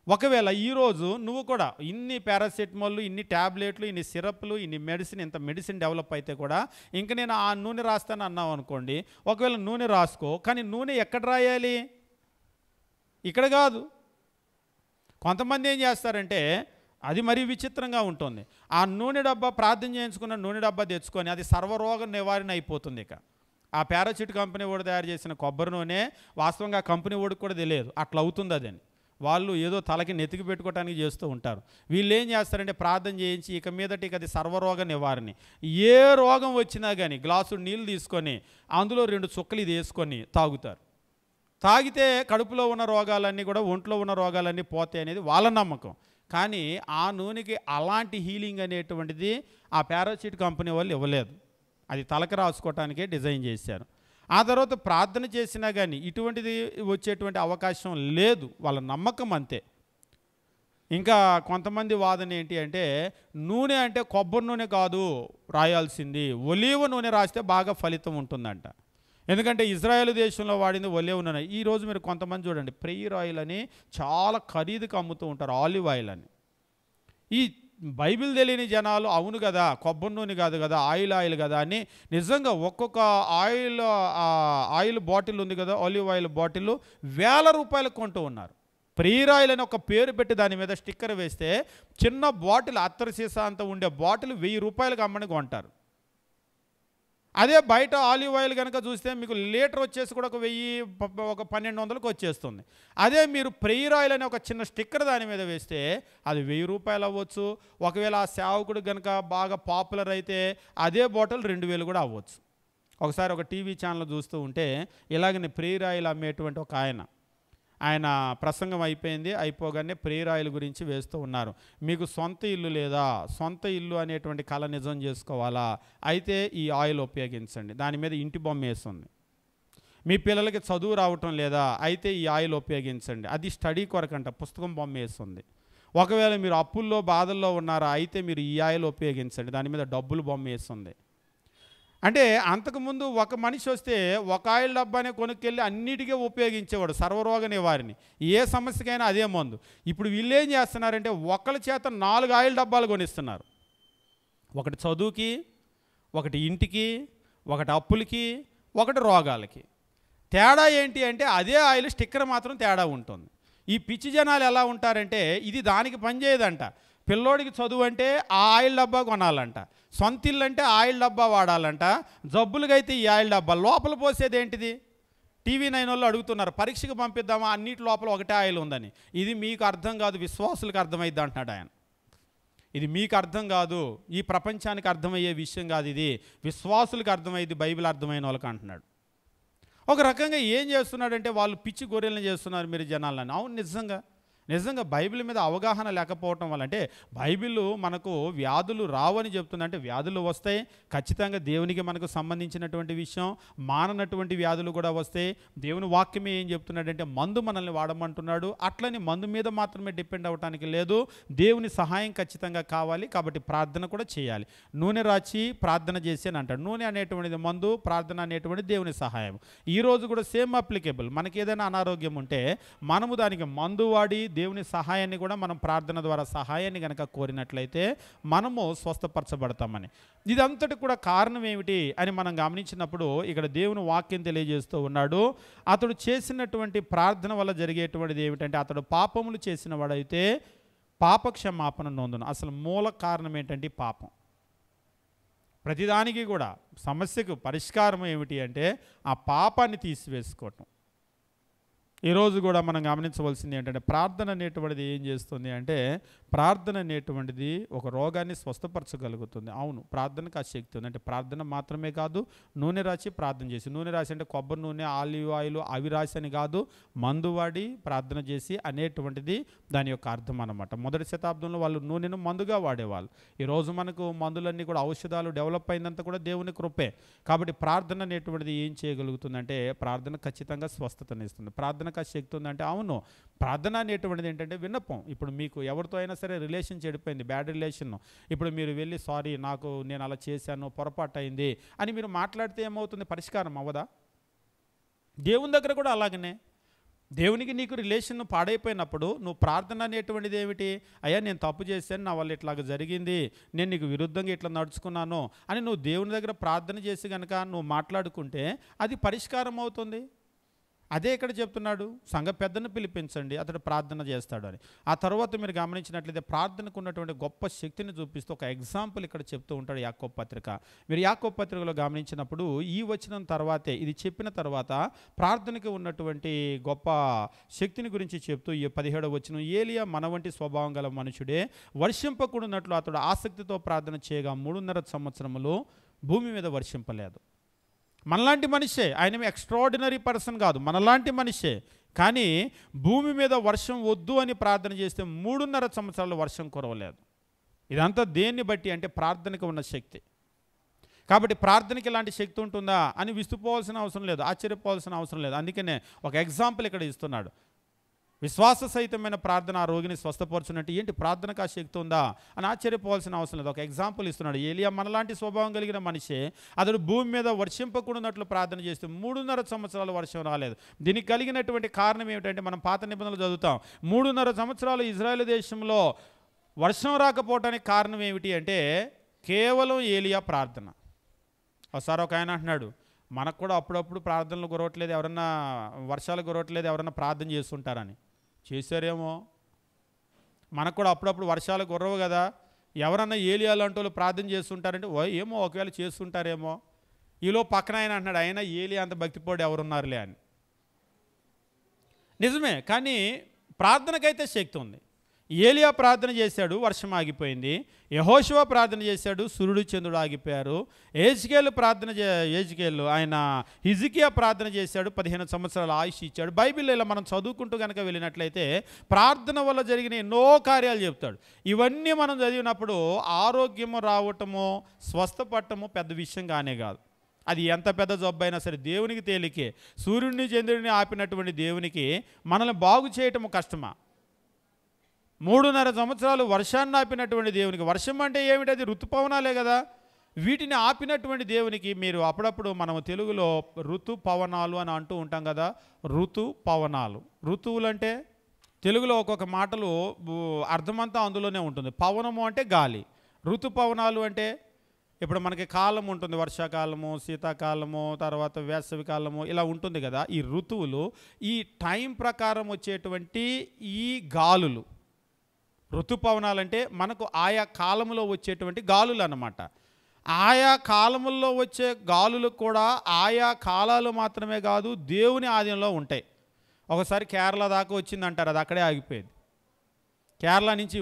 ఒకవేళ ఈరోజు నువ్వు కూడా ఇన్ని పారాసెటమాల్, ఇన్ని ట్యాబ్లెట్లు, ఇన్ని సిరప్లు, ఇన్ని మెడిసిన్, ఇంత మెడిసిన్ డెవలప్ అయితే కూడా ఇంక నేను ఆ నూనె రాస్తాను అన్నావు అనుకోండి. ఒకవేళ నూనె రాసుకో, కానీ నూనె ఎక్కడ రాయాలి? ఇక్కడ కాదు. కొంతమంది ఏం చేస్తారంటే అది మరీ విచిత్రంగా ఉంటుంది. ఆ నూనె డబ్బా, ప్రార్థన చేయించుకున్న నూనె డబ్బా తెచ్చుకొని అది సర్వరోగ నివారణ అయిపోతుంది. ఇక ఆ పారాచూట్ కంపెనీ వాడు తయారు చేసిన కొబ్బరి నూనె వాస్తవంగా ఆ కంపెనీ వాడికి కూడా తెలియదు అట్లా అవుతుంది అదని. వాళ్ళు ఏదో తలకి నెతికి పెట్టుకోవడానికి చేస్తూ ఉంటారు. వీళ్ళు ఏం చేస్తారంటే ప్రార్థన చేయించి ఇక మీదటి అది సర్వరోగ నివారణ. ఏ రోగం వచ్చినా కానీ గ్లాసు నీళ్ళు తీసుకొని అందులో 2 చుక్కలు ఇది వేసుకొని తాగుతారు. తాగితే కడుపులో ఉన్న రోగాలన్నీ కూడా, ఒంట్లో ఉన్న రోగాలన్నీ పోతాయి అనేది వాళ్ళ నమ్మకం. కానీ ఆ నూనెకి అలాంటి హీలింగ్ అనేటువంటిది ఆ పారాచూట్ కంపెనీ వాళ్ళు ఇవ్వలేదు. అది తలకు రాసుకోవటానికే డిజైన్ చేశారు. ఆ తర్వాత ప్రార్థన చేసినా కానీ ఇటువంటిది వచ్చేటువంటి అవకాశం లేదు, వాళ్ళ నమ్మకం అంతే. ఇంకా కొంతమంది వాదన ఏంటి అంటే నూనె అంటే కొబ్బరి నూనె కాదు రాయాల్సింది, ఒలీవ నూనె రాస్తే బాగా ఫలితం ఉంటుందంట. ఎందుకంటే ఇజ్రాయెల్ దేశంలో వాడింది ఒలీవ నూనె. ఈరోజు మీరు కొంతమంది చూడండి ప్రేయర్ ఆయిల్ అని చాలా ఖరీదుకు అమ్ముతూ ఉంటారు, ఆలివ్ ఆయిల్ అని. ఈ బైబిల్ తెలియని జనాలు అవును కదా కొబ్బరి నూనె కాదు కదా ఆయిల్ కదా అని నిజంగా ఒక్కొక్క ఆయిల్ బాటిల్ ఉంది కదా, ఆలివ్ ఆయిల్ బాటిల్ ₹1000 కొంటూ ఉన్నారు. ప్రేయర్ ఆయిల్ అని ఒక పేరు పెట్టి దాని మీద స్టిక్కర్ వేస్తే చిన్న బాటిల్, అత్తరు సీసా అంత ఉండే బాటిల్ ₹1000 అమ్మని కొంటారు. అదే బయట ఆలివ్ ఆయిల్ కనుక చూస్తే మీకు లీటర్ వచ్చేసి కూడా ఒక 1200కు వచ్చేస్తుంది. అదే మీరు ప్రేయర్ ఆయిల్ అనే ఒక చిన్న స్టిక్కర్ దాని మీద వేస్తే అది ₹1000 అవ్వచ్చు. ఒకవేళ ఆ సేవకుడు కనుక బాగా పాపులర్ అయితే అదే బాటిల్ 2000 కూడా అవ్వచ్చు. ఒకసారి ఒక టీవీ ఛానల్ చూస్తూ ఉంటే ఇలాగనే ప్రేయర్ ఆయిల్ అమ్మేటువంటి ఒక ఆయన ప్రసంగం అయిపోగానే ప్రేయర్ ఆయిల్ గురించి వేస్తూ ఉన్నారు. మీకు సొంత ఇల్లు లేదా, సొంత ఇల్లు అనేటువంటి కళ నిజం చేసుకోవాలా, అయితే ఈ ఆయిల్ ఉపయోగించండి. దాని మీద ఇంటి బొమ్మ వేస్తుంది. మీ పిల్లలకి చదువు రావటం లేదా, అయితే ఈ ఆయిల్ ఉపయోగించండి, అది స్టడీ కొరకంట, పుస్తకం బొమ్మ వేస్తుంది. ఒకవేళ మీరు అప్పుల్లో బాధల్లో ఉన్నారా, అయితే మీరు ఈ ఆయిల్ ఉపయోగించండి, దాని మీద డబ్బులు బొమ్మ వేస్తుంది. అంటే అంతకుముందు ఒక మనిషి వస్తే ఒక ఆయిల్ డబ్బానే కొనుక్కెళ్ళి అన్నిటికీ ఉపయోగించేవాడు సర్వరోగ నివారణ, ఏ సమస్యకైనా అదే మందు. ఇప్పుడు వీళ్ళు ఏం చేస్తున్నారంటే ఒకళ్ళ చేత 4 ఆయిల్ డబ్బాలు కొనిస్తున్నారు. ఒకటి చదువుకి, ఒకటి ఇంటికి, ఒకటి అప్పులకి, ఒకటి రోగాలకి. తేడా ఏంటి అంటే అదే ఆయిల్ స్టిక్కర్ మాత్రం తేడా ఉంటుంది. ఈ పిచ్చి జనాలు ఎలా ఉంటారంటే ఇది దానికి పనిచేయదంట. పిల్లోడికి చదువు అంటే ఆ ఆయిల్ డబ్బా కొనాలంట, సొంత ఇల్లు అంటే ఆయిల్ డబ్బా వాడాలంట, జబ్బులకైతే ఈ ఆయిల్ డబ్బా. లోపల పోసేది ఏంటిది? TV9 వాళ్ళు అడుగుతున్నారు పరీక్షకు పంపిద్దామా, అన్నిటి లోపల ఒకటే ఆయిల్ ఉందని. ఇది మీకు అర్థం కాదు, విశ్వాసులకు అర్థమైద్ది అంటున్నాడు ఆయన. ఇది మీకు అర్థం కాదు, ఈ ప్రపంచానికి అర్థమయ్యే విషయం కాదు, ఇది విశ్వాసులకు అర్థమైంది, బైబిల్ అర్థమైన వాళ్ళకి అంటున్నాడు. ఒక రకంగా ఏం చేస్తున్నాడంటే వాళ్ళు పిచ్చి గొర్రెలను చేస్తున్నారు మీరు జనాలని. అవును, నిజంగా బైబిల్ మీద అవగాహన లేకపోవటం వల్ల, అంటే బైబిల్ మనకు వ్యాధులు రావని చెప్తుంది, అంటే వ్యాధులు వస్తాయి ఖచ్చితంగా, దేవునికి మనకు సంబంధించినటువంటి విషయం, మాననటువంటి వ్యాధులు కూడా వస్తాయి. దేవుని వాక్యమే ఏం చెప్తున్నాడంటే మందు మనల్ని వాడమంటున్నాడు. అట్లని మందు మీద మాత్రమే డిపెండ్ అవ్వటానికి లేదు, దేవుని సహాయం ఖచ్చితంగా కావాలి. కాబట్టి ప్రార్థన కూడా చేయాలి. నూనె రాచి ప్రార్థన చేసి అని అంటాడు. నూనె అనేటువంటిది మందు, ప్రార్థన అనేటువంటిది దేవుని సహాయం. ఈరోజు కూడా సేమ్ అప్లికేబుల్. మనకి ఏదైనా అనారోగ్యం ఉంటే మనము దానికి మందు వాడి దేవుని సహాయాన్ని కూడా మనం ప్రార్థన ద్వారా సహాయాన్ని కనుక కోరినట్లయితే మనము స్వస్థపరచబడతామని. ఇదంతటి కూడా కారణం ఏమిటి అని మనం గమనించినప్పుడు ఇక్కడ దేవుని వాక్యం తెలియజేస్తూ ఉన్నాడు. అతడు చేసినటువంటి ప్రార్థన వల్ల జరిగేటువంటిది ఏమిటంటే అతడు పాపములు చేసిన వాడైతే పాపక్షమాపణ నొందును. అసలు మూల కారణం ఏంటంటే పాపం. ప్రతిదానికి కూడా సమస్యకు పరిష్కారం ఏమిటి అంటే ఆ పాపాన్ని తీసివేసుకోవటం. ఈరోజు కూడా మనం గమనించవలసింది ఏంటంటే ప్రార్థన అనేటువంటిది ఏం చేస్తుంది అంటే ప్రార్థన అనేటువంటిది ఒక రోగాన్ని స్వస్థపరచగలుగుతుంది. అవును, ప్రార్థనకు ఆ శక్తి ఉంది. అంటే ప్రార్థన మాత్రమే కాదు, నూనె రాసి ప్రార్థన చేసి, నూనె రాసి అంటే కొబ్బరి నూనె, ఆలివ్ ఆయిల్ అవి రాసి అని కాదు, మందు వాడి ప్రార్థన చేసి అనేటువంటిది దాని యొక్క అర్థం అన్నమాట. మొదటి శతాబ్దంలో వాళ్ళు నూనెను మందుగా వాడేవాళ్ళు. ఈరోజు మనకు మందులన్నీ కూడా ఔషధాలు డెవలప్ అయిందంతా కూడా దేవుని కృపే. కాబట్టి ప్రార్థన అనేటువంటిది ఏం చేయగలుగుతుందంటే ప్రార్థన ఖచ్చితంగా స్వస్థతనిస్తుంది. ప్రార్థనకు ఆ శక్తి ఉందంటే అవును, ప్రార్థన అనేటువంటిది ఏంటంటే విన్నపం. ఇప్పుడు మీకు ఎవరితో అయినా సరే రిలేషన్ చెడిపోయింది, బ్యాడ్ రిలేషన్, ఇప్పుడు మీరు వెళ్ళి సారీ నేను అలా చేశాను, పొరపాటు అయింది అని మీరు మాట్లాడితే ఏమవుతుంది? పరిష్కారం అవ్వదా? దేవుని దగ్గర కూడా అలాగనే. దేవునికి నీకు రిలేషన్ పాడైపోయినప్పుడు నువ్వు ప్రార్థన అనేటువంటిది ఏమిటి? అయ్యా నేను తప్పు చేశాను, నా వల్ల ఇట్లాగ జరిగింది, నేను నీకు విరుద్ధంగా ఇట్లా నడుచుకున్నాను అని నువ్వు దేవుని దగ్గర ప్రార్థన చేసి కనుక నువ్వు మాట్లాడుకుంటే అది పరిష్కారం అవుతుంది. అదే ఇక్కడ చెప్తున్నాడు, సంఘ పెద్దను పిలిపించండి, అతడు ప్రార్థన చేస్తాడు అని. ఆ తర్వాత మీరు గమనించినట్లయితే ప్రార్థనకు ఉన్నటువంటి గొప్ప శక్తిని చూపిస్తూ ఒక ఎగ్జాంపుల్ ఇక్కడ చెప్తూ ఉంటాడు యాకోబు పత్రిక. మీరు యాకోబు పత్రికలో గమనించినప్పుడు ఈ వచనం తర్వాతే, ఇది చెప్పిన తర్వాత ప్రార్థనకు ఉన్నటువంటి గొప్ప శక్తిని గురించి చెప్తూ ఈ 17వ వచనం, ఏలియా మన వంటి స్వభావం గల మనుషుడే, వర్షింపకూడనట్లు అతడు ఆసక్తితో ప్రార్థన చేయగా 3.5 సంవత్సరములు భూమి మీద వర్షింపలేదు. మనలాంటి మనిషే, ఆయన ఎక్స్ట్రాడినరీ పర్సన్ కాదు, మనలాంటి మనిషే. కానీ భూమి మీద వర్షం వద్దు అని ప్రార్థన చేస్తే 3.5 సంవత్సరాలు వర్షం కురవలేదు. ఇదంతా దేన్ని బట్టి అంటే ప్రార్థనకు ఉన్న శక్తి. కాబట్టి ప్రార్థనకి ఇలాంటి శక్తి ఉంటుందా అని విస్తుపోవాల్సిన అవసరం లేదు, ఆశ్చర్యపోవాల్సిన అవసరం లేదు. అందుకనే ఒక ఎగ్జాంపుల్ ఇక్కడ ఇస్తున్నాడు. విశ్వాస సహితమైన ప్రార్థన ఆ రోగిని స్వస్థపరచున్నట్టు ఏంటి ప్రార్థనకు ఆ శక్తి ఉందా అని ఆశ్చర్యపోవాల్సిన అవసరం లేదు. ఒక ఎగ్జాంపుల్ ఇస్తున్నాడు. ఏలియా మనలాంటి స్వభావం కలిగిన మనిషే, అతడు భూమి మీద వర్షింపకూడనట్లు ప్రార్థన చేస్తే 3.5 సంవత్సరాలు వర్షం రాలేదు. దీనికి కలిగినటువంటి కారణం ఏమిటంటే మనం పాత నిబంధనలు చదువుతాం. 3.5 సంవత్సరాలు ఇజ్రాయేల్ దేశంలో వర్షం రాకపోవడానికి కారణం ఏమిటి అంటే కేవలం ఏలియా ప్రార్థన. ఒకసారి ఒక ఆయన అంటున్నాడు, మనకు కూడా అప్పుడప్పుడు ప్రార్థనలు కురవట్లేదు, ఎవరన్నా వర్షాలు కురవట్లేదు, ఎవరన్నా ప్రార్థన చేస్తుంటారని. చేశారేమో, మనకు కూడా అప్పుడప్పుడు వర్షాలు కురవు కదా, ఎవరన్నా ఏలియా లాంటి వాళ్ళు ప్రార్థన చేస్తుంటారంటే ఏమో ఒకవేళ చేస్తుంటారేమో. ఈలో పక్కన ఆయన అంటున్నాడు, అయినా ఏలియా అంత భక్తిపోడు ఎవరున్నారులే అని. నిజమే, కానీ ప్రార్థనకైతే శక్తి ఉంది. ఏలియా ప్రార్థన చేశాడు, వర్షం ఆగిపోయింది. యెహోషువ ప్రార్థన చేశాడు, సూర్యుడు చంద్రుడు ఆగిపోయారు. ఏజ్కేలు ఆయన హిజ్కియా ప్రార్థన చేశాడు, 15 సంవత్సరాల ఆయుష్ ఇచ్చాడు. బైబిల్లో ఇలా మనం చదువుకుంటూ కనుక వెళ్ళినట్లయితే ప్రార్థన వల్ల జరిగిన ఎన్నో కార్యాలు చెప్తాడు. ఇవన్నీ మనం చదివినప్పుడు ఆరోగ్యము రావటము, స్వస్థపడటము పెద్ద విషయం కానే కాదు. అది ఎంత పెద్ద జబ్బు అయినా సరే దేవునికి తేలికే. సూర్యుడిని చంద్రుడిని ఆపినటువంటి దేవునికి మనల్ని బాగు చేయటము కష్టమా? 3.5 సంవత్సరాలు వర్షాన్ని ఆపినటువంటి దేవునికి, వర్షం అంటే ఏమిటి? అది ఋతుపవనాలే కదా. వీటిని ఆపినటువంటి దేవునికి మీరు అప్పుడప్పుడు మనం తెలుగులో ఋతుపవనాలు అని అంటూ ఉంటాం కదా. ఋతుపవనాలు, ఋతువులు అంటే తెలుగులో ఒక్కొక్క మాటలు అర్థమంతా అందులోనే ఉంటుంది. పవనము అంటే గాలి, ఋతుపవనాలు అంటే ఇప్పుడు మనకి కాలం ఉంటుంది, వర్షాకాలము, శీతాకాలము, తర్వాత వేసవికాలము, ఇలా ఉంటుంది కదా. ఈ ఋతువులు ఈ టైం ప్రకారం వచ్చేటువంటి ఈ గాలులు. ఋతుపవనాలంటే మనకు ఆయా కాలంలో వచ్చేటువంటి గాలులు అన్నమాట. ఆయా కాలముల్లో వచ్చే గాలులు కూడా ఆయా కాలాలు మాత్రమే కాదు, దేవుని ఆధీనంలో ఉంటాయి. ఒకసారి కేరళ దాకా వచ్చిందంటారు, అది అక్కడే ఆగిపోయింది. కేరళ నుంచి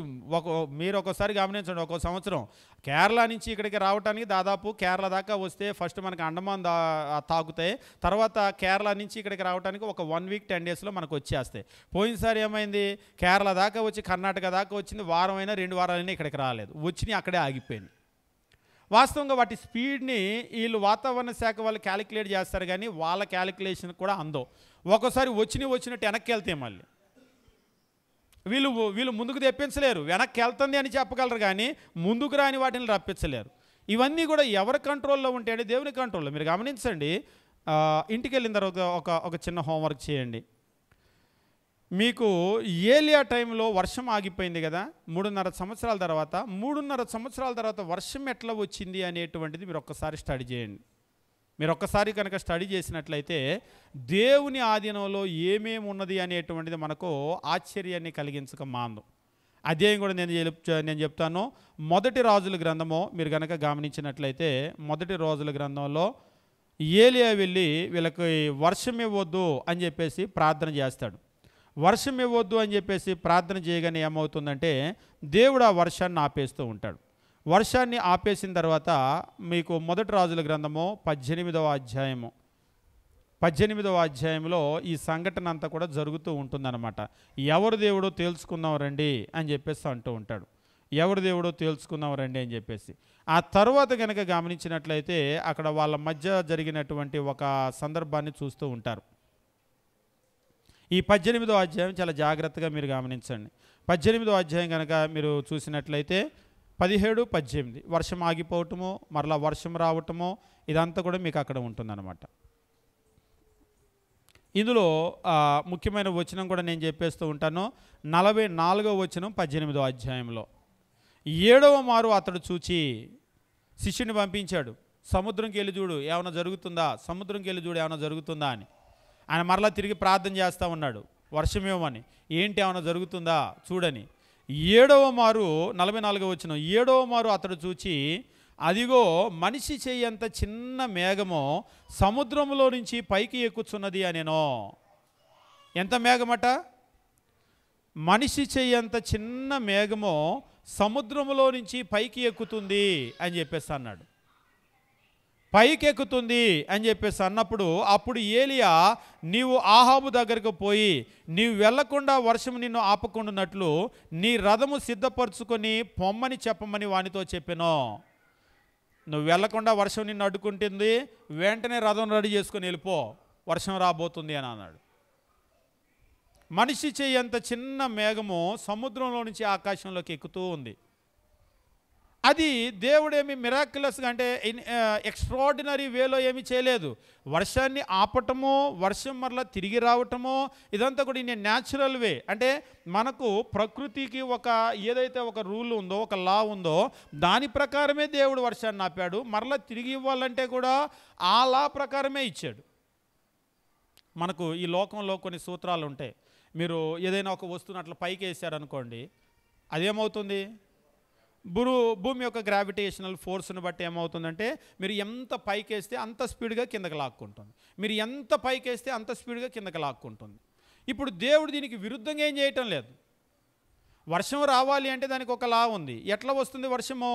మీరు ఒకసారి గమనించండి, ఒక సంవత్సరం కేరళ నుంచి ఇక్కడికి రావడానికి దాదాపు కేరళ దాకా వస్తే ఫస్ట్ మనకి అండమాన్ తాకుతాయి, తర్వాత కేరళ నుంచి ఇక్కడికి రావడానికి ఒక 1 వీక్ 10 డేస్లో మనకు వచ్చేస్తాయి. పోయినసారి ఏమైంది, కేరళ దాకా వచ్చి కర్ణాటక దాకా వచ్చింది, వారం అయినా 2 వారాలైనా ఇక్కడికి రాలేదు, వచ్చినాయి అక్కడే ఆగిపోయింది. వాస్తవంగా వాటి స్పీడ్ని వీళ్ళు వాతావరణ శాఖ వాళ్ళు క్యాలిక్యులేట్ చేస్తారు, కానీ వాళ్ళ క్యాలిక్యులేషన్ కూడా అందో. ఒక్కోసారి వచ్చినట్టు వెనక్కి వెళ్తాయి, మళ్ళీ వీళ్ళు ముందుకు తెప్పించలేరు. వెనక్కి వెళ్తుంది అని చెప్పగలరు, కానీ ముందుకు రాని వాటిని రప్పించలేరు. ఇవన్నీ కూడా ఎవరి కంట్రోల్లో ఉంటాయండి? దేవుని కంట్రోల్లో. మీరు గమనించండి, ఇంటికి వెళ్ళిన తర్వాత ఒక చిన్న హోంవర్క్ చేయండి. మీకు ఏలియా టైంలో వర్షం ఆగిపోయింది కదా 3.5 సంవత్సరాల తర్వాత. 3.5 సంవత్సరాల తర్వాత వర్షం ఎట్లా వచ్చింది అనేటువంటిది మీరు ఒక్కసారి స్టడీ చేయండి. మీరు ఒక్కసారి కనుక స్టడీ చేసినట్లయితే దేవుని ఆధీనంలో ఏమేమి ఉన్నది అనేటువంటిది మనకు ఆశ్చర్యాన్ని కలిగించక మాందు. అధ్యాయం కూడా నేను చెప్తాను. మొదటి రాజుల గ్రంథము మీరు కనుక గమనించినట్లయితే మొదటి రాజుల గ్రంథంలో ఏలియా వెళ్ళి వీళ్ళకి వర్షం ఇవ్వద్దు అని చెప్పేసి ప్రార్థన చేస్తాడు. వర్షం ఇవ్వద్దు అని చెప్పేసి ప్రార్థన చేయగానే ఏమవుతుందంటే దేవుడు ఆ వర్షాన్ని ఆపేస్తూ ఉంటాడు. వర్షాన్ని ఆపేసిన తర్వాత మీకు మొదటి రాజుల గ్రంథము 18వ అధ్యాయంలో ఈ సంఘటన అంతా కూడా జరుగుతూ ఉంటుందన్నమాట. ఎవరు దేవుడో తేల్చుకుందాం రండి అని చెప్పేసి అంటూ ఉంటాడు. ఎవరు దేవుడో తేల్చుకుందాం రండి అని చెప్పేసి. ఆ తర్వాత కనుక గమనించినట్లయితే అక్కడ వాళ్ళ మధ్య జరిగినటువంటి ఒక సందర్భాన్ని చూస్తూ ఉంటారు. ఈ 18వ అధ్యాయం చాలా జాగ్రత్తగా మీరు గమనించండి. 18వ అధ్యాయం కనుక మీరు చూసినట్లయితే 17, 18 వర్షం ఆగిపోవటము, మరలా వర్షం రావటము, ఇదంతా కూడా మీకు అక్కడ ఉంటుందన్నమాట. ఇందులో ముఖ్యమైన వచనం కూడా నేను చెప్పేస్తూ ఉంటాను. 44వ వచనం 18వ అధ్యాయంలో. 7వ మారు అతడు చూచి శిష్యుని పంపించాడు, సముద్రంకి వెళ్ళి చూడు ఏమైనా జరుగుతుందా, సముద్రంకి వెళ్ళి చూడు ఏమైనా జరుగుతుందా అని. ఆయన మరలా తిరిగి ప్రార్థన చేస్తూ ఉన్నాడు, వర్షమేమని, ఏంటి ఏమైనా జరుగుతుందా చూడని. 7వ మారు 44వ వచనం, 7వ మారు అతడు చూచి అదిగో మనిషి చెయ్యంత చిన్న మేఘము సముద్రంలో నుంచి పైకి ఎక్కుచున్నది అనేనో. ఎంత మేఘమట? మనిషి చెయ్యంత చిన్న మేఘము సముద్రంలో నుంచి పైకి ఎక్కుతుంది అని చెప్పేసి అన్నాడు. పైకి ఎక్కుతుంది అని చెప్పేసి అన్నప్పుడు అప్పుడు ఏలియా, నీవు ఆహాబు దగ్గరకు పోయి నీవు వెళ్లకుండా వర్షం నిన్ను ఆపకుండానట్లు నీ రథము సిద్ధపరచుకొని పొమ్మని చెప్పమని వానితో చెప్పాను. నువ్వు వెళ్లకుండా వర్షం నిన్ను అడ్డుకుంటుంది, వెంటనే రథం రెడీ చేసుకొని వెళ్ళిపో, వర్షం రాబోతుంది అని అన్నాడు. మనిషి చెయ్యంత చిన్న మేఘము సముద్రంలో నుంచి ఆకాశంలోకి ఎక్కుతూ ఉంది. అది దేవుడేమి మిరాక్యులస్గా అంటే ఎక్స్ట్రాడినరీ వేలో ఏమీ చేయలేదు. వర్షాన్ని ఆపటమో, వర్షం మరలా తిరిగి రావటమో, ఇదంతా కూడా ఇన్ న్యాచురల్ వే. అంటే మనకు ప్రకృతికి ఏదైతే ఒక రూల్ ఉందో, ఒక లా ఉందో, దాని ప్రకారమే దేవుడు వర్షాన్ని ఆపాడు. మరలా తిరిగి ఇవ్వాలంటే కూడా ఆ లా ప్రకారమే ఇచ్చాడు. మనకు ఈ లోకంలో కొన్ని సూత్రాలు ఉంటాయి. మీరు ఏదైనా ఒక వస్తువుని అట్లా పైకి వేసారనుకోండి, అదేమవుతుంది? భూమి యొక్క గ్రావిటేషనల్ ఫోర్స్ని బట్టి ఏమవుతుందంటే మీరు ఎంత పైకి వేస్తే అంత స్పీడ్గా కిందకి లాక్కుంటుంది, మీరు ఎంత పైకి వేస్తే అంత స్పీడ్గా కిందకి లాక్కుంటుంది. ఇప్పుడు దేవుడు దీనికి విరుద్ధంగా ఏం చేయటం లేదు. వర్షం రావాలి అంటే దానికి ఒక లా ఉంది. ఎట్లా వస్తుంది వర్షము?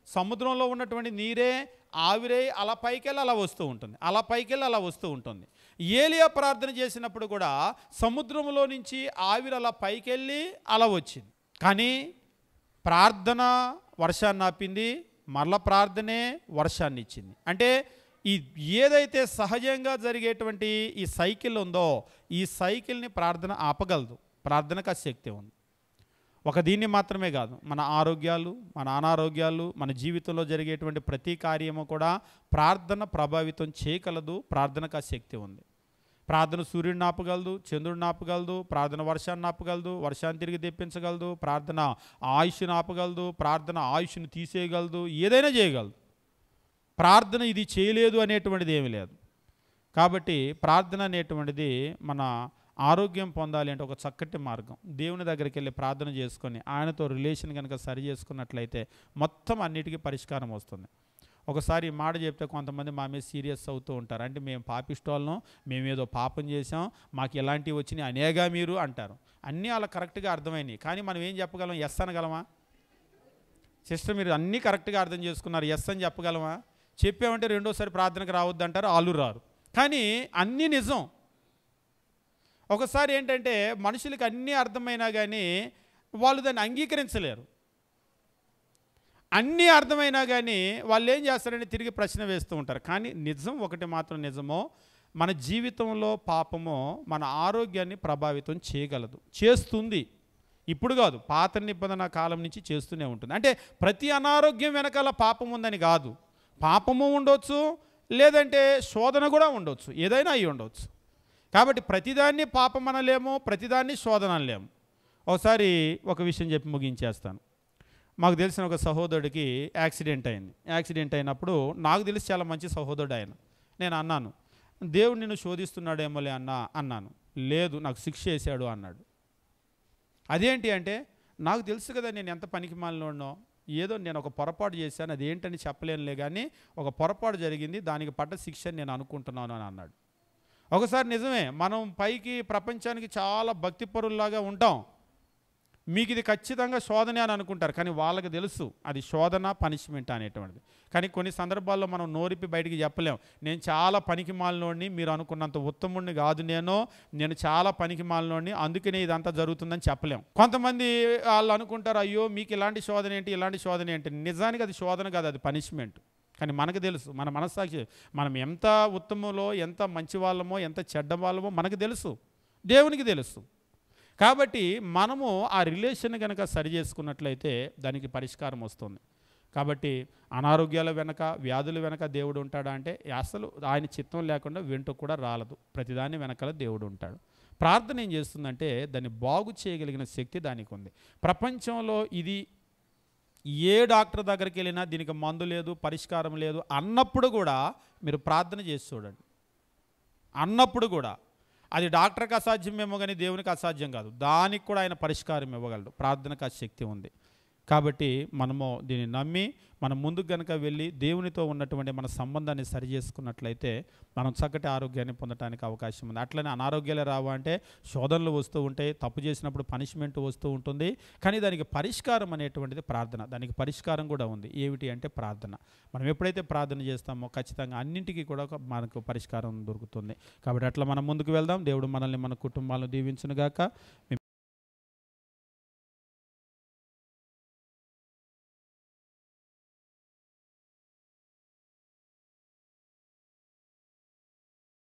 సముద్రంలో ఉన్నటువంటి నీరే ఆవిరై అలా పైకెళ్ళి అలా వస్తూ ఉంటుంది, అలా పైకెళ్ళి అలా వస్తూ ఉంటుంది. ఏలియా ప్రార్థన చేసినప్పుడు కూడా సముద్రంలో నుంచి ఆవిరి అలా పైకెళ్ళి అలా వచ్చింది. కానీ ప్రార్థన వర్షాన్ని ఆపింది, మరల ప్రార్థనే వర్షాన్ని ఇచ్చింది. అంటే ఈ ఏదైతే సహజంగా జరిగేటువంటి ఈ సైకిల్ ఉందో, ఈ సైకిల్ని ప్రార్థన ఆపగలదు. ప్రార్థనకు ఆ శక్తి ఉంది. ఒక దీన్ని మాత్రమే కాదు, మన ఆరోగ్యాలు, మన అనారోగ్యాలు, మన జీవితంలో జరిగేటువంటి ప్రతి కార్యము కూడా ప్రార్థన ప్రభావితం చేయగలదు. ప్రార్థనకు ఆ శక్తి ఉంది. ప్రార్థన సూర్యుడిని ఆపగలదు, చంద్రుడిని ఆపగలదు, ప్రార్థన వర్షాన్ని ఆపగలదు, వర్షాన్ని తిరిగి తెప్పించగలదు, ప్రార్థన ఆయుష్ని ఆపగలదు, ప్రార్థన ఆయుష్ని తీసేయగలదు, ఏదైనా చేయగలదు. ప్రార్థన ఇది చేయలేదు అనేటువంటిది ఏమీ లేదు. కాబట్టి ప్రార్థన అనేటువంటిది మన ఆరోగ్యం పొందాలి అంటే ఒక చక్కటి మార్గం. దేవుని దగ్గరికి వెళ్ళి ప్రార్థన చేసుకొని ఆయనతో రిలేషన్ కనుక సరి చేసుకున్నట్లయితే మొత్తం అన్నిటికీ పరిష్కారం వస్తుంది. ఒకసారి ఈ మాట చెప్తే కొంతమంది మా మీద సీరియస్ అవుతూ ఉంటారు. అంటే మేము పాపిష్టోళ్ళం, మేమేదో పాపం చేసాం, మాకు ఇలాంటివి వచ్చినాయి అనేగా మీరు అంటారు. అన్నీ అలా కరెక్ట్గా అర్థమైనాయి. కానీ మనం ఏం చెప్పగలం? ఎస్ అనగలమా? సిస్టర్ మీరు అన్నీ కరెక్ట్గా అర్థం చేసుకున్నారు, ఎస్ అని చెప్పగలమా? చెప్పామంటే రెండోసారి ప్రార్థనకు రావద్దు అంటారు, వాళ్ళు రారు. కానీ అన్నీ నిజం. ఒకసారి ఏంటంటే మనుషులకి అన్నీ అర్థమైనా కానీ వాళ్ళు దాన్ని అంగీకరించలేరు. అన్నీ అర్థమైనా కానీ వాళ్ళు ఏం చేస్తారని తిరిగి ప్రశ్న వేస్తూ ఉంటారు. కానీ నిజం ఒకటి మాత్రం నిజమో, మన జీవితంలో పాపము మన ఆరోగ్యాన్ని ప్రభావితం చేయగలదు, చేస్తుంది. ఇప్పుడు కాదు, పాత నిబంధన కాలం నుంచి చేస్తూనే ఉంటుంది. అంటే ప్రతి అనారోగ్యం వెనకాల పాపం ఉందని కాదు. పాపము ఉండొచ్చు, లేదంటే శోధన కూడా ఉండొచ్చు, ఏదైనా అయి ఉండొచ్చు. కాబట్టి ప్రతిదాన్ని పాపం అనలేము, ప్రతిదాన్ని శోధన అనలేము. ఒకసారి ఒక విషయం చెప్పి ముగించేస్తాను. మాకు తెలిసిన ఒక సహోదరుడికి యాక్సిడెంట్ అయింది. యాక్సిడెంట్ అయినప్పుడు నాకు తెలిసి చాలా మంచి సహోదరుడు ఆయన. నేను అన్నాను, దేవుడు నిన్ను శోధిస్తున్నాడేమోలే అన్నాను. లేదు, నాకు శిక్ష చేశాడు అన్నాడు. అదేంటి అంటే, నాకు తెలుసు కదా నేను ఎంత పనికి మాలినోడినో, ఏదో నేను ఒక పొరపాటు చేశాను, అది ఏంటని చెప్పలేనులే, కానీ ఒక పొరపాటు జరిగింది, దానికి పడ్డ శిక్ష నేను అనుకుంటున్నాను అని అన్నాడు. ఒకసారి నిజమే, మనం పైకి ప్రపంచానికి చాలా భక్తిపరుల్లాగా ఉంటాం, మీకు ఇది ఖచ్చితంగా శోధనే అని అనుకుంటారు, కానీ వాళ్ళకి తెలుసు అది శోధన, పనిష్మెంట్ అనేటువంటిది. కానీ కొన్ని సందర్భాల్లో మనం నోరిపి బయటికి చెప్పలేం, నేను చాలా పనికి మాలినోడిని, మీరు అనుకున్నంత ఉత్తముడిని కాదు, నేను చాలా పనికి మాలినోడిని, అందుకనే ఇదంతా జరుగుతుందని చెప్పలేం. కొంతమంది వాళ్ళు అనుకుంటారు, అయ్యో మీకు ఇలాంటి శోధన ఏంటి, ఇలాంటి శోధన ఏంటి. నిజానికి అది శోధన కాదు, అది పనిష్మెంట్. కానీ మనకు తెలుసు, మన మనస్సాక్షి, మనం ఎంత ఉత్తమంలో, ఎంత మంచి వాళ్ళమో, ఎంత చెడ్డ వాళ్ళమో మనకు తెలుసు, దేవునికి తెలుసు. కాబట్టి మనము ఆ రిలేషన్ కనుక సరి చేసుకున్నట్లయితే దానికి పరిష్కారం వస్తుంది. కాబట్టి అనారోగ్యాల వెనక, వ్యాధుల వెనక దేవుడు ఉంటాడా అంటే అసలు ఆయన చిత్తం లేకుండా వెంట కూడా రాలదు, ప్రతిదాని వెనకాల దేవుడు ఉంటాడు. ప్రార్థన ఏం చేస్తుందంటే దాన్ని బాగు చేయగలిగిన శక్తి దానికి ఉంది. ప్రపంచంలో ఇది ఏ డాక్టర్ దగ్గరికి వెళ్ళినా దీనికి మందు లేదు, పరిష్కారం లేదు అన్నప్పుడు కూడా మీరు ప్రార్థన చేసి చూడండి. అన్నప్పుడు కూడా అది డాక్టర్కి అసాధ్యమేమో కానీ దేవునికి అసాధ్యం కాదు, దానికి కూడా ఆయన పరిష్కారం ఇవ్వగలడు. ప్రార్థనకు ఆ శక్తి ఉంది. కాబట్టి మనము దీన్ని నమ్మి మనం ముందుకు కనుక వెళ్ళి దేవునితో ఉన్నటువంటి మన సంబంధాన్ని సరి చేసుకున్నట్లయితే మనం చక్కటి ఆరోగ్యాన్ని పొందడానికి అవకాశం ఉంది. అట్లనే అనారోగ్యాలు రావా అంటే శోధనలు వస్తూ ఉంటాయి, తప్పు చేసినప్పుడు పనిష్మెంట్ వస్తూ ఉంటుంది, కానీ దానికి పరిష్కారం అనేటువంటిది ప్రార్థన. దానికి పరిష్కారం కూడా ఉంది. ఏమిటి అంటే ప్రార్థన. మనం ఎప్పుడైతే ప్రార్థన చేస్తామో ఖచ్చితంగా అన్నింటికీ కూడా మనకు పరిష్కారం దొరుకుతుంది. కాబట్టి అట్లా మనం ముందుకు వెళ్దాం. దేవుడు మనల్ని, మన కుటుంబాలను దీవించునుగాక.